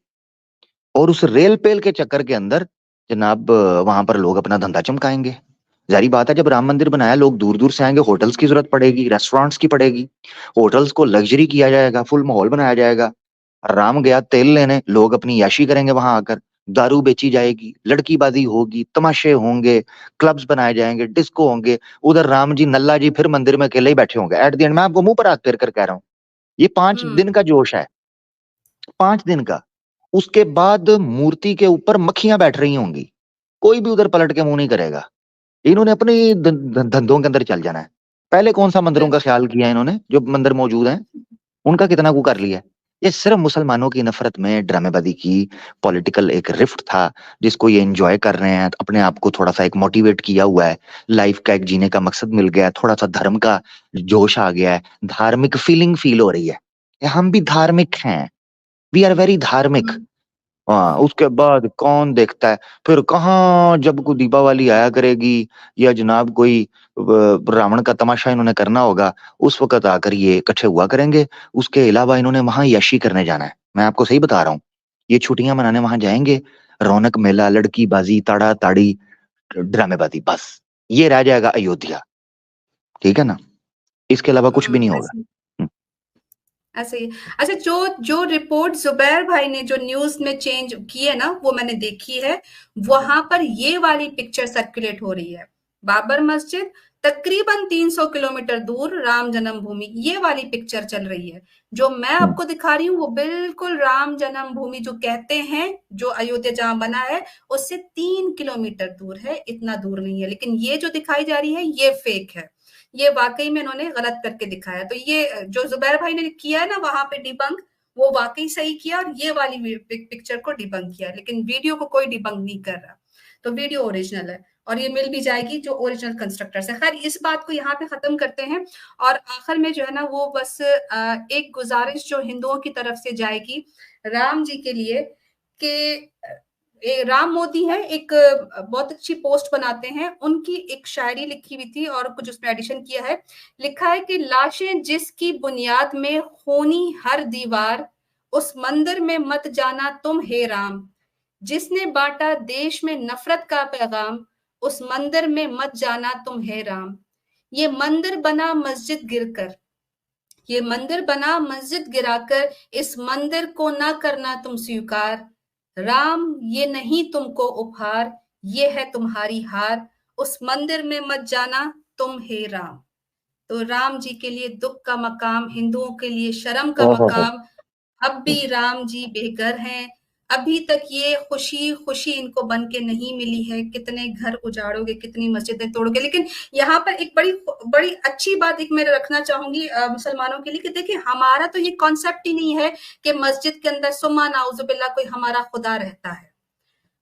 और उस रेल पेल के चक्कर के अंदर जनाब वहां पर लोग अपना धंधा चमकाएंगे। जारी बात है, जब राम मंदिर बनाया लोग दूर दूर से आएंगे, होटल्स की जरूरत पड़ेगी, रेस्टोरेंट्स की पड़ेगी, होटल्स को लग्जरी किया जाएगा, फुल माहौल बनाया जाएगा। राम गया तेल लेने, लोग अपनी याशी करेंगे वहां आकर, दारू बेची जाएगी, लड़कीबाजी होगी, तमाशे होंगे, क्लब्स बनाए जाएंगे, डिस्को होंगे। उधर राम जी नल्ला जी फिर मंदिर में अकेले ही बैठे होंगे। एट द एंड मैं आपको मुंह पर हाथ फेर कर कह रहा हूँ, ये 5 दिन का जोश है, 5 दिन का। उसके बाद मूर्ति के ऊपर मक्खियां बैठ रही होंगी, कोई भी उधर पलट के मुंह नहीं करेगा। इन्होंने अपने धंधों के अंदर चल जाना है। पहले कौन सा मंदिरों का बिल्कुल। ख्याल किया इन्होंने, जो मंदिर मौजूद हैं उनका कितना को कर लिया। ये सिर्फ मुसलमानों की नफरत में ड्रामेबाजी की पॉलिटिकल एक रिफ्ट था, जिसको ये एंजॉय कर रहे हैं, अपने आप को थोड़ा सा एक मोटिवेट किया हुआ है, लाइफ का एक जीने का मकसद मिल गया है, थोड़ा सा धर्म का जोश आ गया है, धार्मिक फीलिंग फील हो रही है, हम भी धार्मिक हैं, वी आर वेरी धार्मिक। हाँ, उसके बाद कौन देखता है फिर, कहाँ जब कोई दीपावली आया करेगी या जनाब कोई रावण का तमाशा इन्होंने करना होगा, उस वक्त आकर ये इकट्ठे हुआ करेंगे। उसके अलावा इन्होंने वहां यशी करने जाना है, मैं आपको सही बता रहा हूँ। ये छुट्टियां मनाने वहां जाएंगे, रौनक मेला, लड़की बाजी, ताड़ा ताड़ी, ड्रामेबाजी, बस ये रह जाएगा अयोध्या, ठीक है ना, इसके अलावा कुछ भी नहीं होगा। ऐसे ऐसे ही। अच्छा, जो जो रिपोर्ट जुबैर भाई ने जो न्यूज में चेंज की है ना, वो मैंने देखी है। वहां पर ये वाली पिक्चर सर्कुलेट हो रही है, बाबर मस्जिद तकरीबन 300 किलोमीटर दूर राम जन्मभूमि, ये वाली पिक्चर चल रही है। जो मैं हम्म, आपको दिखा रही हूँ वो बिल्कुल राम जन्मभूमि जो कहते हैं, जो अयोध्या जहां बना है उससे 3 किलोमीटर दूर है, इतना दूर नहीं है। लेकिन ये जो दिखाई जा रही है ये फेक है, ये वाकई में इन्होंने गलत करके दिखाया। तो ये जो जुबैर भाई ने किया है ना वहां पे डिबंक, वो वाकई सही किया, और ये वाली पिक्चर को डिबंक किया, लेकिन वीडियो को कोई डिबंक नहीं कर रहा। तो वीडियो ओरिजिनल है और ये मिल भी जाएगी जो ओरिजिनल कंस्ट्रक्टर है। खैर, इस बात को यहाँ पे खत्म करते हैं और आखिर में जो है ना वो बस एक गुजारिश जो हिंदुओं की तरफ से जाएगी राम जी के लिए, कि राम मोदी है, एक बहुत अच्छी पोस्ट बनाते हैं, उनकी एक शायरी लिखी हुई थी और कुछ उसमें एडिशन किया है। लिखा है कि लाशें जिसकी बुनियाद में होनी हर दीवार, उस मंदिर में मत जाना तुम हे राम, जिसने बांटा देश में नफरत का पैगाम, उस मंदिर में मत जाना तुम हे राम। ये मंदिर बना मस्जिद गिरकर, ये मंदिर बना मस्जिद गिराकर, इस मंदिर को ना करना तुम स्वीकार। राम ये नहीं तुमको उपहार, ये है तुम्हारी हार, उस मंदिर में मत जाना तुम हे राम। तो राम जी के लिए दुख का मकाम, हिंदुओं के लिए शर्म का ओहो, मकाम, अब भी राम जी बेघर हैं। अभी तक ये खुशी खुशी इनको बन के नहीं मिली है। कितने घर उजाड़ोगे, कितनी मस्जिदें तोड़ोगे। लेकिन यहाँ पर एक बड़ी बड़ी अच्छी बात एक मैं रखना चाहूंगी मुसलमानों के लिए, कि देखिए हमारा तो ये कॉन्सेप्ट ही नहीं है कि मस्जिद के अंदर सुम्मा नाउजुबिल्ला कोई हमारा खुदा रहता है।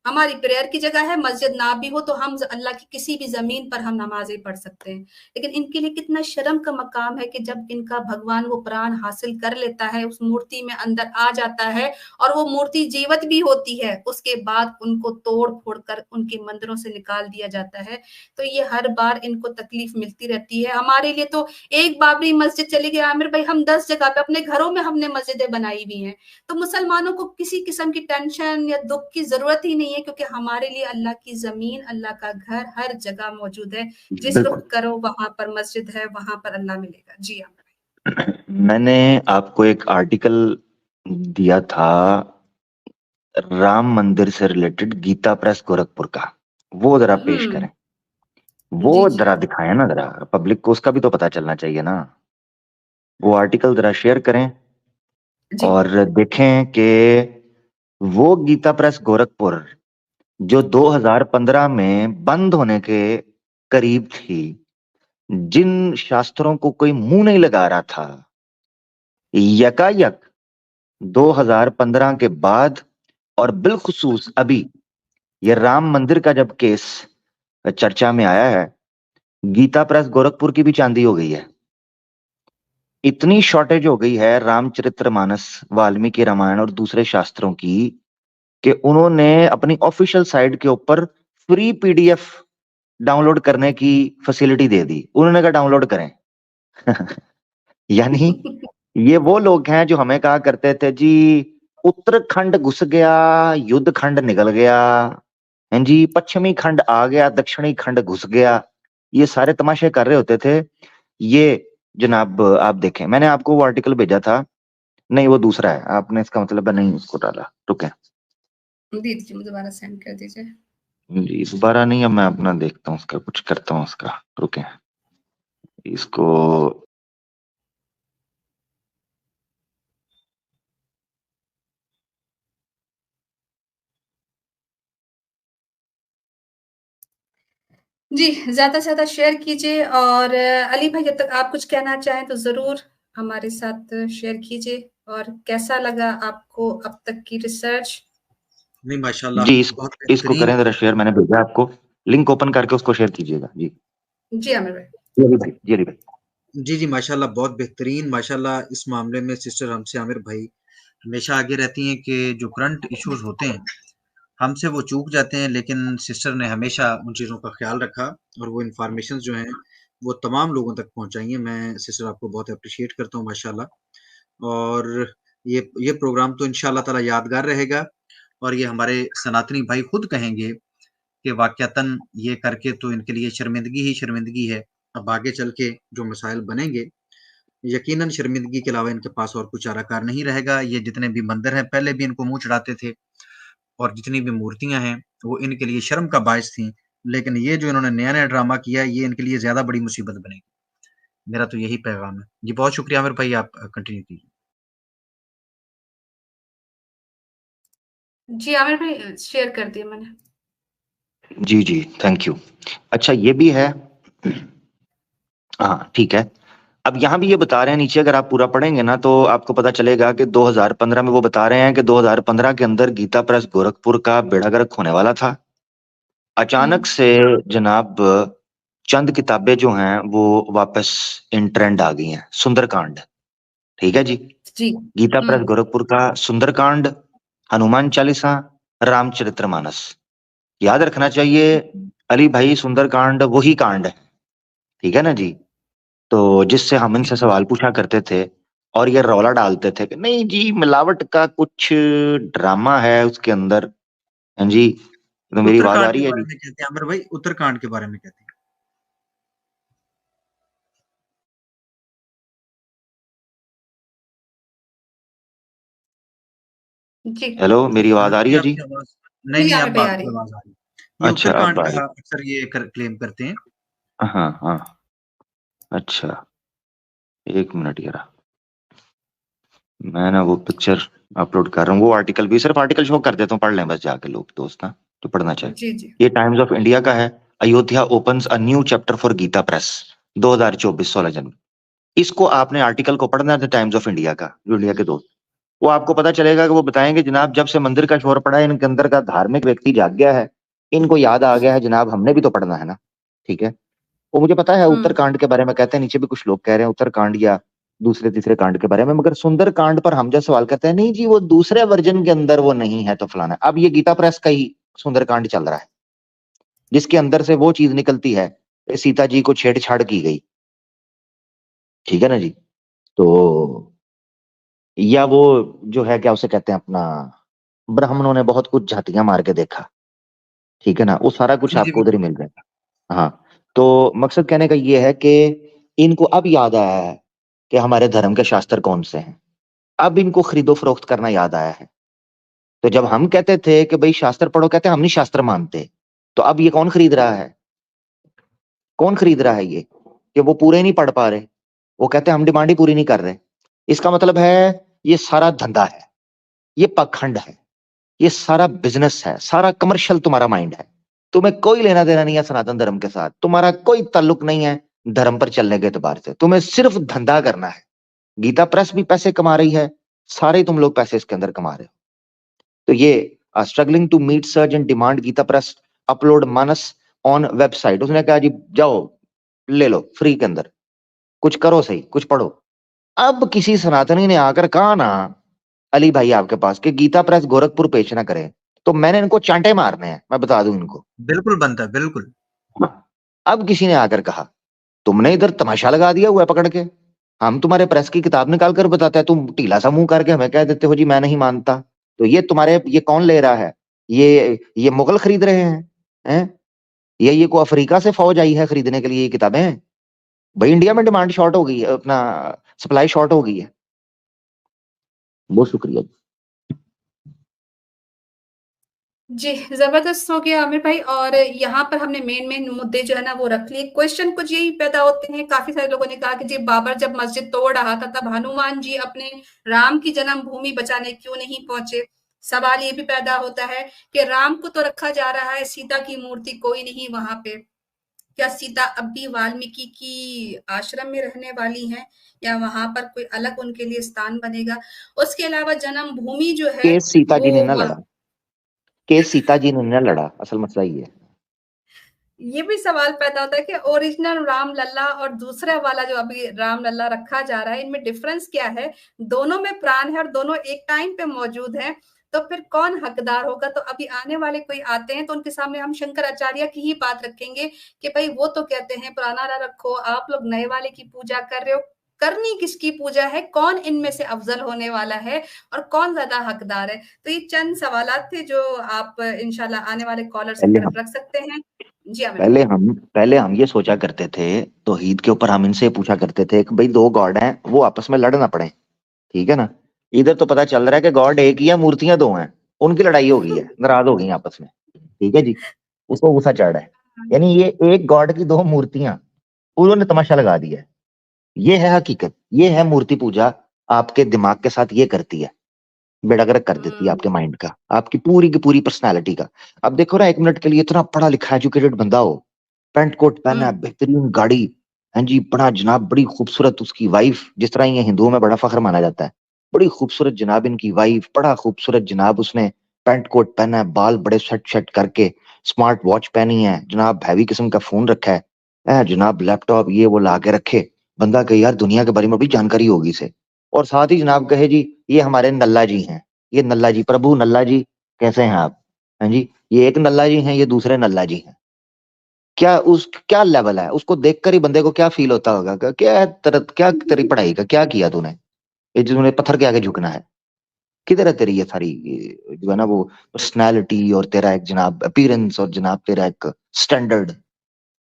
हमारी प्रेयर की जगह है, मस्जिद ना भी हो तो हम अल्लाह की किसी भी जमीन पर हम नमाजें पढ़ सकते हैं। लेकिन इनके लिए कितना शर्म का मकाम है कि जब इनका भगवान वो प्राण हासिल कर लेता है, उस मूर्ति में अंदर आ जाता है और वो मूर्ति जीवित भी होती है, उसके बाद उनको तोड़ फोड़ कर उनके मंदिरों से निकाल दिया जाता है। तो ये हर बार इनको तकलीफ मिलती रहती है। हमारे लिए तो एक बाबरी मस्जिद चली गई आमिर भाई, हम 10 जगह पे अपने घरों में हमने मस्जिदें बनाई हुई हैं। तो मुसलमानों को किसी किस्म की टेंशन या दुख की जरूरत ही नहीं है है, क्योंकि हमारे लिए अल्लाह की जमीन, अल्लाह का घर हर जगह मौजूद है। जिस बिल्कुल। रुख करो वहां पर मस्जिद है, वहां पर अल्लाह मिलेगा। जी हाँ। मैंने आपको एक आर्टिकल दिया था राम मंदिर से रिलेटेड, गीता प्रेस गोरखपुर का, वो जरा पेश करें। वो जी जी जरा दिखाएं ना, जरा पब्लिक को उसका भी तो पता चलना चाहिए ना। वो आर्टिकल जरा शेयर करें जी। और देखें कि वो गीता प्रेस गोरखपुर जो 2015 में बंद होने के करीब थी, जिन शास्त्रों को कोई मुंह नहीं लगा रहा था, यकायक 2015 के बाद और बिलखुसूस अभी ये राम मंदिर का जब केस चर्चा में आया है, गीता प्रेस गोरखपुर की भी चांदी हो गई है। इतनी शॉर्टेज हो गई है रामचरितमानस, वाल्मीकि रामायण और दूसरे शास्त्रों की, कि उन्होंने अपनी ऑफिशियल साइट के ऊपर फ्री पीडीएफ डाउनलोड करने की फैसिलिटी दे दी। उन्होंने कहा डाउनलोड करें। यानी ये वो लोग हैं जो हमें कहा करते थे जी उत्तराखंड घुस गया, युद्ध खंड निकल गया, हैं जी, पश्चिमी खंड आ गया, दक्षिणी खंड घुस गया, ये सारे तमाशे कर रहे होते थे। ये जनाब आप देखें, मैंने आपको वो आर्टिकल भेजा था, नहीं वो दूसरा है, आपने इसका मतलब नहीं उसको डाला, रुके दे दीजिए, मुझे दोबारा सेंड कर दीजिए। जी, दोबारा नहीं, अब मैं अपना देखता हूँ उसका, कुछ करता हूँ उसका, रुके इसको। जी, ज़्यादा से ज़्यादा शेयर कीजिए और अली भाई जब तक आप कुछ कहना चाहें तो ज़रूर हमारे साथ शेयर कीजिए, और कैसा लगा आपको अब तक की रिसर्च? नहीं माशाल्लाह जी बहुत इसको बेहतरीन। करें जरा शेयर, मैंने भेजा आपको, लिंक ओपन करके उसको शेयर कीजिएगा। जी जी आमिर भाई। जी अली भाई, जी अली भाई। जी, जी माशाल्लाह बहुत बेहतरीन। माशाल्लाह इस मामले में सिस्टर हमसे आमिर भाई हमेशा आगे रहती हैं कि जो करंट इश्यूज़ होते हैं, हमसे वो चूक जाते हैं, लेकिन सिस्टर ने हमेशा उन चीज़ों का ख़्याल रखा और वो इन्फॉर्मेशंस जो हैं, वो तमाम लोगों तक पहुँचाई हैं। मैं सिस्टर आपको बहुत एप्रिशिएट करता हूँ माशाल्लाह। और ये प्रोग्राम तो इंशाअल्लाह ताला यादगार रहेगा और ये हमारे सनातनी भाई खुद कहेंगे कि वाक़यातन ये करके तो इनके लिए शर्मिंदगी ही शर्मिंदगी है। अब आगे चल के जो मसाइल बनेंगे, यकीनन शर्मिंदगी के अलावा इनके पास और कुछ चाराकार नहीं रहेगा। ये जितने भी मंदिर हैं, पहले भी इनको मुँह चढ़ाते थे और जितनी भी मूर्तियाँ हैं, वो इनके लिए शर्म का बायस थीं। लेकिन ये जो इन्होंने नया-नया ड्रामा किया है, ये इनके लिए ज़्यादा बड़ी मुसीबत बनेगी। मेरा तो यही पैगाम है। जी, बहुत शुक्रिया आमिर भाई, आप कंटिन्यू कीजिए। जी आमिर भाई शेयर कर दिया मैंने। जी जी थैंक यू। अच्छा ये भी है, हाँ ठीक है। अब यहाँ भी ये बता रहे हैं नीचे, अगर आप पूरा पढ़ेंगे ना तो आपको पता चलेगा कि 2015 में वो बता रहे हैं कि 2015 के अंदर गीता प्रेस गोरखपुर का बेड़ा गर्क होने वाला था। अचानक से जनाब चंद किताबें जो हैं वो वापस इन ट्रेंड आ गई हैं। सुंदरकांड, ठीक है जी, जी। गीता प्रेस गोरखपुर का सुंदरकांड, हनुमान चालीसा, रामचरितमानस। याद रखना चाहिए अली भाई, सुंदरकांड वही कांड है, ठीक है ना जी। तो जिससे हम इनसे सवाल पूछा करते थे और ये रौला डालते थे कि नहीं जी मिलावट का कुछ ड्रामा है उसके अंदर, हाँ जी। तो मेरी आवाज आ उत्तराखंड के रही है बारे जी? में कहते हैं आमिर भाई, उत्तराखंड के बारे में कहते हैं। जी। हेलो, मेरी आवाज आ रही नहीं है जी? आपकी आवाज़ नहीं, जी नहीं आमिर अब भाई आ आपकी रही है। आवाज़ आ रही है। ये अच्छा अब उत्तराखंड आ का रही, अक्सर ये क्लेम करते हैं। हाँ हाँ, अच्छा एक मिनट यार, मैं ना वो पिक्चर अपलोड कर रहा हूँ, वो आर्टिकल भी, सिर्फ आर्टिकल शो कर देता हूँ, पढ़ लें बस जाके लोग दोस्त ना, तो पढ़ना चाहिए। जी जी। ये टाइम्स ऑफ इंडिया का है। Ayodhya opens a new chapter for Gita press, 2024 16 जनवरी। इसको आपने आर्टिकल को पढ़ना है टाइम्स ऑफ इंडिया का, जो इंडिया के दोस्त, वो आपको पता चलेगा कि वो बताएंगे जनाब जब से मंदिर का शोर पड़ा है इनके अंदर का धार्मिक व्यक्ति जाग गया है, इनको याद आ गया है जनाब हमने भी तो पढ़ना है ना, ठीक है। वो मुझे पता है उत्तरकांड के बारे में कहते हैं, नीचे भी कुछ लोग कह रहे हैं उत्तरकांड या दूसरे तीसरे कांड के बारे में, मगर सुंदरकांड पर हम जब सवाल करते हैं नहीं जी वो दूसरे वर्जन के अंदर वो नहीं है तो फलाना। अब ये गीता प्रेस का ही सुंदरकांड चल रहा है जिसके अंदर से वो चीज निकलती है सीता जी को छेड़छाड़ की गई, ठीक है ना जी। तो या वो जो है क्या उसे कहते हैं अपना, ब्राह्मणों ने बहुत कुछ झातियां मार के देखा, ठीक है ना, वो सारा कुछ जी जी आपको उधर ही बिल्कुल। मिल जाएगा। हाँ, तो मकसद कहने का ये है कि इनको अब याद आया है कि हमारे धर्म के शास्त्र कौन से हैं। अब इनको खरीदो फरोख्त करना याद आया है। तो जब हम कहते थे कि भाई शास्त्र पढ़ो, कहते हम नहीं शास्त्र मानते, तो अब ये कौन खरीद रहा है? कौन खरीद रहा है ये कि वो पूरे नहीं पढ़ पा रहे, वो कहते हम डिमांड ही पूरी नहीं कर रहे। इसका मतलब है ये सारा धंधा है, ये पाखंड है, ये सारा बिजनेस है, सारा कमर्शियल तुम्हारा माइंड है। तुम्हें कोई लेना देना नहीं है सनातन धर्म के साथ, तुम्हारा कोई ताल्लुक नहीं है धर्म पर चलने के एतबार से, तुम्हें सिर्फ धंधा करना है। गीता प्रेस भी पैसे कमा रही है, सारे तुम लोग पैसे इसके अंदर कमा रहे हो। तो ये struggling to meet surge and demand Gita press upload Manas on website. उसने कहा जी जाओ ले लो फ्री के अंदर, कुछ करो सही, कुछ पढ़ो। अब किसी सनातनी ने आकर कहा ना अली भाई आपके पास कि गीता प्रेस गोरखपुर पेश ना करे, तो मैंने इनको चांटे मारने हैं, मैं बता दूं इनको। बिल्कुल बनता है, बिल्कुल। अब किसी ने आकर कहा तुमने इधर तमाशा लगा दिया हुआ है पकड़ के, हम तुम्हारे प्रेस की किताब निकाल कर बताते हैं, तुम ढीला सा मुंह करके हमें कह देते हो जी मैं नहीं मानता। तो ये तुम्हारे ये कौन ले रहा है? ये मुगल खरीद रहे हैं? ये को अफ्रीका से फौज आई है खरीदने के लिए ये किताबें? भाई इंडिया में डिमांड शॉर्ट हो गई है, अपना सप्लाई शॉर्ट हो गई है। बहुत शुक्रिया। जी, जबरदस्त हो गया आमिर भाई। और यहाँ पर हमने मेन मेन मुद्दे जो है ना वो रख लिए। क्वेश्चन कुछ यही पैदा होते हैं, काफी सारे लोगों ने कहा कि जी बाबर जब मस्जिद तोड़ रहा था तब हनुमान जी अपने राम की जन्मभूमि बचाने क्यों नहीं पहुंचे। सवाल ये भी पैदा होता है कि राम को तो रखा जा रहा है, सीता की मूर्ति कोई नहीं वहां पे, क्या सीता अब भी वाल्मीकि की आश्रम में रहने वाली हैं या वहां पर कोई अलग उनके लिए स्थान बनेगा। उसके अलावा जन्मभूमि जो है केस सीता जी ने वो ना लड़ा, केस सीता जी ने ना लड़ा, असल मसला ये है। ये भी सवाल पैदा होता है कि ओरिजिनल राम लल्ला और दूसरा वाला जो अभी राम लल्ला रखा जा रहा है, इनमें डिफरेंस क्या है? दोनों में प्राण है और दोनों एक टाइम पे मौजूद हैं, तो फिर कौन हकदार होगा? तो अभी आने वाले कोई आते हैं तो उनके सामने हम शंकराचार्य की ही बात रखेंगे कि भाई वो तो कहते हैं पुराना ना रखो, आप लोग नए वाले की पूजा कर रहे हो। करनी किसकी पूजा है? कौन इनमें से अफजल होने वाला है और कौन ज्यादा हकदार है? तो ये चंद सवालात थे जो आप इंशाल्लाह आने वाले कॉलर्स की पहले तरफ हम रख सकते हैं। जी आमिर भाई। पहले हम ये सोचा करते थे तौहीद के ऊपर, हम इनसे पूछा करते थे कि भाई दो गॉड हैं वो आपस में लड़ ना पड़े, ठीक है ना। इधर तो पता चल रहा है कि गॉड एक ही है, मूर्तियां दो हैं, उनकी लड़ाई हो गई है, नाराज हो गई हैं आपस में, ठीक है जी। उसको गुस्सा चढ़ रहा है, यानी ये एक गॉड की दो मूर्तियां, उन्होंने तमाशा लगा दिया है। ये है हकीकत, ये है मूर्ति पूजा, आपके दिमाग के साथ ये करती है, बेड़ागरक कर देती है आपके माइंड का, आपकी पूरी की पूरी पर्सनालिटी का। अब देखो ना, एक मिनट के लिए इतना पढ़ा लिखा एजुकेटेड बंदा हो, पैंट कोट पहना है, बेहतरीन गाड़ी, हाँ जी, बड़ा जनाब, बड़ी खूबसूरत उसकी वाइफ, जिस तरह ये हिंदुओं में बड़ा फख्र माना जाता है, बड़ी खूबसूरत जनाब इनकी वाइफ, बड़ा खूबसूरत जनाब उसने पैंट कोट पहना है, बाल बड़े सेट सेट करके, स्मार्ट वॉच पहनी है जनाब, हैवी किस्म का फोन रखा है जनाब, लैपटॉप ये वो ला के रखे, बंदा कहे यार दुनिया के बारे में बड़ी जानकारी होगी इसे। और साथ ही जनाब कहे जी ये हमारे नल्ला जी हैं, ये नल्ला जी, प्रभु नल्ला जी कैसे हैं आप? हाँ जी, ये एक नल्ला जी हैं, ये दूसरे नल्ला जी हैं। क्या लेवल है, उसको देखकर ही बंदे को क्या फील होता होगा, क्या तेरी पढ़ाई का क्या किया तूने, ये जिन्होंने पत्थर के आगे झुकना है, किधर है तेरी ये सारी जो है ना वो पर्सनैलिटी, और तेरा एक जनाब अपीयरेंस, और जनाब तेरा एक स्टैंडर्ड।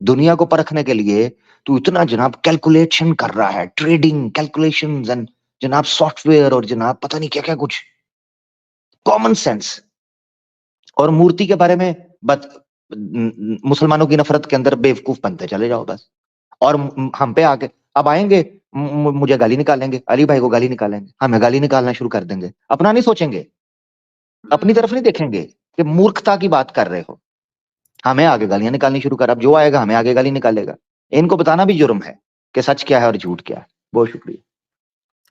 दुनिया को परखने के लिए तू इतना जनाब कैलकुलेशन कर रहा है, ट्रेडिंग कैलकुलेशंस एंड जनाब सॉफ्टवेयर, और जनाब पता नहीं क्या क्या कुछ, कॉमन सेंस। और मूर्ति के बारे में बस मुसलमानों की नफरत के अंदर बेवकूफ बनते चले जाओ बस। और हम पे आके अब आएंगे, मुझे गाली निकालेंगे, अली भाई को गाली निकालेंगे, हमें गाली निकालना शुरू कर देंगे, अपना नहीं सोचेंगे, अपनी तरफ नहीं देखेंगे कि मूर्खता की बात कर रहे हो, हमें आगे गालियां निकालनी शुरू कर। अब जो आएगा हमें आगे गाली निकालेगा, इनको बताना भी जुर्म है कि सच क्या है और झूठ क्या है। बहुत शुक्रिया।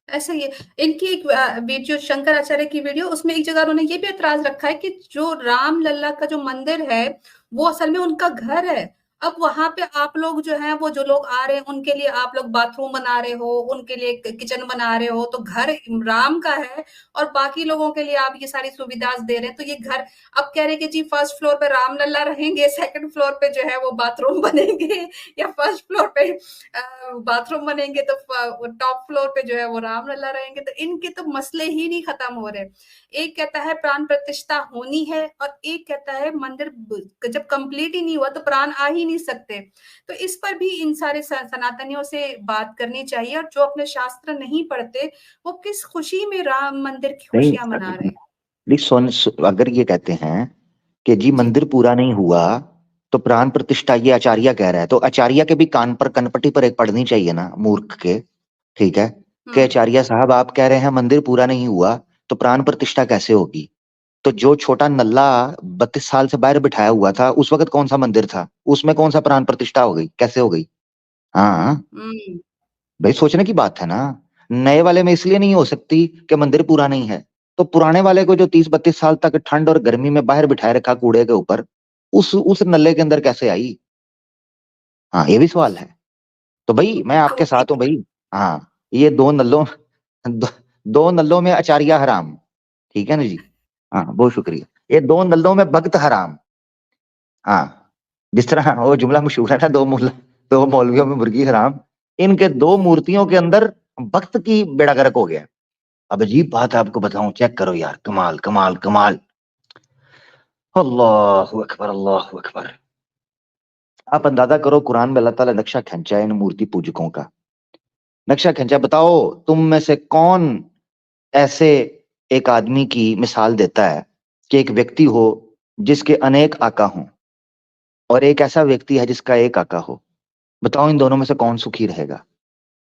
ऐसा ही है। इनकी एक वीडियो शंकराचार्य की वीडियो, उसमें एक जगह उन्होंने ये भी एतराज रखा है कि जो राम लल्ला का जो मंदिर है वो असल में उनका घर है अब वहां पे आप लोग जो है, वो जो लोग आ रहे हैं उनके लिए आप लोग बाथरूम बना रहे हो, उनके लिए किचन बना रहे हो, तो घर राम का है और बाकी लोगों के लिए आप ये सारी सुविधा दे रहे हैं। तो ये घर अब कह रहे हैं कि जी फर्स्ट फ्लोर पे राम लल्ला रहेंगे, सेकंड फ्लोर पे जो है वो बाथरूम बनेंगे, या फर्स्ट फ्लोर पे बाथरूम बनेंगे तो टॉप फ्लोर पे जो है वो राम लल्ला रहेंगे। तो इनके तो मसले ही नहीं खत्म हो रहे। एक कहता है प्राण प्रतिष्ठा होनी है और एक कहता है मंदिर जब कंप्लीट ही नहीं हुआ तो प्राण आ ही नहीं सकते। तो इस पर भी इन सारे सनातनियों से बात करनी चाहिए। और जो अपने शास्त्र नहीं पढ़ते वो किस खुशी में राम मंदिर की नहीं खुशियां मना रहे हैं। प्लीज अगर ये कहते हैं कि जी जी मंदिर पूरा नहीं हुआ तो प्राण प्रतिष्ठा, ये आचार्य कह रहा है, तो आचार्य के भी कान पर कनपट्टी पर एक पढ़नी चाहिए ना मूर्ख के। ठीक है कि आचार्य साहब आप कह रहे हैं मंदिर पूरा नहीं हुआ तो प्राण प्रतिष्ठा कैसे होगी? तो जो छोटा नल्ला 32 साल से बाहर बिठाया हुआ था उस वक्त कौन सा मंदिर था? उसमें कौन सा प्राण प्रतिष्ठा हो गई? कैसे हो गई? हाँ हम्म भाई, सोचने की बात है ना। नए वाले में इसलिए नहीं हो सकती कि मंदिर पूरा नहीं है, तो पुराने वाले को जो 30-32 साल तक ठंड और गर्मी में बाहर बिठाए रखा कूड़े के ऊपर, उस नल्ले के अंदर कैसे आई? हाँ, ये भी सवाल है। तो भाई मैं आपके साथ हूँ भाई। हाँ, ये दो नल्लों में आचार्य हराम। ठीक है ना जी? हाँ, बहुत शुक्रिया। ये दो नल्लों में भक्त हराम। हाँ, जिस तरह वो जुमला मशहूर है ना, दो मौलवियों में मुर्गी हराम। इनके दो मूर्तियों के अंदर भक्त की बेड़ा गर्क हो गया। अब अजीब बात है, आपको बताऊं, चेक करो यार, कमाल कमाल कमाल। अल्लाह अकबर, अल्लाह अकबर। आप अंदाजा करो, कुरान में अल्लाह ताला नक्शा खींचा है इन मूर्ति पूजकों का। नक्शा खींचा, बताओ तुम में से कौन ऐसे एक आदमी की मिसाल देता है कि एक व्यक्ति हो जिसके अनेक आका हों, और एक ऐसा व्यक्ति है जिसका एक आका हो। बताओ इन दोनों में से कौन सुखी रहेगा?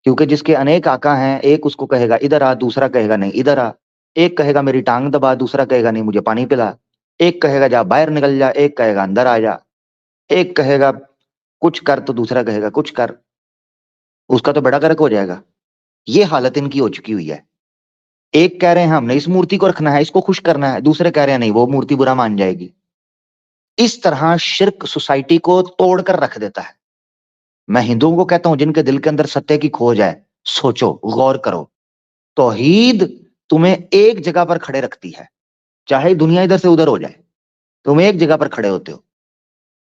क्योंकि जिसके अनेक आका हैं, एक उसको कहेगा इधर आ, दूसरा कहेगा नहीं इधर आ। एक कहेगा मेरी टांग दबा, दूसरा कहेगा नहीं मुझे पानी पिला। एक कहेगा जा बाहर निकल जा, एक कहेगा अंदर आ जा। एक कहेगा कुछ कर तो दूसरा कहेगा कुछ कर। उसका तो बड़ा गर्क हो जाएगा। ये हालत इनकी हो चुकी हुई है। एक कह रहे हैं हमने इस मूर्ति को रखना है, इसको खुश करना है, दूसरे कह रहे हैं नहीं वो मूर्ति बुरा मान जाएगी। इस तरह शिर्क सोसाइटी को तोड़कर रख देता है। मैं हिंदुओं को कहता हूं जिनके दिल के अंदर सत्य की खोज है, सोचो, गौर करो। तौहीद तुम्हें एक जगह पर खड़े रखती है, चाहे दुनिया इधर से उधर हो जाए, तुम एक जगह पर खड़े होते हो।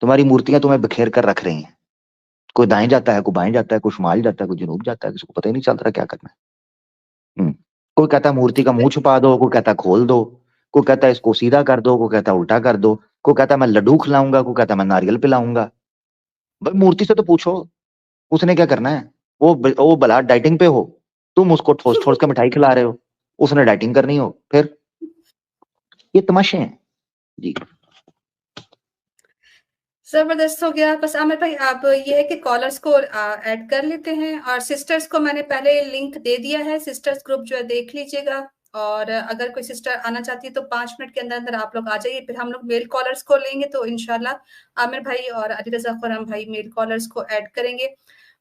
तुम्हारी मूर्तियां तुम्हें बिखेर कर रख रही हैं। कोई दाएं जाता है, कोई बाएं जाता है, कोई शुमाल जाता है, कोई जनूब जाता है, किसी को पता ही नहीं चल रहा क्या करना है। कोई कहता है मूर्ति का मुंह छुपा दो, कोई कहता है खोल दो, कोई कहता है इसको सीधा कर दो, कोई कहता है उल्टा कर दो, कोई कहता है मैं लड्डू खिलाऊंगा, कोई कहता है मैं नारियल पिलाऊंगा। भाई मूर्ति से तो पूछो उसने क्या करना है। वो भला डाइटिंग पे हो, तुम उसको ठोस ठोस के मिठाई खिला रहे हो, उसने डाइटिंग करनी हो, फिर ये तमाशे हैं जी। जबरदस्त हो गया। बस आमिर भाई आप ये है कि कॉलर्स को ऐड कर लेते हैं, और सिस्टर्स को मैंने पहले लिंक दे दिया है, सिस्टर्स ग्रुप जो है देख लीजिएगा। और अगर कोई सिस्टर आना चाहती है तो 5 मिनट के अंदर अंदर आप लोग आ जाइए, फिर हम लोग मेल कॉलर्स को लेंगे। तो इंशाल्लाह आमिर भाई और अली रजा खुरम भाई मेल कॉलर्स को ऐड करेंगे।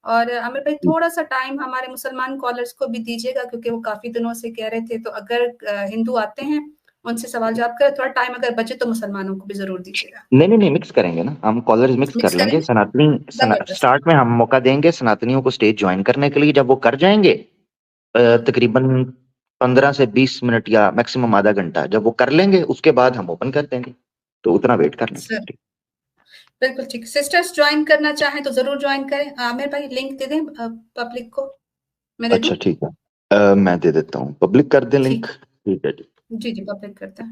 और आमिर भाई थोड़ा सा टाइम हमारे मुसलमान कॉलर्स को भी दीजिएगा, क्योंकि वो काफी दिनों से कह रहे थे। तो अगर हिंदू आते हैं उनसे सवाल जवाब करें, थोड़ा टाइम अगर बचे तो मुसलमानों को भी जरूर दीजिएगा। नहीं नहीं नहीं, मिक्स करेंगे ना, हम कॉलर्स मिक्स कर मिक्स लेंगे। करेंगे। जबरदस्त। स्टार्ट में हम मौका देंगे सनातनियों को स्टेज ज्वाइन करने के लिए। जब वो कर जाएंगे तकरीबन 15 से 20 मिनट या मैक्सिमम आधा घंटा, जब वो कर लेंगे उसके बाद हम ओपन कर देंगे। तो उतना वेट कर सर लेंगे। बिल्कुल ठीक। सिस्टर्स ज्वाइन करना चाहें तो जरूर ज्वाइन करें। आमिर भाई लिंक दे दें पब्लिक को, मैं दे दूं? अच्छा ठीक है, मैं दे देता हूँ, पब्लिक कर दे लिंक। ठीक। ठीक है जी। जी जी पब्लिक करता है।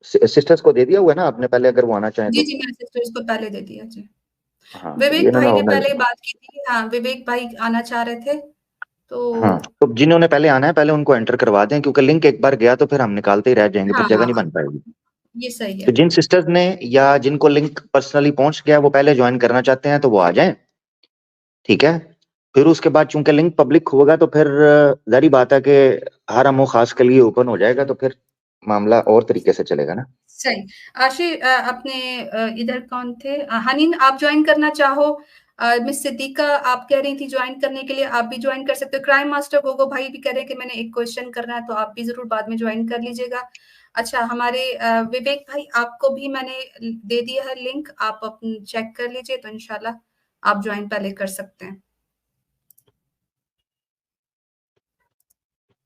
सिस्टर्स को दे दिया हुआ है ना आपने पहले, अगर वो आना चाहें जी तो? जी मैंने सिस्टर्स को पहले दे दिया जी। हाँ, ये विवेक ना भाई ने होना। पहले बात की थी। हाँ विवेक भाई आना चाह रहे थे तो। हाँ, तो जिन्होंने पहले आना है पहले उनको एंटर करवा दें, क्योंकि लिंक एक बार गया तो फिर हम निकालते ही रह जाएंगे, हाँ फिर जगह हाँ नहीं हाँ बन पाएगी। ये सही तो है। जिन सिस्टर्स ने या जिनको लिंक पर्सनली पहुंच गया वो पहले ज्वाइन करना चाहते हैं तो वो आ जाएं। ठीक है, फिर उसके बाद चूंकि लिंक पब्लिक होगा तो फिर जारी बात है कि हर अमो खास के लिए ओपन हो जाएगा, तो फिर मामला और तरीके से चलेगा ना। सही। आशी अपने इधर कौन थे? हनीन आप ज्वाइन करना चाहो? मिस सिद्दीका आप कह रही थी ज्वाइन करने के लिए, आप भी ज्वाइन कर सकते हो। क्राइम मास्टर गोगो भाई भी कह रहे हैं कि मैंने एक क्वेश्चन करना है, तो आप भी जरूर बाद में ज्वाइन कर लीजिएगा। अच्छा, हमारे विवेक भाई, आपको भी मैंने दे दिया है लिंक, आप अपन चेक कर लीजिए, तो इंशाल्लाह आप ज्वाइन पहले कर सकते हैं।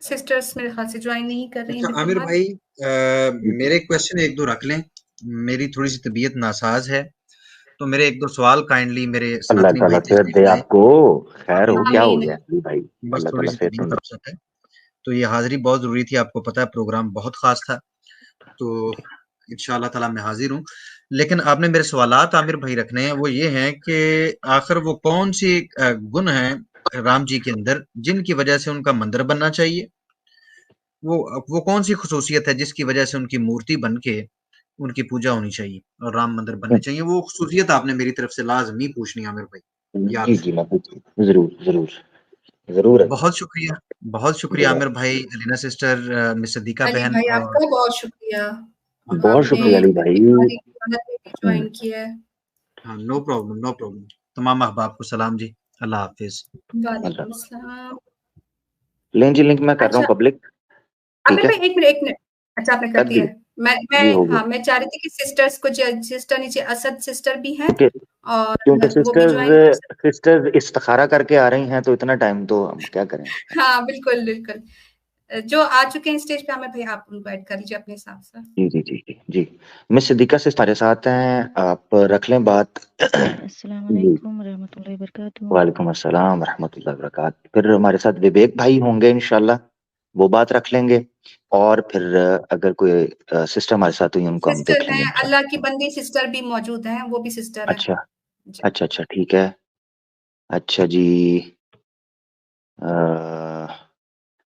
सिस्टर्स मेरे ख्याल से ज्वाइन नहीं कर रही हैं अच्छा आमिर फिलहाल। भाई, जी जी मेरे क्वेश्चन एक दो रख लें। मेरी थोड़ी सी तबीयत नासाज है, तो मेरे एक दो सवाल काइंडली मेरे अल्लाह साथनी भाई ताला सेहत तशरीफ दे लाए। आपको। खैर हो, क्या हो आमीन। गया अली भाई? बस अल्लाह थोड़ी ताला सी सेहत तबीयत तंदुरुस्त। अपसेट है, तो ये हाजिरी बहुत जरूरी थी। आपको पता है प्रोग्राम बहुत खास था, तो इंशाअल्लाह ताला मैं हाजिर हूँ। लेकिन आपने मेरे सवालात आमिर भाई रखने हैं, वो ये हैं कि आखिर वो कौन सी गुण है राम जी के अंदर जिनकी वजह से उनका मंदिर बनना चाहिए? वो कौन सी खसूसियत है जिसकी वजह से उनकी मूर्ति बन के उनकी पूजा होनी चाहिए और राम मंदिर बनने चाहिए? वो खसूसियत आपने मेरी तरफ से लाजमी पूछनी है आमिर भाई, याद जी से। जी, मैं पूछूं, जरूर जरूर जरूर अली बहुत शुक्रिया, बहुत शुक्रिया जरूर। आमिर भाई, अलीना सिस्टर, मिस सदीका अली बहन भाई, और आपका बहुत शुक्रिया, बहुत आपने शुक्रिया अली भाई। हमारी क़यादत में भी हम्म, ज्वाइन किया है। हाँ, नो प्रॉब्लम, नो प्रॉब्लम। तमाम अहबाब को सलाम जी। अल्लाह हाफिज। मतलब वालेकुम अस्सलाम। लें जी, लिंक मैं कर रहा हूँ अच्छा, पब्लिक। ठीक आमिर है, भाई, एक मिनट, एक मिनट। अच्छा, आपने कर कर दिया दी है। मैं जी, हो गया। हाँ, मैं चाह रही थी कि सिस्टर्स को, सिस्टर नीचे असद सिस्टर भी हैं, क्योंकि क्योंकि और वो भी ज्वाइन कर सिस्टर्स सकते सिस्टर्स इस्तिखारा करके आ रही हैं, तो इतना टाइम तो हम क्या करें। हैं। हाँ, बिल्कुल, बिल्कुल। जो आ चुके हैं स्टेज पे, आमिर भाई आप उनको ऐड कर लीजिए अपने हिसाब से। जी जी जी जी जी। मिस सिद्दीका से हमारे साथ हैं, आप रख लें बात। अस्सलाम जी, वालेकुम रहमतुल्लाहि वबरकातुहू। वालेकुम अस्सलाम रहमतुल्लाहि वबरकातुहू। फिर हमारे साथ विवेक भाई होंगे इंशाल्लाह, वो बात रख लेंगे। और फिर अगर कोई सिस्टर हमारे साथ हुई, उनको हम सिस्टर देख लेंगे हैं, इंशाल्लाह। अल्लाह की बंदी सिस्टर भी मौजूद हैं, वो भी सिस्टर है अच्छा जी। अच्छा अच्छा, ठीक है। अच्छा जी, अ,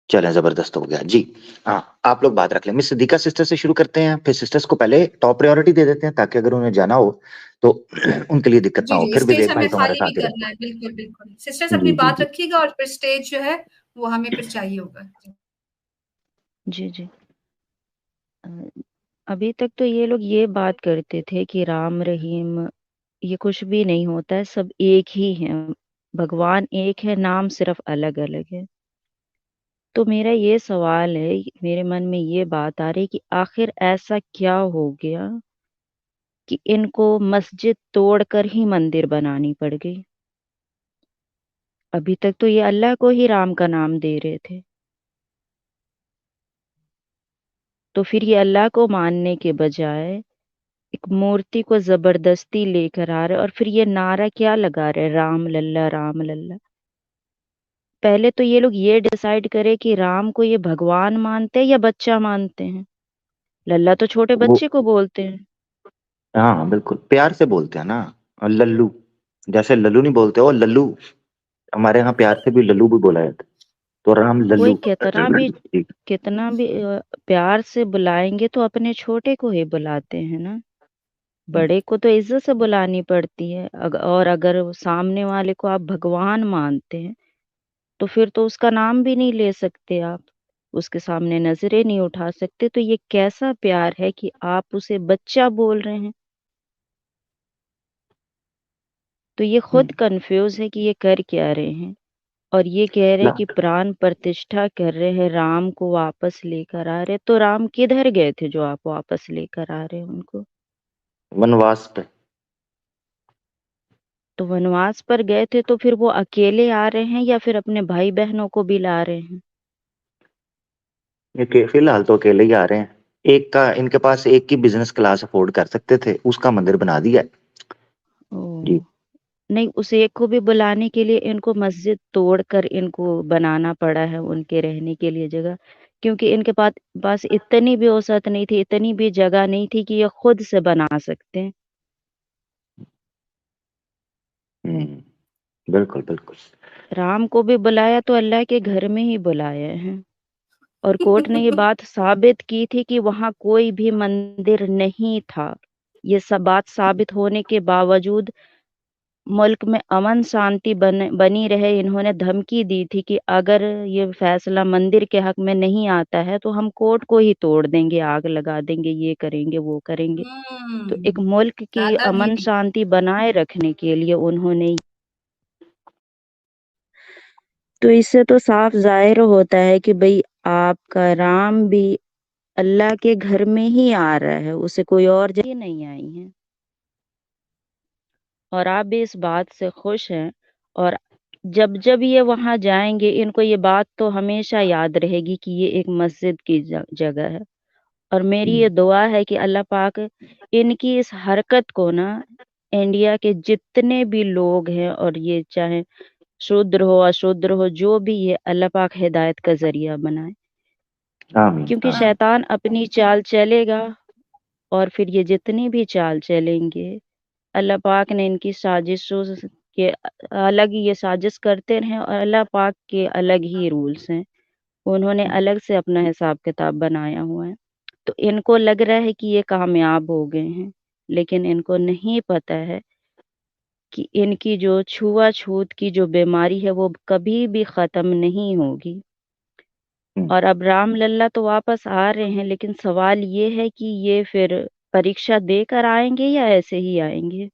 चलें, जबरदस्त हो गया जी। हाँ, आप लोग बात रख लें। मिस सिद्दीका सिस्टर से शुरू करते हैं, फिर सिस्टर्स को पहले टॉप प्रायोरिटी दे देते हैं, ताकि अगर उन्हें जाना हो तो उनके लिए दिक्कत ना जी, हो। जी, फिर स्टेज विवेक भाई हमें तो हमारे खाली भी साथ ही करना रहते है, बिल्कुल, बिल्कुल। सिस्टर्स हैं। अपनी जी जी बात जी रखिएगा और फिर स्टेज जो है, वो हमें फिर चाहिए होगा। जी। जी जी। अ, अभी तक तो ये लोग ये बात करते थे कि राम रहीम ये कुछ भी नहीं होता है, सब एक ही हैं, भगवान एक है, नाम सिर्फ अलग अलग है। तो मेरा ये सवाल है, मेरे मन में ये बात आ रही कि आखिर ऐसा क्या हो गया कि इनको मस्जिद तोड़कर ही मंदिर बनानी पड़ गई? अभी तक तो ये अल्लाह को ही राम का नाम दे रहे थे, तो फिर ये अल्लाह को मानने के बजाय एक मूर्ति को जबरदस्ती लेकर आ रहे, और फिर ये नारा क्या लगा रहे, राम लल्ला राम लल्ला। पहले तो ये लोग ये डिसाइड करे कि राम को ये भगवान मानते हैं या बच्चा मानते हैं। लल्ला तो छोटे वो, बच्चे को बोलते हैं। हाँ हाँ, बिल्कुल प्यार से बोलते हैं ना। और लल्लू, जैसे लल्लू नहीं बोलते, ओ लल्लू। हमारे यहाँ प्यार से भी लल्लू भी बोला जाता है, तो राम कोई लल्लू। जी कितना भी प्यार से बुलाएंगे तो अपने छोटे को ही बुलाते हैं ना, बड़े को तो इज्जत से बुलानी पड़ती है। और अगर सामने वाले को आप भगवान मानते हैं, तो फिर तो उसका नाम भी नहीं ले सकते आप, उसके सामने नजरें नहीं उठा सकते। तो ये कैसा प्यार है कि आप उसे बच्चा बोल रहे हैं? तो ये खुद कंफ्यूज है कि ये कर क्या रहे हैं। और ये कह रहे हैं ना, कि प्राण प्रतिष्ठा कर रहे हैं, राम को वापस लेकर आ रहे। तो राम किधर गए थे जो आप वापस लेकर आ रहे हैं उनको? वनवास पे। तो वनवास पर गए थे, तो फिर वो अकेले आ रहे हैं या फिर अपने भाई बहनों को भी ला रहे हैं? ये फिलहाल तो अकेले ही आ रहे हैं। एक का इनके पास एक की बिजनेस क्लास अफोर्ड कर सकते थे, उसका मंदिर बना दिया है। जी। ओ नहीं, उस एक को भी बुलाने के लिए इनको मस्जिद तोड़कर इनको बनाना पड़ा है उनके रहने के लिए जगह, क्योंकि इनके पास इतनी भी औसत नहीं थी, इतनी भी जगह नहीं थी कि ये खुद से बना सकते हैं। बिल्कुल बिल्कुल। राम को भी बुलाया तो अल्लाह के घर में ही बुलाया है, और कोर्ट ने ये बात साबित की थी कि वहां कोई भी मंदिर नहीं था। ये सब बात साबित होने के बावजूद मुल्क में अमन शांति बनी रहे, इन्होंने धमकी दी थी कि अगर ये फैसला मंदिर के हक में नहीं आता है तो हम कोर्ट को ही तोड़ देंगे, आग लगा देंगे, ये करेंगे वो करेंगे। तो एक मुल्क की अमन दादागिरी। शांति बनाए रखने के लिए उन्होंने, तो इससे तो साफ जाहिर होता है कि भाई आपका राम भी अल्लाह के घर में ही आ रहा है, उसे कोई और जगह नहीं आई है। और आप भी इस बात से खुश हैं। और जब जब ये वहां जाएंगे, इनको ये बात तो हमेशा याद रहेगी कि ये एक मस्जिद की जगह है। और मेरी ये दुआ है कि अल्लाह पाक इनकी इस हरकत को ना, इंडिया के जितने भी लोग हैं, और ये चाहे शूद्र हो अशूद्र हो, जो भी ये, अल्लाह पाक हिदायत का जरिया बनाए। आमीन क्योंकि आमीन। शैतान अपनी चाल चलेगा, और फिर ये जितनी भी चाल चलेंगे, अल्लाह पाक ने इनकी साजिशों के अलग ही ये साजिश करते रहे, और अल्लाह पाक के अलग ही रूल्स हैं। उन्होंने अलग से अपना हिसाब किताब बनाया हुआ है। तो इनको लग रहा है कि ये कामयाब हो गए हैं, लेकिन इनको नहीं पता है कि इनकी जो छुआछूत की जो बीमारी है वो कभी भी खत्म नहीं होगी। और अब राम लल्ला तो वापस आ रहे हैं, लेकिन सवाल ये है कि ये फिर परीक्षा देकर आएंगे या ऐसे ही आएंगे।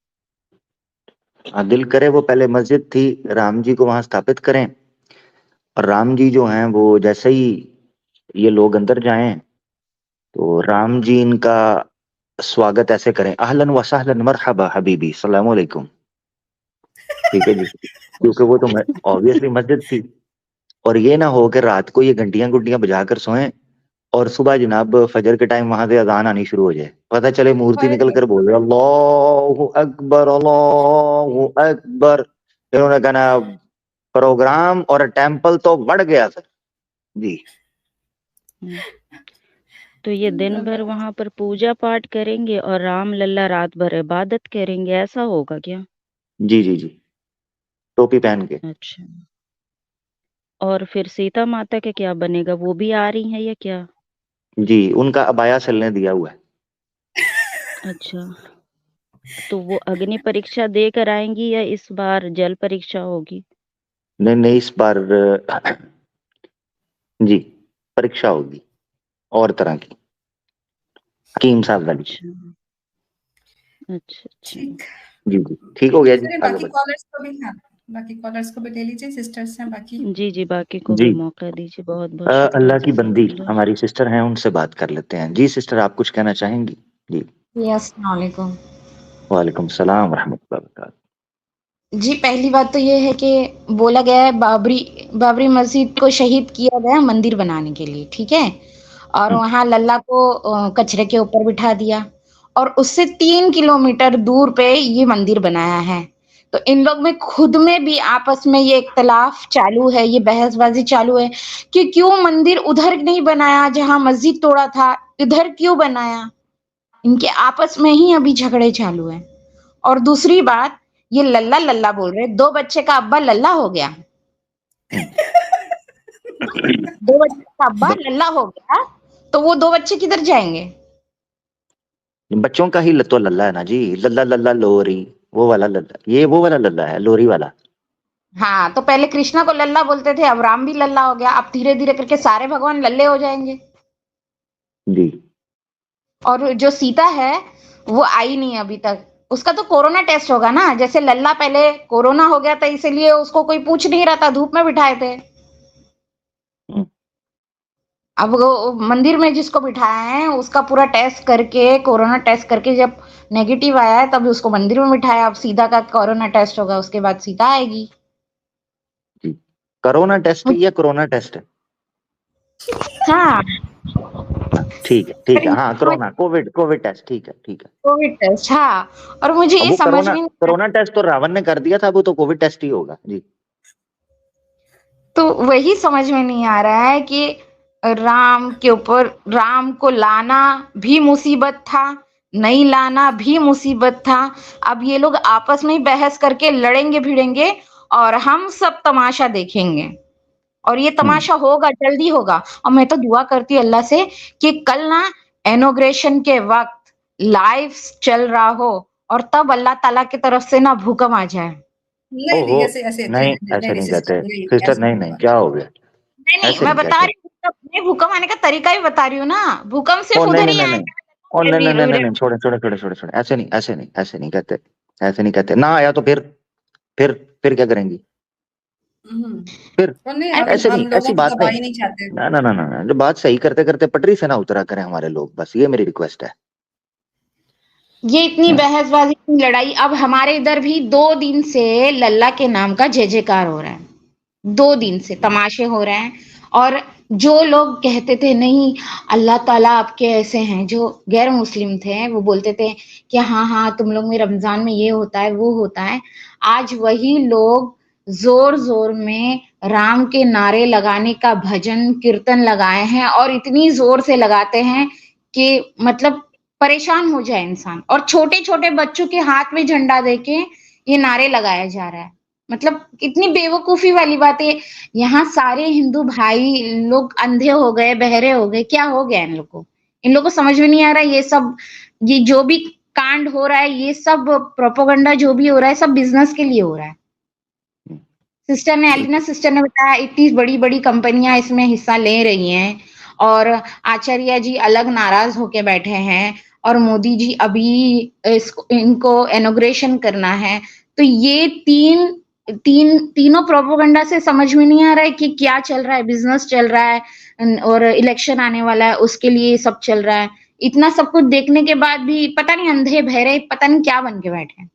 दिल करे वो पहले मस्जिद थी, राम जी को वहां स्थापित करें, और राम जी जो हैं वो जैसे ही ये लोग अंदर जाएं तो राम जी इनका स्वागत ऐसे करें, अहलन व सहलन मरहबा हबीबी सलाम अलैकुम। ठीक है जी, क्योंकि वो तो ऑब्वियसली मस्जिद थी। और ये ना हो कि रात को ये घंटियां गुंटियां बजाकर सोएं और सुबह जनाब फजर के टाइम वहां से अजान आनी शुरू हो जाए, पता चले मूर्ति निकल कर बोल रहे अल्लाहु अकबर अल्लाहु अकबर। इन्होंने कहना प्रोग्राम और टेम्पल तो बढ़ गया सर जी। तो ये दिन भर वहां पर पूजा पाठ करेंगे और राम लल्ला रात भर इबादत करेंगे, ऐसा होगा क्या? जी जी जी, टोपी पहन के। अच्छा। और फिर सीता माता का क्या बनेगा, वो भी आ रही हैं या क्या? जी, उनका अबाया चलने दिया हुआ है। अच्छा, तो वो अग्नि परीक्षा देकर आएंगी या इस बार जल परीक्षा होगी? नहीं नहीं, इस बार जी परीक्षा होगी और तरह की, हकीम साहब वाली। अच्छा अच्छा अच्छा। ठीक। जी जी, ठीक हो गया जी, चलिए आगे बाकी बढ़। कॉलर्स को भी, हाँ, बाकी कॉलर्स को भी ले लीजिए, सिस्टर्स हैं बाकी। जी जी, बाकी को भी जी, मौका दीजिए। बहुत बहुत शुक्रिया अल्लाह की बंदी जज़ाकल्लाह। हमारी सिस्टर हैं, उनसे बात कर लेते हैं। जी सिस्टर, आप कुछ कहना चाहेंगी? जी। जी, अस्सलाम वालेकुम। वालेकुम सलाम रहमतुल्लाहि व बरकातहू। जी, पहली बात तो ये है कि बोला गया है बाबरी मस्जिद को शहीद किया गया मंदिर बनाने के लिए, ठीक है? और वहाँ लल्ला को कचरे के ऊपर बिठा दिया, और उससे 3 किलोमीटर दूर पे ये मंदिर बनाया है। तो इन लोग में खुद में भी आपस में ये इख्तिलाफ चालू है, ये बहसबाजी चालू है कि क्यों मंदिर उधर नहीं बनाया जहाँ मस्जिद तोड़ा था, इधर क्यों बनाया? इनके आपस में ही अभी झगड़े चालू हैं। और दूसरी बात, ये लल्ला लल्ला बोल रहे, 2 बच्चे का अब्बा लल्ला हो गया। 2 बच्चे का अब्बा लल्ला हो गया, तो वो 2 बच्चे किधर जाएँगे? बच्चों का ही तो लल्ला है ना जी, लल्ला लल्ला लोरी, वो वाला लल्ला, ये वो वाला लल्ला है, लोरी वाला। हाँ, तो पहले कृष्णा को लल्ला बोलते थे, अब राम भी लल्ला हो गया, अब धीरे-धीरे करके सारे भगवान लल्ले हो जाएँगे। जी। और जो सीता है, वो आई नहीं अभी तक। उसका तो कोरोना टेस्ट होगा ना, जैसे लल्ला पहले कोरोना हो गया था इसीलिए उसको कोई पूछ नहीं रहा था, धूप में बिठाए थे। अब वो मंदिर में जिसको बिठाया है उसका पूरा टेस्ट करके, कोरोना टेस्ट करके जब नेगेटिव आया है तब उसको मंदिर में बिठाया। अब सीता का कोरोना टेस्ट होगा, उसके बाद सीता आएगी। जी, कोरोना टेस्ट है या कोरोना टेस्ट है? हाँ, ठीक है, हाँ कोरोना कोविड टेस्ट, ठीक है ठीक है। कोविड टेस्ट, हाँ। और मुझे अब ये वो समझ में नहीं कोरोना टेस्ट तो रावण ने कर दिया था, वो तो कोविड टेस्ट ही होगा जी। तो वही समझ में नहीं आ रहा है कि राम के ऊपर, राम को लाना भी मुसीबत था, नहीं लाना भी मुसीबत था। अब ये लोग आपस में ही बहस करके लड़ेंगे भिड़ेंगे और हम सब तमाशा देखेंगे। और ये तमाशा होगा, जल्दी होगा। और मैं तो दुआ करती हूँ अल्लाह से कि कल ना इनॉग्रेशन के वक्त लाइव चल रहा हो और तब अल्लाह ताला की तरफ से ना भूकंप आ जाए। नहीं नहीं, ओहो, ऐसे ऐसे नहीं नहीं ऐसे नहीं नहीं सिस्टर, कहते नहीं सिस्टर, ऐसे नहीं नहीं नहीं, होगा। क्या हो गया? नहीं नहीं, ऐसे मैं नहीं बता कहते। रही हूँ, मैं भूकंप आने का तरीका ही बता रही हूँ ना। भूकंप ओ सिर्फ नहीं उधर नहीं ही नहीं नहीं, आएगा। ओ नहीं नहीं नहीं नहीं नहीं, छोड़े छोड़े छोड़े छोड़े छोड़े, ऐसे नहीं ऐसे नहीं ऐसे नहीं कहते, ऐसे नहीं कहते। ना आया तो फिर क्या करेंगी? फिर और नहीं, ऐसे हम नहीं, लोगों ऐसी की बात तबाही नहीं। नहीं चाहते। ना ना ना ना ना, जो बात सही करते करते पटरी से ना उतरा करें हमारे लोग, बस ये मेरी रिक्वेस्ट है। ये इतनी बहसबाजी, इतनी लड़ाई, अब हमारे इधर भी 2 दिन से लल्ला के नाम का जय जयकार हो रहा है। 2 दिन से तमाशे हो रहे हैं। और जो लोग कहते थे नहीं अल्लाह ताला आपके ऐसे हैं, जो गैर मुस्लिम थे वो बोलते थे कि हाँ हाँ तुम लोग में रमजान में ये होता है वो होता है, आज वही लोग जोर जोर में राम के नारे लगाने का भजन कीर्तन लगाए हैं, और इतनी जोर से लगाते हैं कि मतलब परेशान हो जाए इंसान। और छोटे छोटे बच्चों के हाथ में झंडा देके ये नारे लगाया जा रहा है। मतलब इतनी बेवकूफी वाली बात है। यहाँ सारे हिंदू भाई लोग अंधे हो गए, बहरे हो गए, क्या हो गया इन लोग को? इन लोग को समझ में नहीं आ रहा है ये सब, ये जो भी कांड हो रहा है, ये सब प्रोपोगंडा जो भी हो रहा है, सब बिजनेस के लिए हो रहा है। सिस्टर ने, एलिना सिस्टर ने बताया इतनी बड़ी बड़ी कंपनियां इसमें हिस्सा ले रही हैं, और आचार्य जी अलग नाराज होके बैठे हैं, और मोदी जी अभी इनको इनॉग्रेशन करना है। तो ये तीनों प्रोपोगंडा से समझ में नहीं आ रहा है कि क्या चल रहा है। बिजनेस चल रहा है और इलेक्शन आने वाला है, उसके लिए सब चल रहा है। इतना सब कुछ देखने के बाद भी पता नहीं अंधे बहरे पता नहीं क्या बन के बैठे हैं।